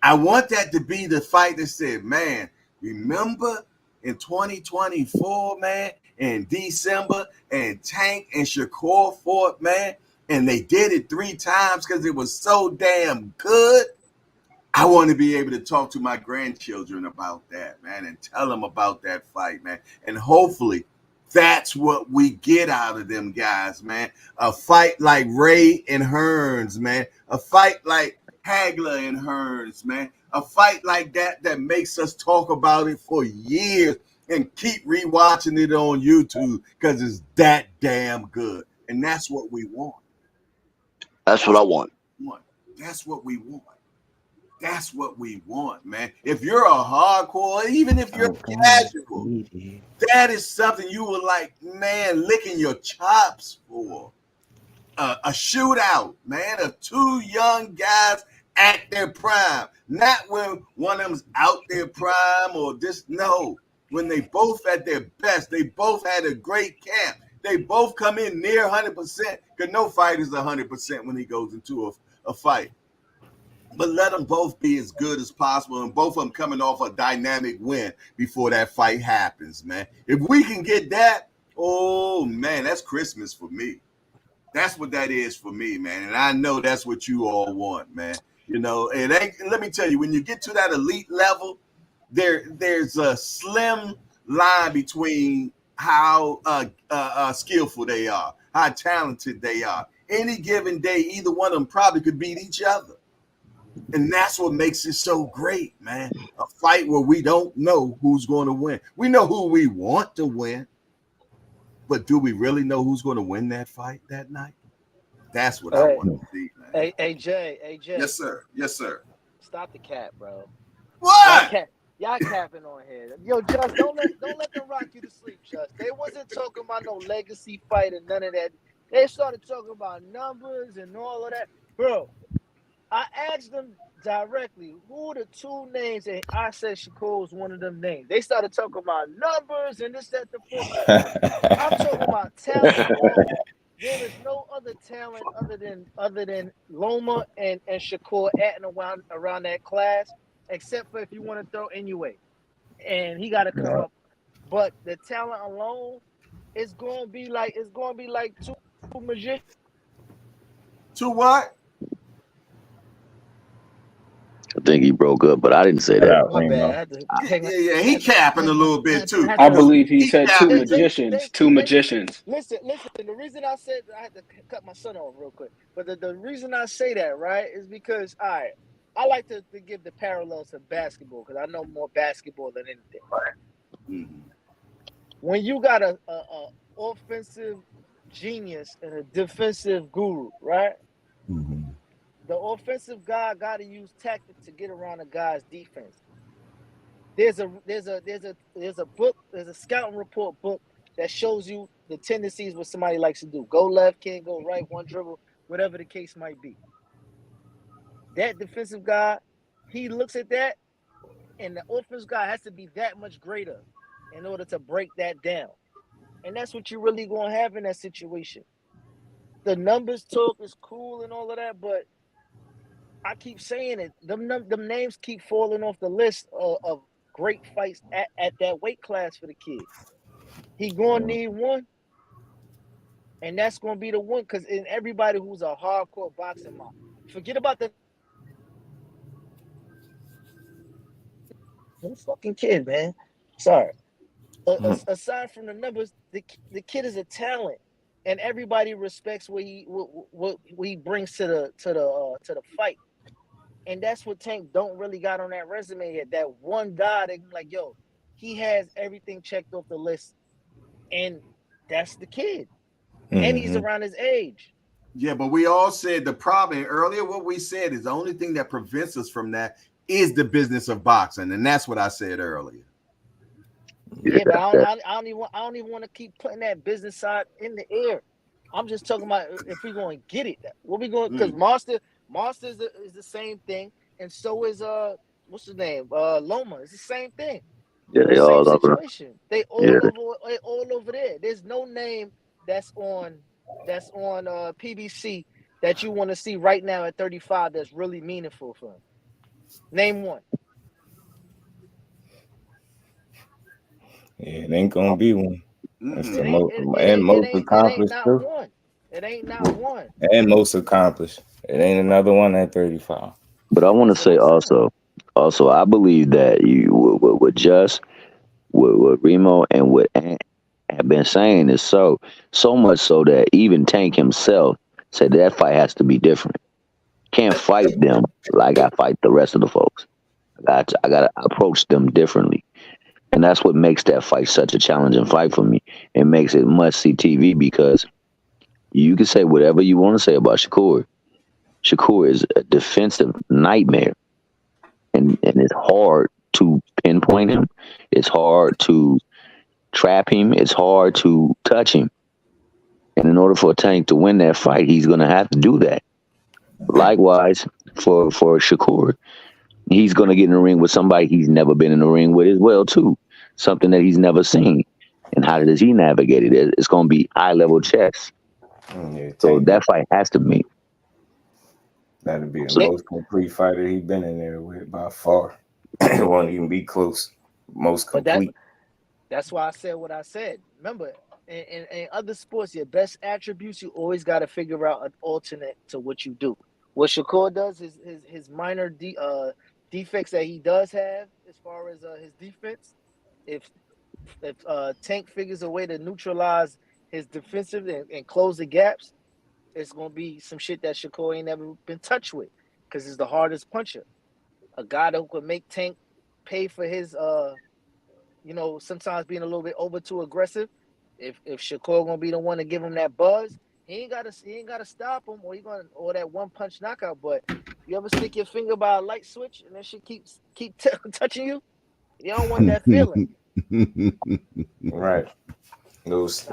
I want that to be the fight that said, man, remember in 2024, man, in December, and Tank and Shakur fought, man, and they did it 3 times because it was so damn good. I want to be able to talk to my grandchildren about that, man, and tell them about that fight, man. And hopefully that's what we get out of them guys, man. A fight like Ray and Hearns, man. A fight like Hagler and Hearns, man. A fight like that makes us talk about it for years and keep rewatching it on YouTube because it's that damn good. And that's what we want. That's what I want. That's what we want. That's what we want, man. If you're a hardcore, even if you're casual, that is something you were like, man, licking your chops for. A shootout, man, of 2 young guys at their prime. Not when one of them's out their prime or just, no. When they both at their best, they both had a great camp. They both come in near 100%, because no fight is 100% when he goes into a fight. But let them both be as good as possible, and both of them coming off a dynamic win before that fight happens, man. If we can get that, oh, man, that's Christmas for me. That's what that is for me, man. And I know that's what you all want, man. You know, it ain't. Let me tell you, when you get to that elite level, there's a slim line between how skillful they are, how talented they are. Any given day, either one of them probably could beat each other. And that's what makes it so great, man. A fight where we don't know who's going to win. We know who we want to win, but do we really know who's going to win that fight that night? That's what I want to see, man. AJ. Yes, sir. Yes, sir. Stop the cap, bro. What? Y'all capping on here. Yo, Just, don't let them rock you to sleep, Just. They wasn't talking about no legacy fight and none of that. They started talking about numbers and all of that. Bro, I asked them directly, who are the two names? And I said Shakur was one of them names. They started talking about numbers and this, that, the fourth. I'm talking about talent alone. There is no other talent other than Loma and Shakur at and around that class, except for if you want to throw Inouye. And he got to come up. But the talent alone is going to be like two magicians. To what? I think he broke up, but I didn't say that. My bad. I had to take my, Yeah, he capping a little bit too. I believe he He said two capping. magicians. Two magicians. Listen. The reason I said I had to cut my son off real quick, but the reason I say that, right, is because I like to give the parallels to basketball because I know more basketball than anything. Right. Mm-hmm. When you got a offensive genius and a defensive guru, right? Mm-hmm. The offensive guy got to use tactics to get around a guy's defense. There's a book, there's a scouting report book that shows you the tendencies what somebody likes to do. Go left, can't go right, one dribble, whatever the case might be. That defensive guy, he looks at that, and the offensive guy has to be that much greater in order to break that down. And that's what you're really going to have in that situation. The numbers talk is cool and all of that, but I keep saying it. Them names keep falling off the list of great fights at that weight class for the kid. He going to need one, and that's going to be the one because in everybody who's a hardcore boxing mom, forget about the fucking kid, man. Sorry. Aside from the numbers, the kid is a talent, and everybody respects what he brings to the fight. And that's what Tank don't really got on that resume yet. That one guy that like, yo, he has everything checked off the list. And that's the kid. Mm-hmm. And he's around his age. Yeah, but we all said the problem earlier, what we said is the only thing that prevents us from that is the business of boxing. And that's what I said earlier. Yeah, but I don't even want to keep putting that business side in the air. I'm just talking about if we're going to get it. What we going because Monster is the same thing, and so is what's his name? Loma. It's the same thing. Yeah, they all over. Situation. They all over there. There's no name that's on PBC that you want to see right now at 35 that's really meaningful for him. Name one. Yeah, it ain't gonna be one. That's the most accomplished too. It ain't not one. And most accomplished. It ain't another one at 35. But I want to say also, I believe that you with Just, what Remo and what Ant have been saying is so much so that even Tank himself said that fight has to be different. Can't fight them like I fight the rest of the folks. I gotta approach them differently. And that's what makes that fight such a challenging fight for me. It makes it must-see TV because you can say whatever you want to say about Shakur. Shakur is a defensive nightmare. And it's hard to pinpoint him. It's hard to trap him. It's hard to touch him. And in order for Tank to win that fight, he's going to have to do that. Likewise, for Shakur, he's going to get in the ring with somebody he's never been in the ring with as well, too. Something that he's never seen. And how does he navigate it? It's going to be high-level chess. So that fight has to be. That'd be the most complete fighter he's been in there with by far. It won't even be close. Most complete. That's why I said what I said. Remember, in other sports, your best attributes, you always got to figure out an alternate to what you do. What Shakur does is his minor defects that he does have as far as his defense. If Tank figures a way to neutralize his defensive and close the gaps, it's going to be some shit that Shakur ain't never been touched with because he's the hardest puncher. A guy that could make Tank pay for his, sometimes being a little bit over too aggressive. If Shakur going to be the one to give him that buzz, he ain't got to stop him or that one punch knockout. But you ever stick your finger by a light switch and that shit keep touching you? You don't want that feeling. Right. Those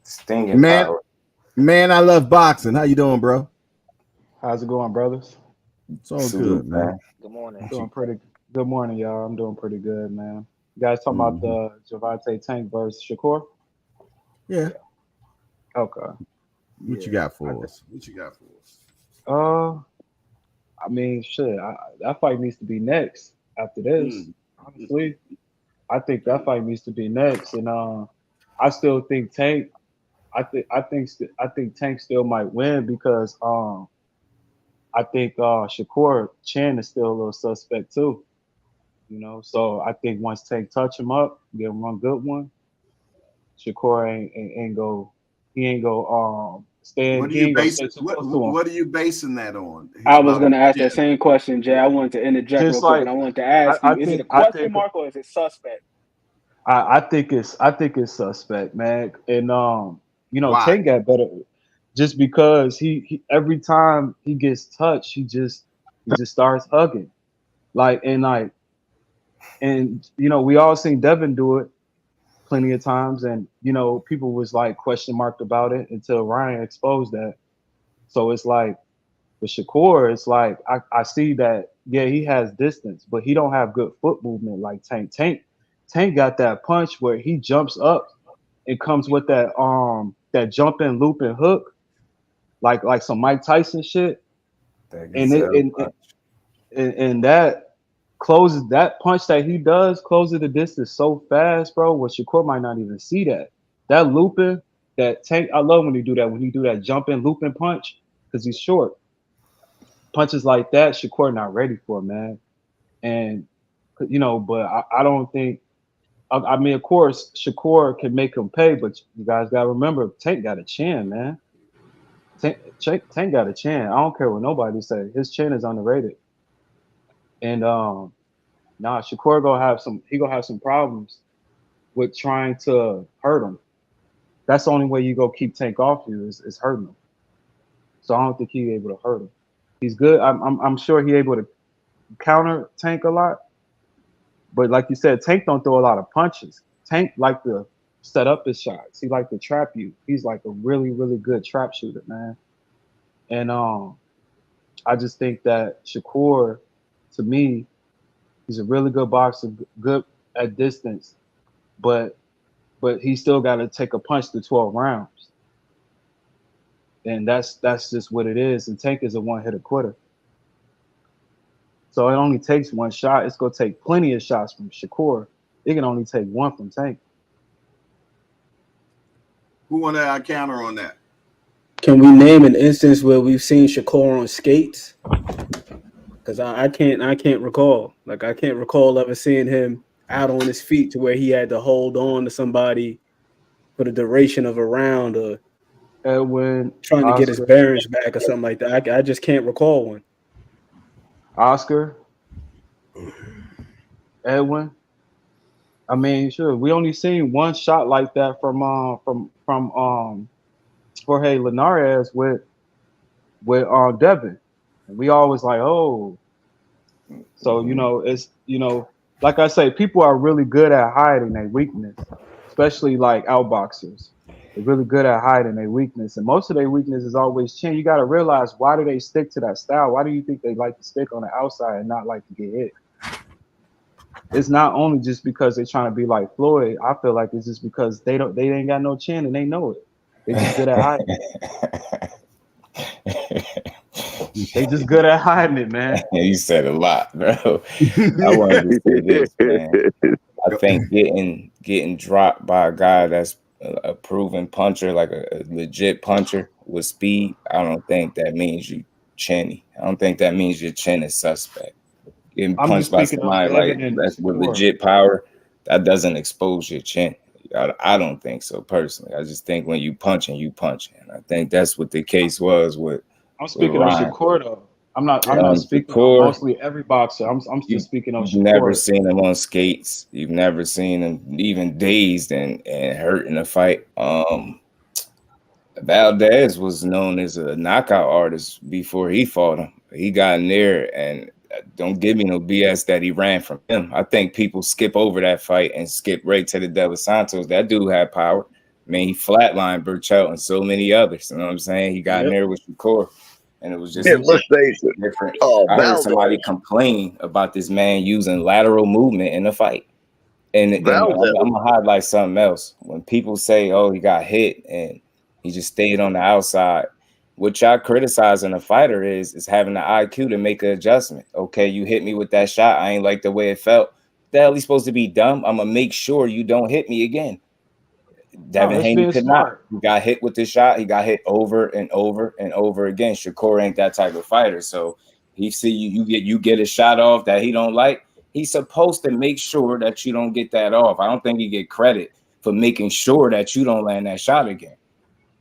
stinging power. Man, I love boxing. How you doing, bro? How's it going, brothers? It's all Salute, good, man. Good morning. Doing pretty. Good morning, y'all. I'm doing pretty good, man. You guys talking about the Javante Tank versus Shakur? Yeah. Okay. What you got for us? What you got for us? I mean, shit. That fight needs to be next after this. Honestly, I think that fight needs to be next, and I still think Tank. I think Tank still might win because I think Shakur Chin is still a little suspect too. You know, so I think once Tank touch him up, give him one good one, Shakur ain't go. He ain't go. Stay. What are He you ain't gonna stay basing? too close to him. What are you basing that on? I About was the gonna chin. ask that same question, Jay. I wanted to interject Just real quick, like and I wanted to ask you: is it a I question think mark or is it suspect? I think it's suspect, man. And you know, Why? Tank got better just because he every time he gets touched, he just starts hugging. Like and you know, we all seen Devin do it plenty of times, and you know, people was like question marked about it until Ryan exposed that. So it's like with Shakur, it's like I see that, yeah, he has distance, but he don't have good foot movement like Tank. Tank got that punch where he jumps up and comes with that jumping loop and hook, like some Mike Tyson shit. That And it gazelle punch. and that closes that punch that he does closes the distance so fast, bro. Where Shakur might not even see that. That looping, that Tank, I love when he do that. When he do that jumping looping punch, because he's short. Punches like that, Shakur not ready for, man. And you know, but I don't think. I mean, of course, Shakur can make him pay, but you guys got to remember, Tank got a chin, man. Tank got a chin. I don't care what nobody say. His chin is underrated. And nah, Shakur gonna have some. He gonna have some problems with trying to hurt him. That's the only way you go keep Tank off you is hurting him. So I don't think he's able to hurt him. He's good. I'm sure he able to counter Tank a lot. But like you said, Tank don't throw a lot of punches. Tank like to set up his shots. He like to trap you. He's like a really, really good trap shooter, man. And I just think that Shakur, to me, he's a really good boxer, good at distance, but he still got to take a punch to 12 rounds. And that's just what it is. And Tank is a one-hitter quitter. So it only takes one shot. It's gonna take plenty of shots from Shakur. It can only take one from Tank. Who want to counter on that? Can we name an instance where we've seen Shakur on skates? Because I can't recall. Like I can't recall ever seeing him out on his feet to where he had to hold on to somebody for the duration of a round or Edwin trying to get his Oscar. bearings back or something like that. I just can't recall one. Oscar, Edwin. I mean, sure. We only seen one shot like that from Jorge Linares with Devin, and we always like, oh. So you know, it's like I say, people are really good at hiding their weakness, especially like outboxers. They're really good at hiding their weakness, and most of their weakness is always chin. You got to realize, why do they stick to that style? Why do you think they like to stick on the outside and not like to get hit? It's not only just because they're trying to be like Floyd. I feel like it's just because they ain't got no chin and they know it. They just good at hiding it. They just good at hiding it, man. You said a lot, bro. I wanted to say this, man. I think getting dropped by a guy that's a proven puncher, like a legit puncher with speed, I don't think that means you chinny. I don't think that means your chin is suspect. Getting I'm punched just by speaking of somebody like Devin and that's with Shakur. legit power, that doesn't expose your chin. I don't think so personally. I just think when you punching, you punching. I think that's what the case was with I'm speaking of Ryan. Shakur though. I'm not speaking of Shakur, mostly every boxer. I'm just speaking of you've never Shakur. seen him on skates. You've never seen him even dazed and hurt in a fight. Valdez was known as a knockout artist before he fought him. He got in there, and don't give me no BS that he ran from him. I think people skip over that fight and skip right to the De Los Santos. That dude had power. I mean, he flatlined Burchell and so many others. You know what I'm saying? He got in there with Shakur. and it was just Yeah, let's face it. different. Oh, I heard somebody Valdez. complain about this man using lateral movement in a fight. And I'm Valdez. gonna highlight something else. When people say, "Oh, he got hit and he just stayed on the outside," what y'all criticizing a fighter is having the IQ to make an adjustment. Okay, you hit me with that shot. I ain't like the way it felt. The hell, he supposed to be dumb? I'm gonna make sure you don't hit me again. Devin it's Haney being could not. smart. He got hit with the shot. He got hit over and over and over again. Shakur ain't that type of fighter. So he see you get a shot off that he don't like. He's supposed to make sure that you don't get that off. I don't think he get credit for making sure that you don't land that shot again.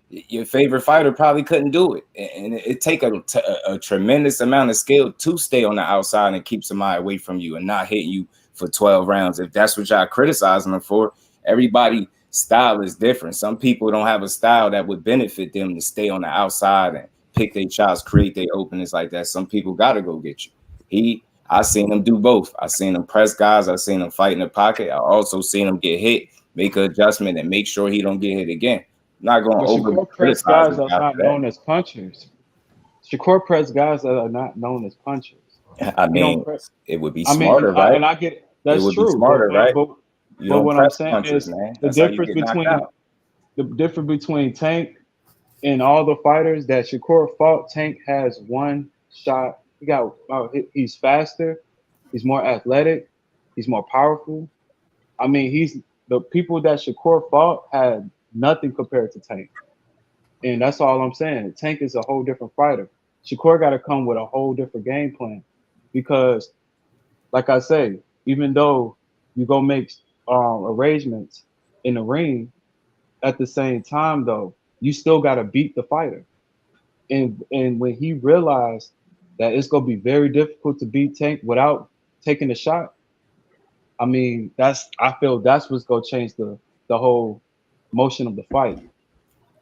Your favorite fighter probably couldn't do it, and it take a tremendous amount of skill to stay on the outside and keep somebody away from you and not hit you for 12 rounds. If that's what y'all criticizing him for, everybody style is different. Some people don't have a style that would benefit them to stay on the outside and pick their shots, create their openings like that. Some people got to go get you. I seen him do both. I seen him press guys. I seen him fight in the pocket. I also seen him get hit, make an adjustment, and make sure he don't get hit again. Not going to But over Shakur press criticize guys the are guy not for that. known as punchers. Shakur press guys that are not known as punchers. I You don't mean, press. it would be I mean, smarter, right? and I get It that's would be true, smarter, right? but You but don't what I'm press saying punches, is man. the That's how you difference get knocked between out. Tank and all the fighters that Shakur fought. Tank has one shot. He's faster. He's more athletic. He's more powerful. I mean, the people that Shakur fought had nothing compared to Tank. And that's all I'm saying. Tank is a whole different fighter. Shakur got to come with a whole different game plan because, like I say, even though you go make arrangements in the ring, at the same time though, you still got to beat the fighter. And when he realized that it's gonna be very difficult to beat Tank without taking a shot, I mean, I feel that's what's gonna change the whole motion of the fight.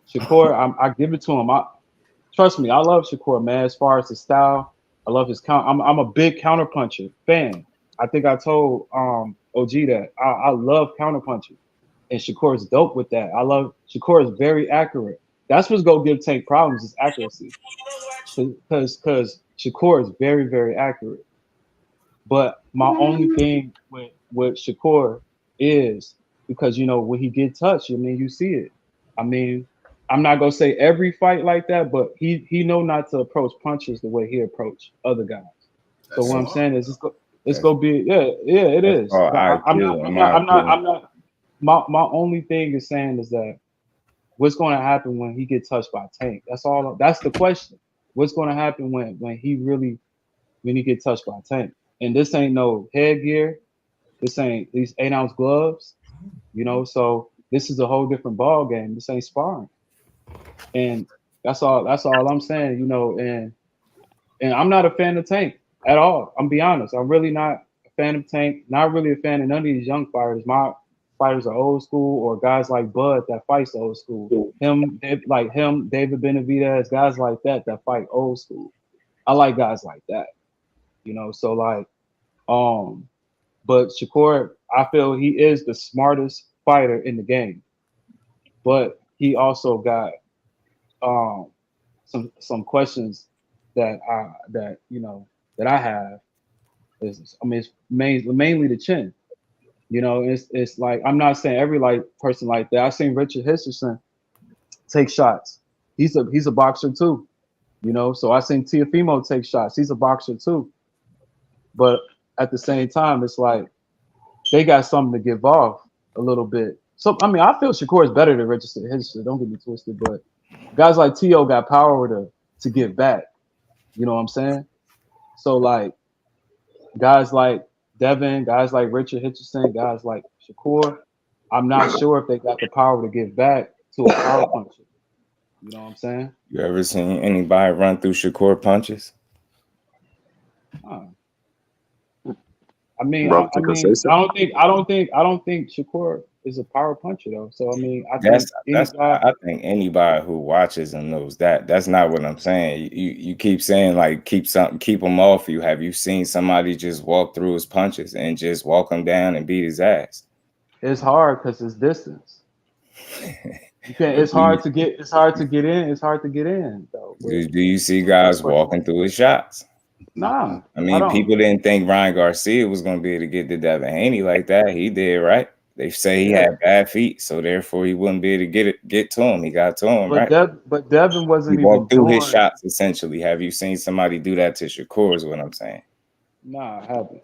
Shakur, I give it to him. Trust me, I love Shakur, man. As far as his style, I love his count. I'm a big counterpuncher fan. I think I told OG that I love counterpunching, and Shakur is dope with that. Shakur is very accurate. That's what's gonna give Tank problems is accuracy, because Shakur is very very accurate. But my only thing with Shakur is because when he get touched, I mean you see it. I mean, I'm not gonna say every fight like that, but he know not to approach punches the way he approach other guys. So what I'm saying is it's gonna be it is. I'm not. My only thing is saying is that what's going to happen when he gets touched by Tank? That's all. That's the question. What's going to happen when he gets touched by Tank? And this ain't no headgear. This ain't these 8-ounce gloves. So this is a whole different ball game. This ain't sparring. And that's all I'm saying, and I'm not a fan of Tank at all. I'm be honest. I'm really not a fan of Tank. Not really a fan of none of these young fighters. My fighters are old school, or guys like Bud that fights old school. David Benavidez, guys like that fight old school. I like guys like that. So like, but Shakur, I feel he is the smartest fighter in the game. But he also got some questions that I have. It's mainly the chin. It's like I'm not saying every person like that. I've seen Richard Hitcherson take shots. He's a boxer too. So I seen Teofimo take shots. He's a boxer too. But at the same time, it's like they got something to give off a little bit. So I mean, I feel Shakur is better than Richard Hitcherson. Don't get me twisted, but guys like T.O. got power to give back. You know what I'm saying? So like guys like Devin, guys like Richard Hitcherson, guys like Shakur, I'm not sure if they got the power to give back to a power puncher. You know what I'm saying? You ever seen anybody run through Shakur punches? I don't think Shakur is a power puncher though. So I mean, I think anybody who watches him knows that. That's not what I'm saying. You keep saying like keep him off you. Have you seen somebody just walk through his punches and just walk him down and beat his ass? It's hard because it's distance. You can't. It's hard to get. It's hard to get in. It's hard to get in though. Do you see guys walking through his shots? Nah, I mean, don't. people didn't think Ryan Garcia was going to be able to get to Devin Haney like that. He did, right? They say he had bad feet, so therefore he wouldn't be able to get to him. He got to him, right? But Devin wasn't He even walked through his doing. shots essentially. Have you seen somebody do that to Shakur? Is what I'm saying. Nah, I haven't.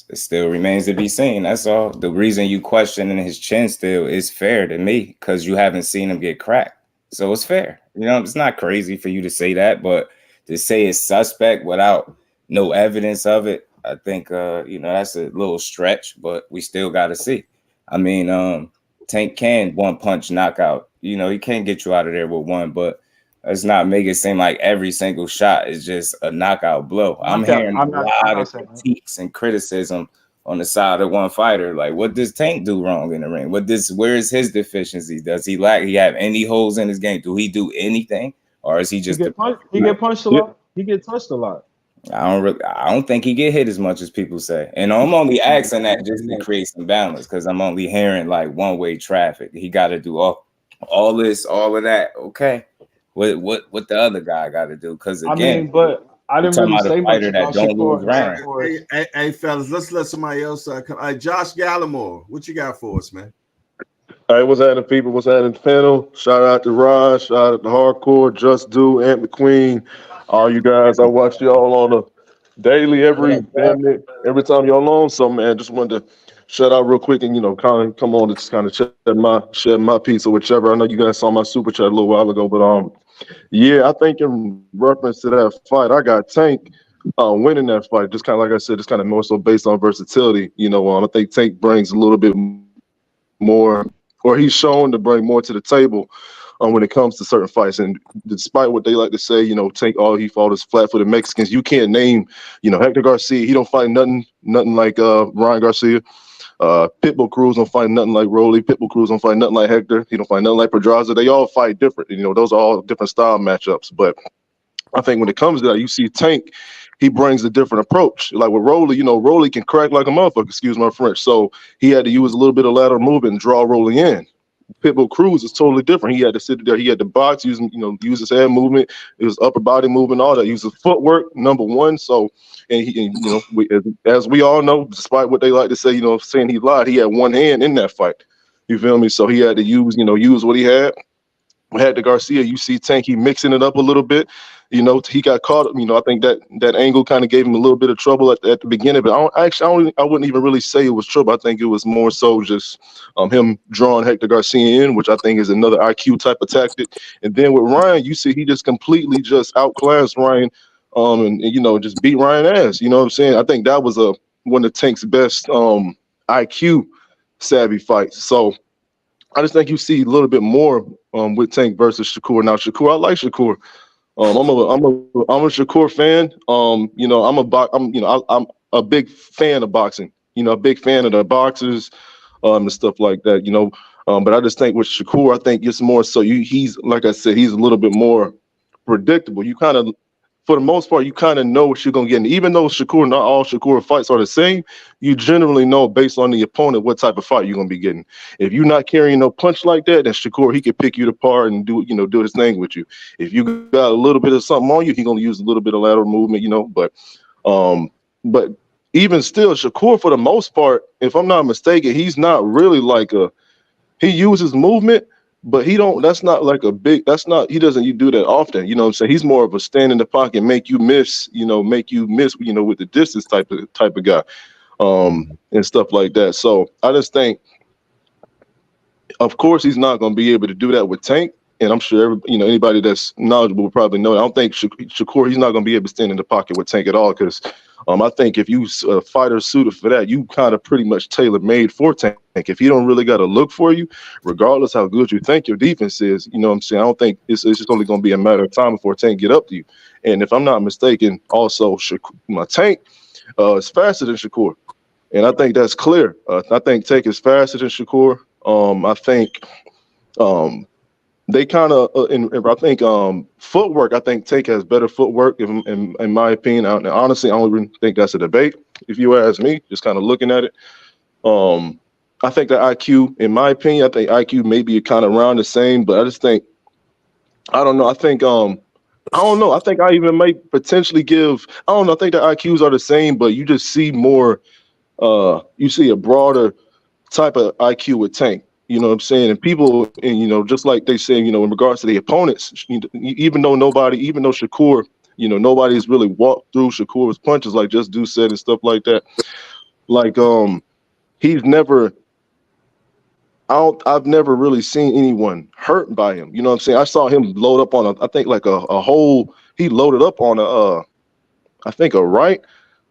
It still remains to be seen. That's all. The reason you questioning his chin still is fair to me because you haven't seen him get cracked. So it's fair. You know, it's not crazy for you to say that, but to say it's suspect without no evidence of it, I think you know, that's a little stretch, but we still got to see. I mean, Tank can one punch knockout. You know, he can't get you out of there with one, but let's not make it seem like every single shot is just a knockout blow. I'm hearing a lot of critiques and criticism on the side of one fighter. Like, what does Tank do wrong in the ring? Where is his deficiency? Does he have any holes in his game? Do he do anything? Or is he just he get punched a lot? He get touched a lot. I don't think he get hit as much as people say. And I'm only asking that just to create some balance because I'm only hearing like one-way traffic. He got to do all this, all of that. Okay. What the other guy got to do? Because again, I mean, but I didn't really say much about Shakur. Hey, fellas, let's let somebody else come. Josh Gallimore, what you got for us, man? All right, what's happening, people? What's happening, panel? Shout out to Raj, shout out to Hardcore, Just Do, Ant McQueen, all you guys. I watch y'all on a daily, every time y'all on. So, man, just wanted to shout out real quick and, you know, kind of come on to just kind of shed my piece or whichever. I know you guys saw my super chat a little while ago, but yeah, I think in reference to that fight, I got Tank winning that fight. Just kind of like I said, it's kind of more so based on versatility. You know, I think Tank brings a little bit more, or he's shown to bring more to the table when it comes to certain fights. And despite what they like to say, you know, Tank, all he fought is flat-footed Mexicans. You can't name, you know, Hector Garcia. He don't fight nothing like Ryan Garcia. Pitbull Cruz don't fight nothing like Rolly. Pitbull Cruz don't fight nothing like Hector. He don't fight nothing like Pedraza. They all fight different. You know, those are all different style matchups. But I think when it comes to that, you see Tank, he brings a different approach. Like with Rolly, you know, Rolly can crack like a motherfucker, excuse my French. So he had to use a little bit of lateral movement and draw Rolly in. Pitbull Cruz is totally different. He had to sit there. He had to box, use his head movement, his upper body movement, all that. Use his footwork, number one. So, and you know, as we all know, despite what they like to say, you know, saying he lied, he had one hand in that fight. You feel me? So he had to use what he had. Hector Garcia, you see Tank, he mixing it up a little bit. You know, he got caught. You know, I think that angle kind of gave him a little bit of trouble at the beginning. But I wouldn't even really say it was trouble. I think it was more so just him drawing Hector Garcia in, which I think is another IQ type of tactic. And then with Ryan, you see he just completely just outclassed Ryan, and you know, just beat Ryan ass. You know what I'm saying? I think that was one of Tank's best IQ savvy fights. So I just think you see a little bit more with Tank versus Shakur. Now Shakur, I like Shakur. I'm a Shakur fan. You know, I'm a big fan of boxing. You know, a big fan of the boxers, and stuff like that. You know, but I just think with Shakur, I think it's more so he's like I said, he's a little bit more predictable. You kind of, for the most part, you kind of know what you're gonna get. And even though not all Shakur fights are the same, you generally know based on the opponent what type of fight you're gonna be getting. If you're not carrying no punch like that, then Shakur, he can pick you apart and do his thing with you. If you got a little bit of something on you, he's gonna use a little bit of lateral movement, you know. But even still, Shakur, for the most part, if I'm not mistaken, he's not really like he uses movement. But he doesn't you do that often. You know what I'm saying? He's more of a stand in the pocket, make you miss, with the distance type of guy, and stuff like that. So I just think, of course, he's not going to be able to do that with Tank. And I'm sure anybody that's knowledgeable will probably know that. I don't think Shakur, he's not going to be able to stand in the pocket with Tank at all, because I think if you fighter suited for that, you kind of pretty much tailor-made for Tank. If he don't really got to look for you, regardless how good you think your defense is, you know what I'm saying? I don't think it's just only going to be a matter of time before Tank get up to you. And if I'm not mistaken, also my Tank is faster than Shakur, and I think that's clear. I think Tank is faster than Shakur. I think they kind of, I think footwork. I think Tank has better footwork, in my opinion. Honestly, I don't even think that's a debate. If you ask me, just kind of looking at it, I think the IQ, in my opinion, I think IQ may be kind of around the same, but I just think I don't know. I think I don't know. I think I even may potentially give. I don't know. I think the IQs are the same, but you just see more. You see a broader type of IQ with Tank. You know what I'm saying? And people, and just like they say, in regards to the opponents, even though Shakur, nobody's really walked through Shakur's punches like Just Do said and stuff like that. Like he's never. I've never really seen anyone hurt by him. You know what I'm saying? I saw him load up on I think like a whole. He loaded up on I think a right.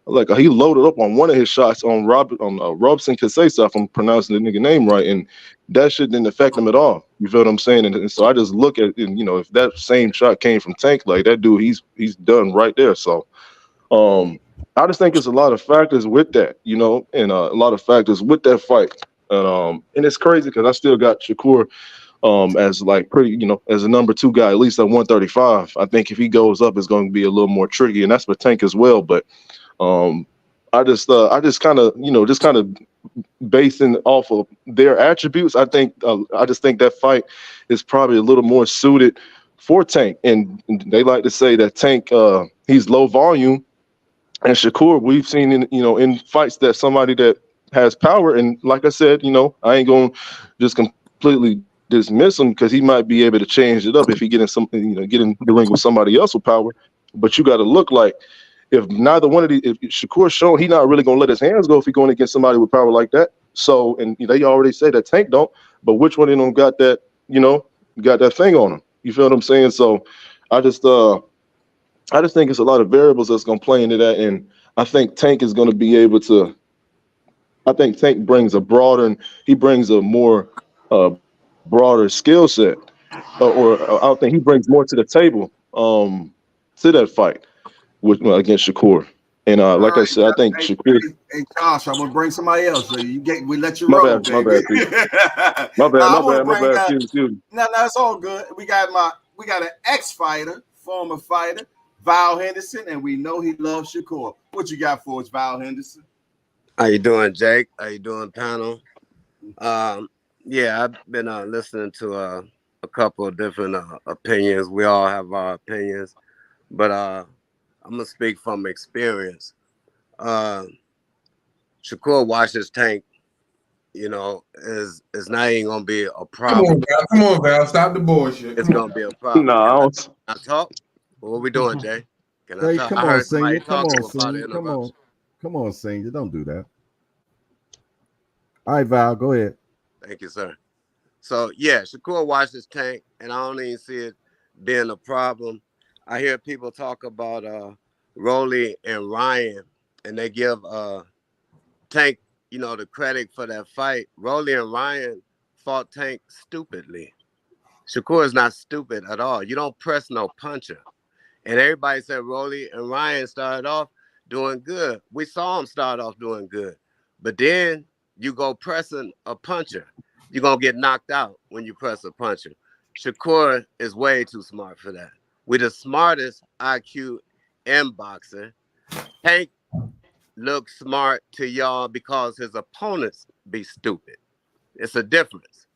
Like he loaded up on one of his shots on Robson Kasesa, if I'm pronouncing the nigga name right, and that shit didn't affect him at all. You feel what I'm saying? And so I just look at, and if that same shot came from Tank, like that dude, he's done right there. So I just think it's a lot of factors with that, and a lot of factors with that fight. And it's crazy because I still got Shakur as like pretty, as a number 2 guy, at least at 135. I think if he goes up, it's going to be a little more tricky, and that's for Tank as well. But I just kind of basing off of their attributes. I just think that fight is probably a little more suited for Tank, and they like to say that Tank he's low volume, and Shakur we've seen in fights that somebody that has power, and like I said, I ain't gonna just completely dismiss him because he might be able to change it up if he get in the ring with somebody else with power. But you got to look like if neither one of these, if Shakur's shown he not really gonna let his hands go if he going against somebody with power like that. So, and they already say that Tank don't, but which one of them got that, got that thing on him? You feel what I'm saying? So, I just think it's a lot of variables that's gonna play into that, and I think Tank is gonna be able to. I think Tank brings a more broader skill set, or I don't think he brings more to the table to that fight against Shakur. And like I said, I think Shakur. Hey, Josh, I'm gonna bring somebody else. So we let you My roll, bad, baby. my I bad. Excuse me. No, it's all good. We got an ex-fighter, former fighter, Val Henderson, and we know he loves Shakur. What you got for us, Val Henderson? How you doing, Jake? How you doing, panel? Yeah, I've been listening to a couple of different opinions. We all have our opinions, but I'm gonna speak from experience. Shakur watches Tank, is not even gonna be a problem. Come on, Val. Stop the bullshit. It's gonna be a problem. No, I talk. What we doing, Jay? Can I Hey, talk? come I on, heard senior. somebody Come talking on, without senior. Come on. interruption. Come on, senior. Don't do that. All right, Val, go ahead. Thank you, sir. So yeah, Shakur watches Tank, and I don't even see it being a problem. I hear people talk about Rolly and Ryan, and they give Tank, the credit for that fight. Rolly and Ryan fought Tank stupidly. Shakur is not stupid at all. You don't press no puncher. And everybody said Rolly and Ryan started off doing good. We saw them start off doing good. But then you go pressing a puncher. You're going to get knocked out when you press a puncher. Shakur is way too smart for that. We're the smartest IQ in boxing. Tank looks smart to y'all because his opponents be stupid. It's a difference.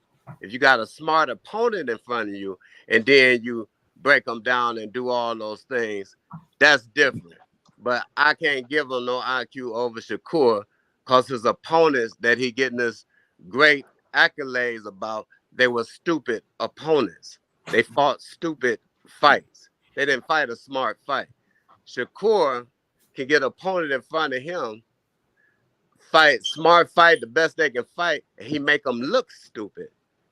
If you got a smart opponent in front of you and then you break them down and do all those things, that's different. But I can't give him no IQ over Shakur because his opponents that he getting this great accolades about, they were stupid opponents. They fought stupid fights. They didn't fight a smart fight. Shakur can get an opponent in front of him, smart fight, the best they can fight, and he make them look stupid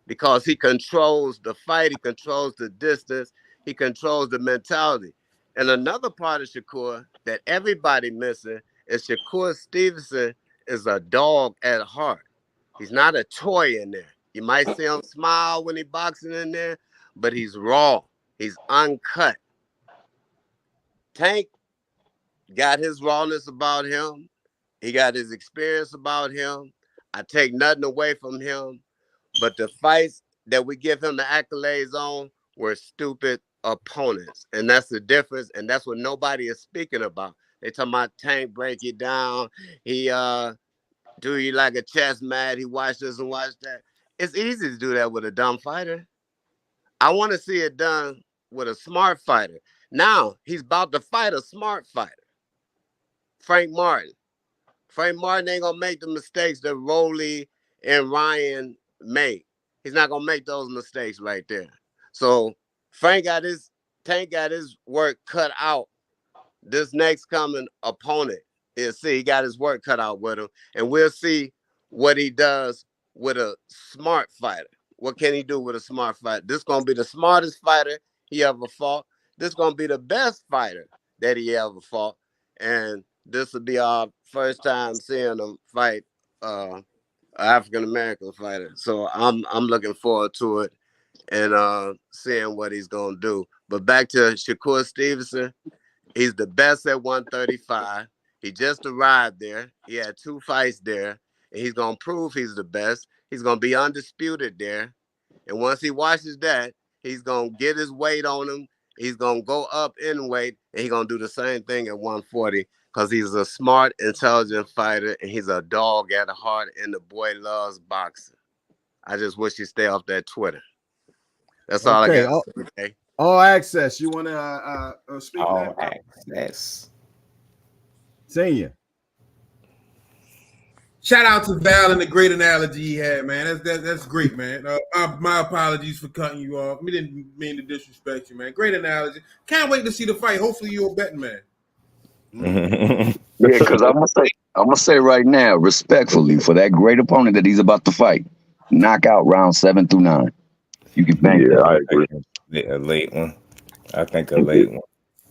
because he controls the fight, he controls the distance, he controls the mentality. And another part of Shakur that everybody missing is Shakur Stevenson is a dog at heart. He's not a toy in there. You might see him smile when he boxing in there, but he's raw. He's uncut. Tank got his rawness about him. He got his experience about him. I take nothing away from him. But the fights that we give him the accolades on were stupid opponents. And that's the difference. And that's what nobody is speaking about. They talking about Tank break it down. do you like a chess match? He watched this and watched that. It's easy to do that with a dumb fighter. I want to see it done with a smart fighter. Now he's about to fight a smart fighter, Frank Martin. Frank Martin ain't gonna make the mistakes that Rolly and Ryan made. He's not gonna make those mistakes right there. So Tank got his work cut out. This next coming opponent is he got his work cut out with him, and we'll see what he does with a smart fighter. What can he do with a smart fighter? This gonna be the smartest fighter he ever fought. This gonna be the best fighter that he ever fought, and this will be our first time seeing him fight an African American fighter. So I'm looking forward to it and seeing what he's gonna do. But back to Shakur Stevenson, he's the best at 135. He just arrived there. He had 2 fights there, and he's gonna prove he's the best. He's gonna be undisputed there, and once he watches that, he's gonna get his weight on him. He's gonna go up in weight, and he's gonna do the same thing at 140 because he's a smart, intelligent fighter, and he's a dog at heart, and the boy loves boxing. I just wish he'd stay off that Twitter. That's all I got. Okay. All access. You want to speak? All access. Senior. Shout out to Val and the great analogy he had, man. That's great, man. My apologies for cutting you off. We didn't mean to disrespect you, man. Great analogy. Can't wait to see the fight. Hopefully you're a betting man. Yeah, because I'm gonna say right now, respectfully, for that great opponent that he's about to fight, knockout round 7 through 9. You can thank that. I agree. A late one. I think a late one.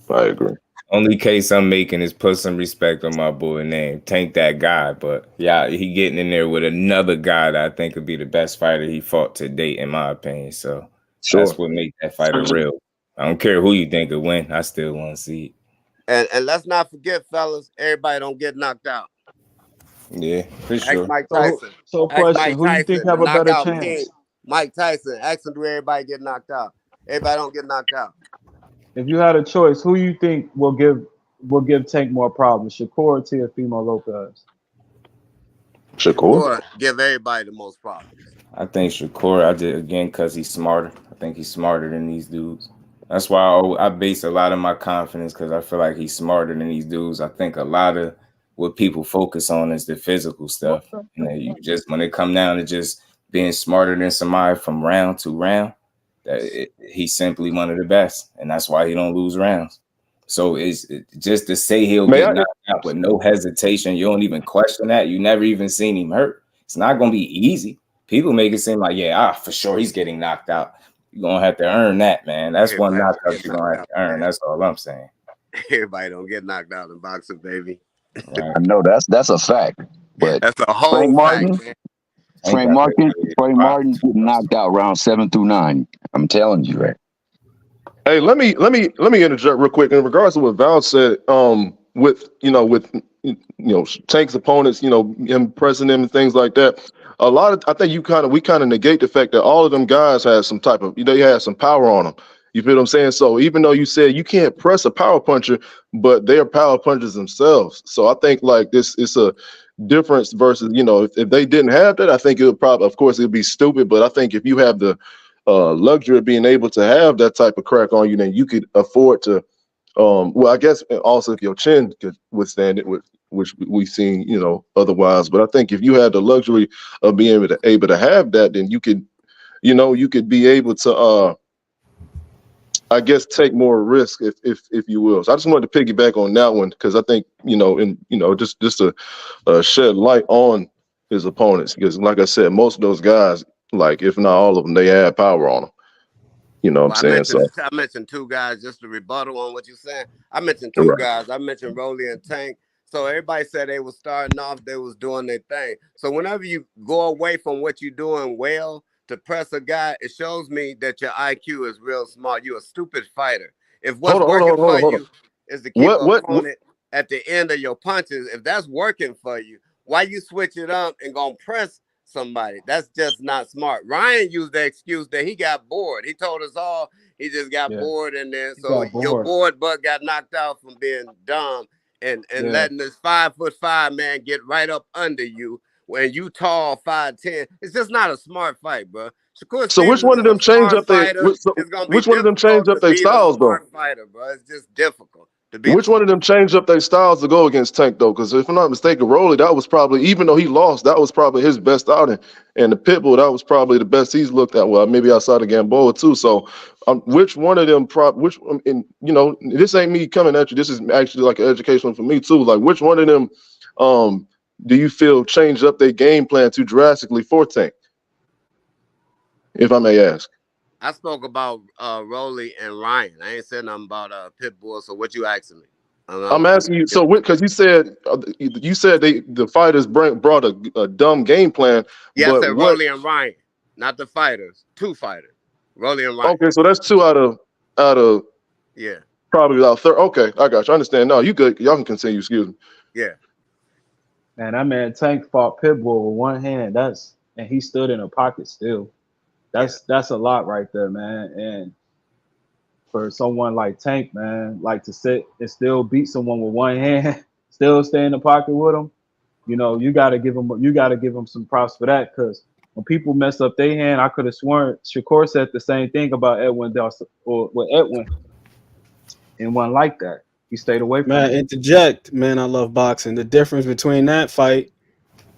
I agree. Only case I'm making is put some respect on my boy name. Tank that guy, but yeah, he getting in there with another guy that I think would be the best fighter he fought to date, in my opinion. So that's what makes that fighter real. I don't care who you think will win. I still want to see it. And let's not forget, fellas, everybody don't get knocked out. Yeah, for sure. Ask Mike Tyson. So question, who you think have a better chance? King. Mike Tyson. Ask him, do everybody get knocked out? Everybody don't get knocked out. If you had a choice, who you think will give Tank more problems, Shakur or Teofimo Lopez? Shakur give everybody the most problems. I think Shakur. I did again because he's smarter. I think he's smarter than these dudes. That's why I base a lot of my confidence because I feel like he's smarter than these dudes. I think a lot of what people focus on is the physical stuff. You just when it come down to just being smarter than somebody from round to round, he's simply one of the best, and that's why he don't lose rounds. So it's just to say he'll get knocked out with no hesitation. You don't even question that. You never even seen him hurt. It's not going to be easy. People make it seem like, for sure he's getting knocked out. You're going to have to earn that, man. That's one knockout you're going to have to earn. That's all I'm saying. Everybody don't get knocked out in boxing, baby. Right. I know that's a fact. But that's a whole Frank Martin, fact, man. Frank Martin getting knocked out round 7 through 9. I'm telling you, right? Hey, let me interject real quick in regards to what Val said. With Tank's opponents, him pressing them and things like that. I think we kind of negate the fact that all of them guys had some type of, they had some power on them. You feel what I'm saying? So even though you said you can't press a power puncher, but they're power punchers themselves. So I think like this is a difference versus, if they didn't have that, I think it would probably, of course, it would be stupid. But I think if you have the luxury of being able to have that type of crack on you, then you could afford to, I guess also if your chin could withstand it, which we've seen, otherwise. But I think if you had the luxury of being able to have that, then you could, you could be able to, I guess, take more risk if you will. So I just wanted to piggyback on that one because I think, just to shed light on his opponents, because like I said, most of those guys, like if not all of them, they had power on them. You know what I'm saying? I mentioned 2 guys just to rebuttal on what you're saying. I mentioned 2 guys. I mentioned Rolly and Tank. So everybody said they was starting off, they was doing their thing. So whenever you go away from what you're doing well to press a guy, it shows me that your IQ is real smart. You're a stupid fighter. If what's working for you is to keep an opponent at the end of your punches, if that's working for you, why you switch it up and gonna press somebody? That's just not smart. Ryan used the excuse that he got bored. He told us all he just got bored in there. So your bored butt got knocked out from being dumb and letting this 5'5" man get right up under you when you tall 5'10", it's just not a smart fight, bro. Shakur So which Stevens one is of a them change smart up they? fighter. It's gonna be Which one of them difficult change up to their beat a styles though? smart fighter, bro. It's just difficult to beat. Which one of them changed up their styles to go against Tank though? Because if I'm not mistaken, Rolly, that was probably, even though he lost, that was probably his best outing. And the Pitbull, that was probably the best he's looked at. Well, maybe outside of Gamboa too. So, which one of them? And you know, this ain't me coming at you. This is actually like an educational for me too. Like, which one of them do you feel changed up their game plan too drastically for Tank? If I may ask. I spoke about Rolly and Ryan. I ain't said nothing about Pitbull. So what you asking me? I'm asking you. So because you said the fighters brought a dumb game plan. Yeah, I but said Rolly and Ryan, not the fighters. Two fighters, Rolly and Ryan. Okay, so that's two out of yeah, probably about third. Okay, I got you. I understand. No, you good. Y'all can continue. Excuse me. Yeah. Man, that man Tank fought Pitbull with one hand. And he stood in a pocket still. That's a lot right there, man. And for someone like Tank, man, like to sit and still beat someone with one hand, still stay in the pocket with him, you know, you gotta give him some props for that. Because when people mess up their hand, I could have sworn Shakur said the same thing about Edwin or with Edwin, and wasn't like that. He stayed away from Man, it. interject, man. I love boxing. The difference between that fight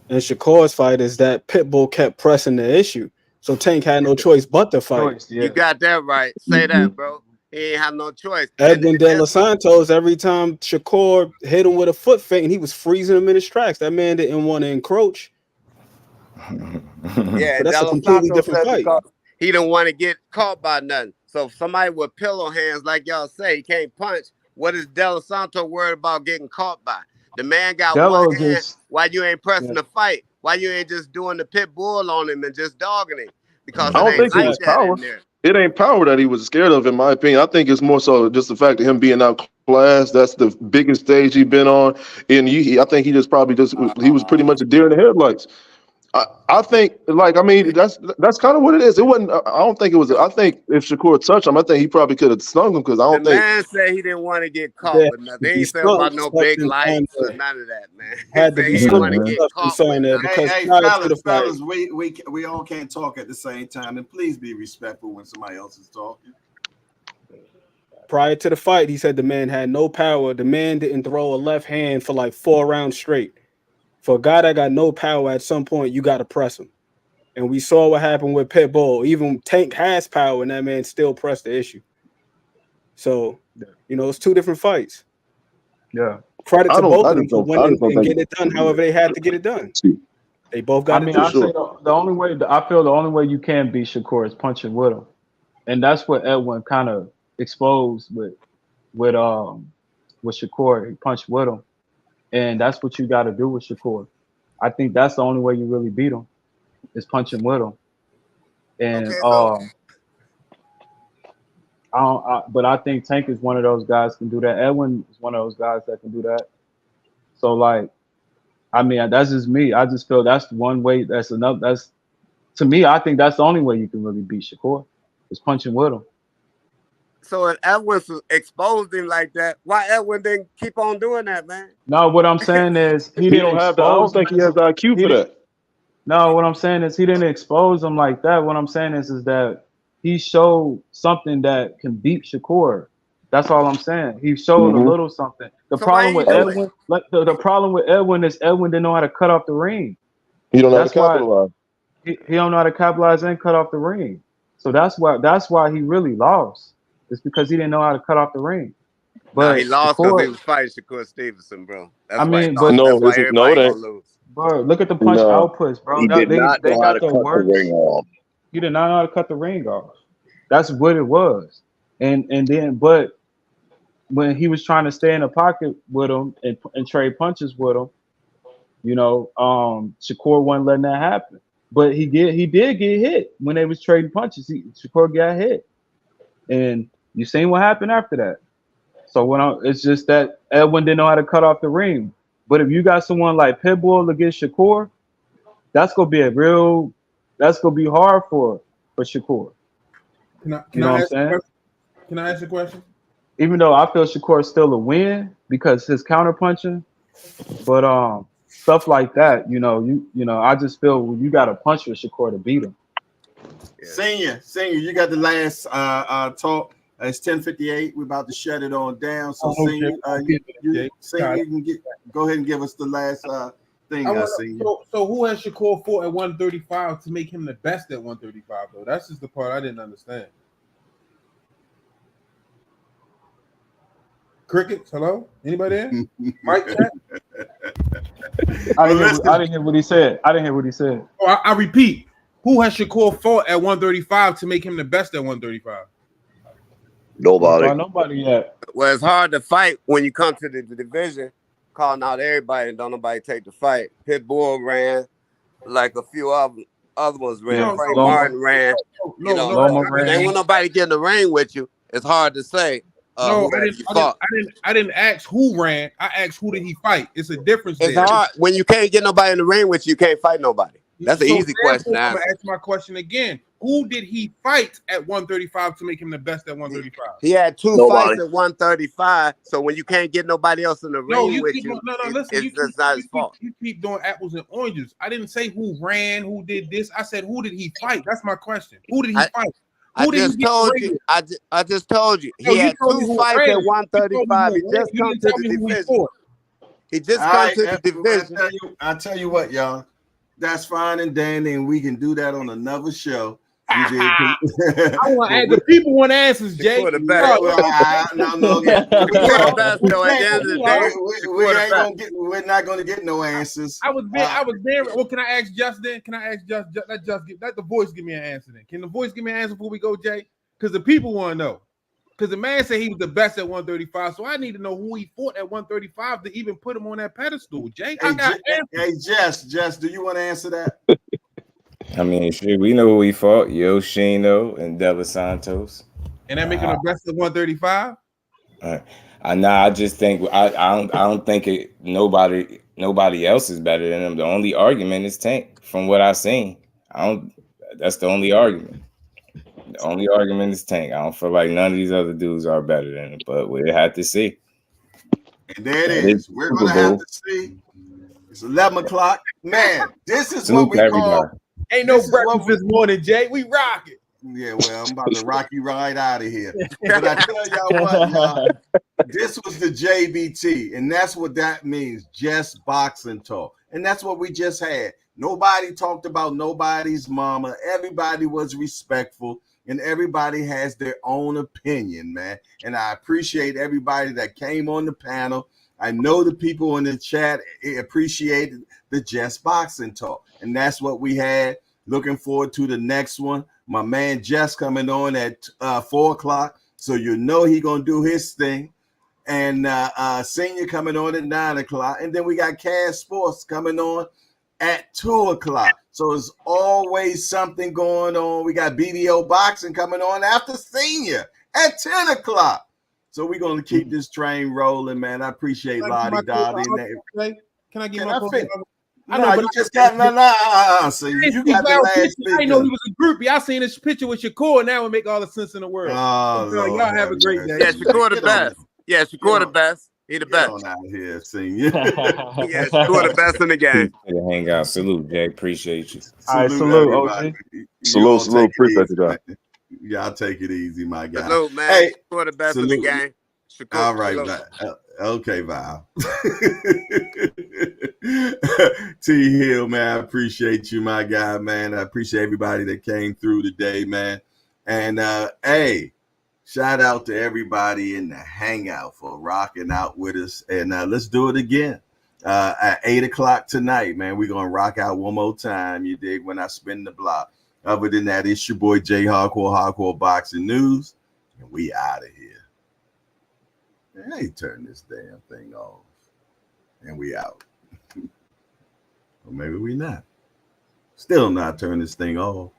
and Shakur's fight is that Pitbull kept pressing the issue. So Tank had no choice but to fight. You got that right. Say that, bro. He ain't have no choice. Edwin De Los Santos, every time Shakur hit him with a foot feint, he was freezing him in his tracks. That man didn't want to encroach. Yeah, but that's a completely different fight. He didn't want to get caught by nothing. So if somebody with pillow hands, like y'all say, he can't punch, what is De Los Santos worried about getting caught by? The man got one hand. Why you ain't pressing the fight? Why you ain't just doing the pit bull on him and just dogging him? Because I don't think it was power. It ain't power that he was scared of, in my opinion. I think it's more so just the fact of him being outclassed. That's the biggest stage he's been on, and I think he was pretty much a deer in the headlights. I think, like, I mean, that's kind of what it is. It wasn't. I don't think it was. I think if Shakur touched him, I think he probably could have stung him because I don't think. The man said he didn't want to get caught, but nothing. He ain't said about no big lights or none of that, man. Had to be he didn't want to get caught. Hey, fellas, we all can't talk at the same time, and please be respectful when somebody else is talking. Prior to the fight, he said the man had no power. The man didn't throw a left hand for like 4 rounds straight. For a guy that got no power, at some point, you got to press him. And we saw what happened with Pitbull. Even Tank has power, and that man still pressed the issue. So, you know, it's 2 different fights. Yeah. Credit to both of them for winning and getting it done however they had to get it done. They both got it done. I say the only way, I feel the only way you can beat Shakur is punching with him. And that's what Edwin kind of exposed with Shakur. He punched with him. And that's what you got to do with Shakur. I think that's the only way you really beat him is punching with him. And but I think Tank is one of those guys can do that. Edwin is one of those guys that can do that. So like, I mean, that's just me. I just feel that's one way. That's enough. That's to me. I think that's the only way you can really beat Shakur is punching with him. So if Edwin exposed him like that, why Edwin didn't keep on doing that, man? No, what I'm saying is he didn't have. I don't think he has the IQ for that. No, what I'm saying is he didn't expose him like that. What I'm saying is that he showed something that can beat Shakur. That's all I'm saying. He showed a little something. The problem with Edwin, the problem with Edwin is Edwin didn't know how to cut off the ring. He don't know how to capitalize. He don't know how to capitalize and cut off the ring. So that's why he really lost. It's because he didn't know how to cut off the ring. But no, he lost because he was fighting Shakur Stevenson, bro. That's I mean, but no, that's why everybody gonna lose. Bro, look at the punch outputs, bro. He did not know how to cut the ring off. He did not know how to cut the ring off. That's what it was. And then, but when he was trying to stay in the pocket with him and trade punches with him, you know, Shakur wasn't letting that happen. But he did get hit when they was trading punches. Shakur got hit, and you seen what happened after that. So it's just that Edwin didn't know how to cut off the ring. But if you got someone like Pitbull against Shakur, that's gonna be hard for Shakur. Can I what I'm saying? Can I ask a question? Even though I feel Shakur is still a win because his counter punching, but stuff like that. You know, I just feel you got to punch with Shakur to beat him. Senior, you got the last talk. It's 10:58. We're about to shut it on down. So, Senior, you can go ahead and give us the last thing. Senior. So who has Shakur fought at 135 to make him the best at 135? Though that's just the part I didn't understand. Crickets, hello? Anybody there? Mike chat? I didn't hear what he said. Oh, I repeat. Who has Shakur fought at 135 to make him the best at 135? Nobody yet. Well, it's hard to fight when you come to the division, calling out everybody and don't nobody take the fight. Pitbull ran, like a few other ones ran. Frank Martin ran. When ain't want nobody get in the ring with you, it's hard to say. I didn't ask who ran. I asked who did he fight. It's a difference. It's hard when you can't get nobody in the ring with you. You can't fight nobody. That's an easy question to I'm answer. gonna ask my question again. Who did he fight at 135 to make him the best at 135? He had two fights at 135. So when you can't get nobody else in the ring with you, it's not his fault. You keep doing apples and oranges. I didn't say who ran, who did this. I said who did he fight? That's my question. Who did he fight? I just told you. He had two fights at 135. He just come to the division. He just come to the division. I'll tell you what, y'all. That's fine and dandy, and we can do that on another show. The people want answers, Jay. We're the best. We're not going to get no answers. I was there. Well, can I ask Justin? Can I ask Just let the voice give me an answer then? Can the voice give me an answer before we go, Jay? Because the people want to know. Because the man said he was the best at 135, so I need to know who he fought at 135 to even put him on that pedestal. Jay, Jess, do you want to answer that? I mean, shit, we know who he fought: Yoshino and De Los Santos. And that make him the best at 135. I just think I don't think nobody else is better than him. The only argument is Tank, from what I've seen. That's the only argument. The only argument is Tank. I don't feel like none of these other dudes are better than him, but we have to see. And there it is. We're gonna have to see. It's 11 o'clock. Man, this is what we call. Ain't no breakfast this morning, Jay. We rock it. Yeah, well, I'm about to rock you right out of here. But I tell y'all what, y'all, this was the JBT, and that's what that means. Just boxing talk. And that's what we just had. Nobody talked about nobody's mama. Everybody was respectful, and everybody has their own opinion, man. And I appreciate everybody that came on the panel. I know the people in the chat appreciated the Just Boxing Talk, and that's what we had. Looking forward to the next one. My man Jess coming on at 4 o'clock, so you know he gonna do his thing. And Senior coming on at 9 o'clock, and then we got Cash Sports coming on at 2 o'clock. So there's always something going on. We got BDO Boxing coming on after Senior at 10 o'clock. So we're going to keep this train rolling, man. I appreciate Lottie Dottie. Can I get my fit? I know, but you just got so you got the last I know he was a groupie. I seen this picture with Shakur. Now it make all the sense in the world. Y'all have a great day. Yeah, Shakur the best. Yeah, Shakur the best. He the best. Get on out here, Senior. Yeah, Shakur the best in the game. Hang out. Salute, Jay. Appreciate you. All right, salute, OG. Salute. Appreciate you, guys. Y'all take it easy, my guy. Salute, man. Hey, Shakur the best in the game. Shakur, all right, okay, Val. T Hill, man, I appreciate you, my guy, man. I appreciate everybody that came through today, man. And hey, shout out to everybody in the hangout for rocking out with us. And let's do it again at 8 o'clock tonight, man. We're gonna rock out one more time. You dig? When I spin the block. Other than that, it's your boy Jay Hardcore Boxing News, and we out of here. I ain't turn this damn thing off, and we out. Or maybe we not. Still not turn this thing off.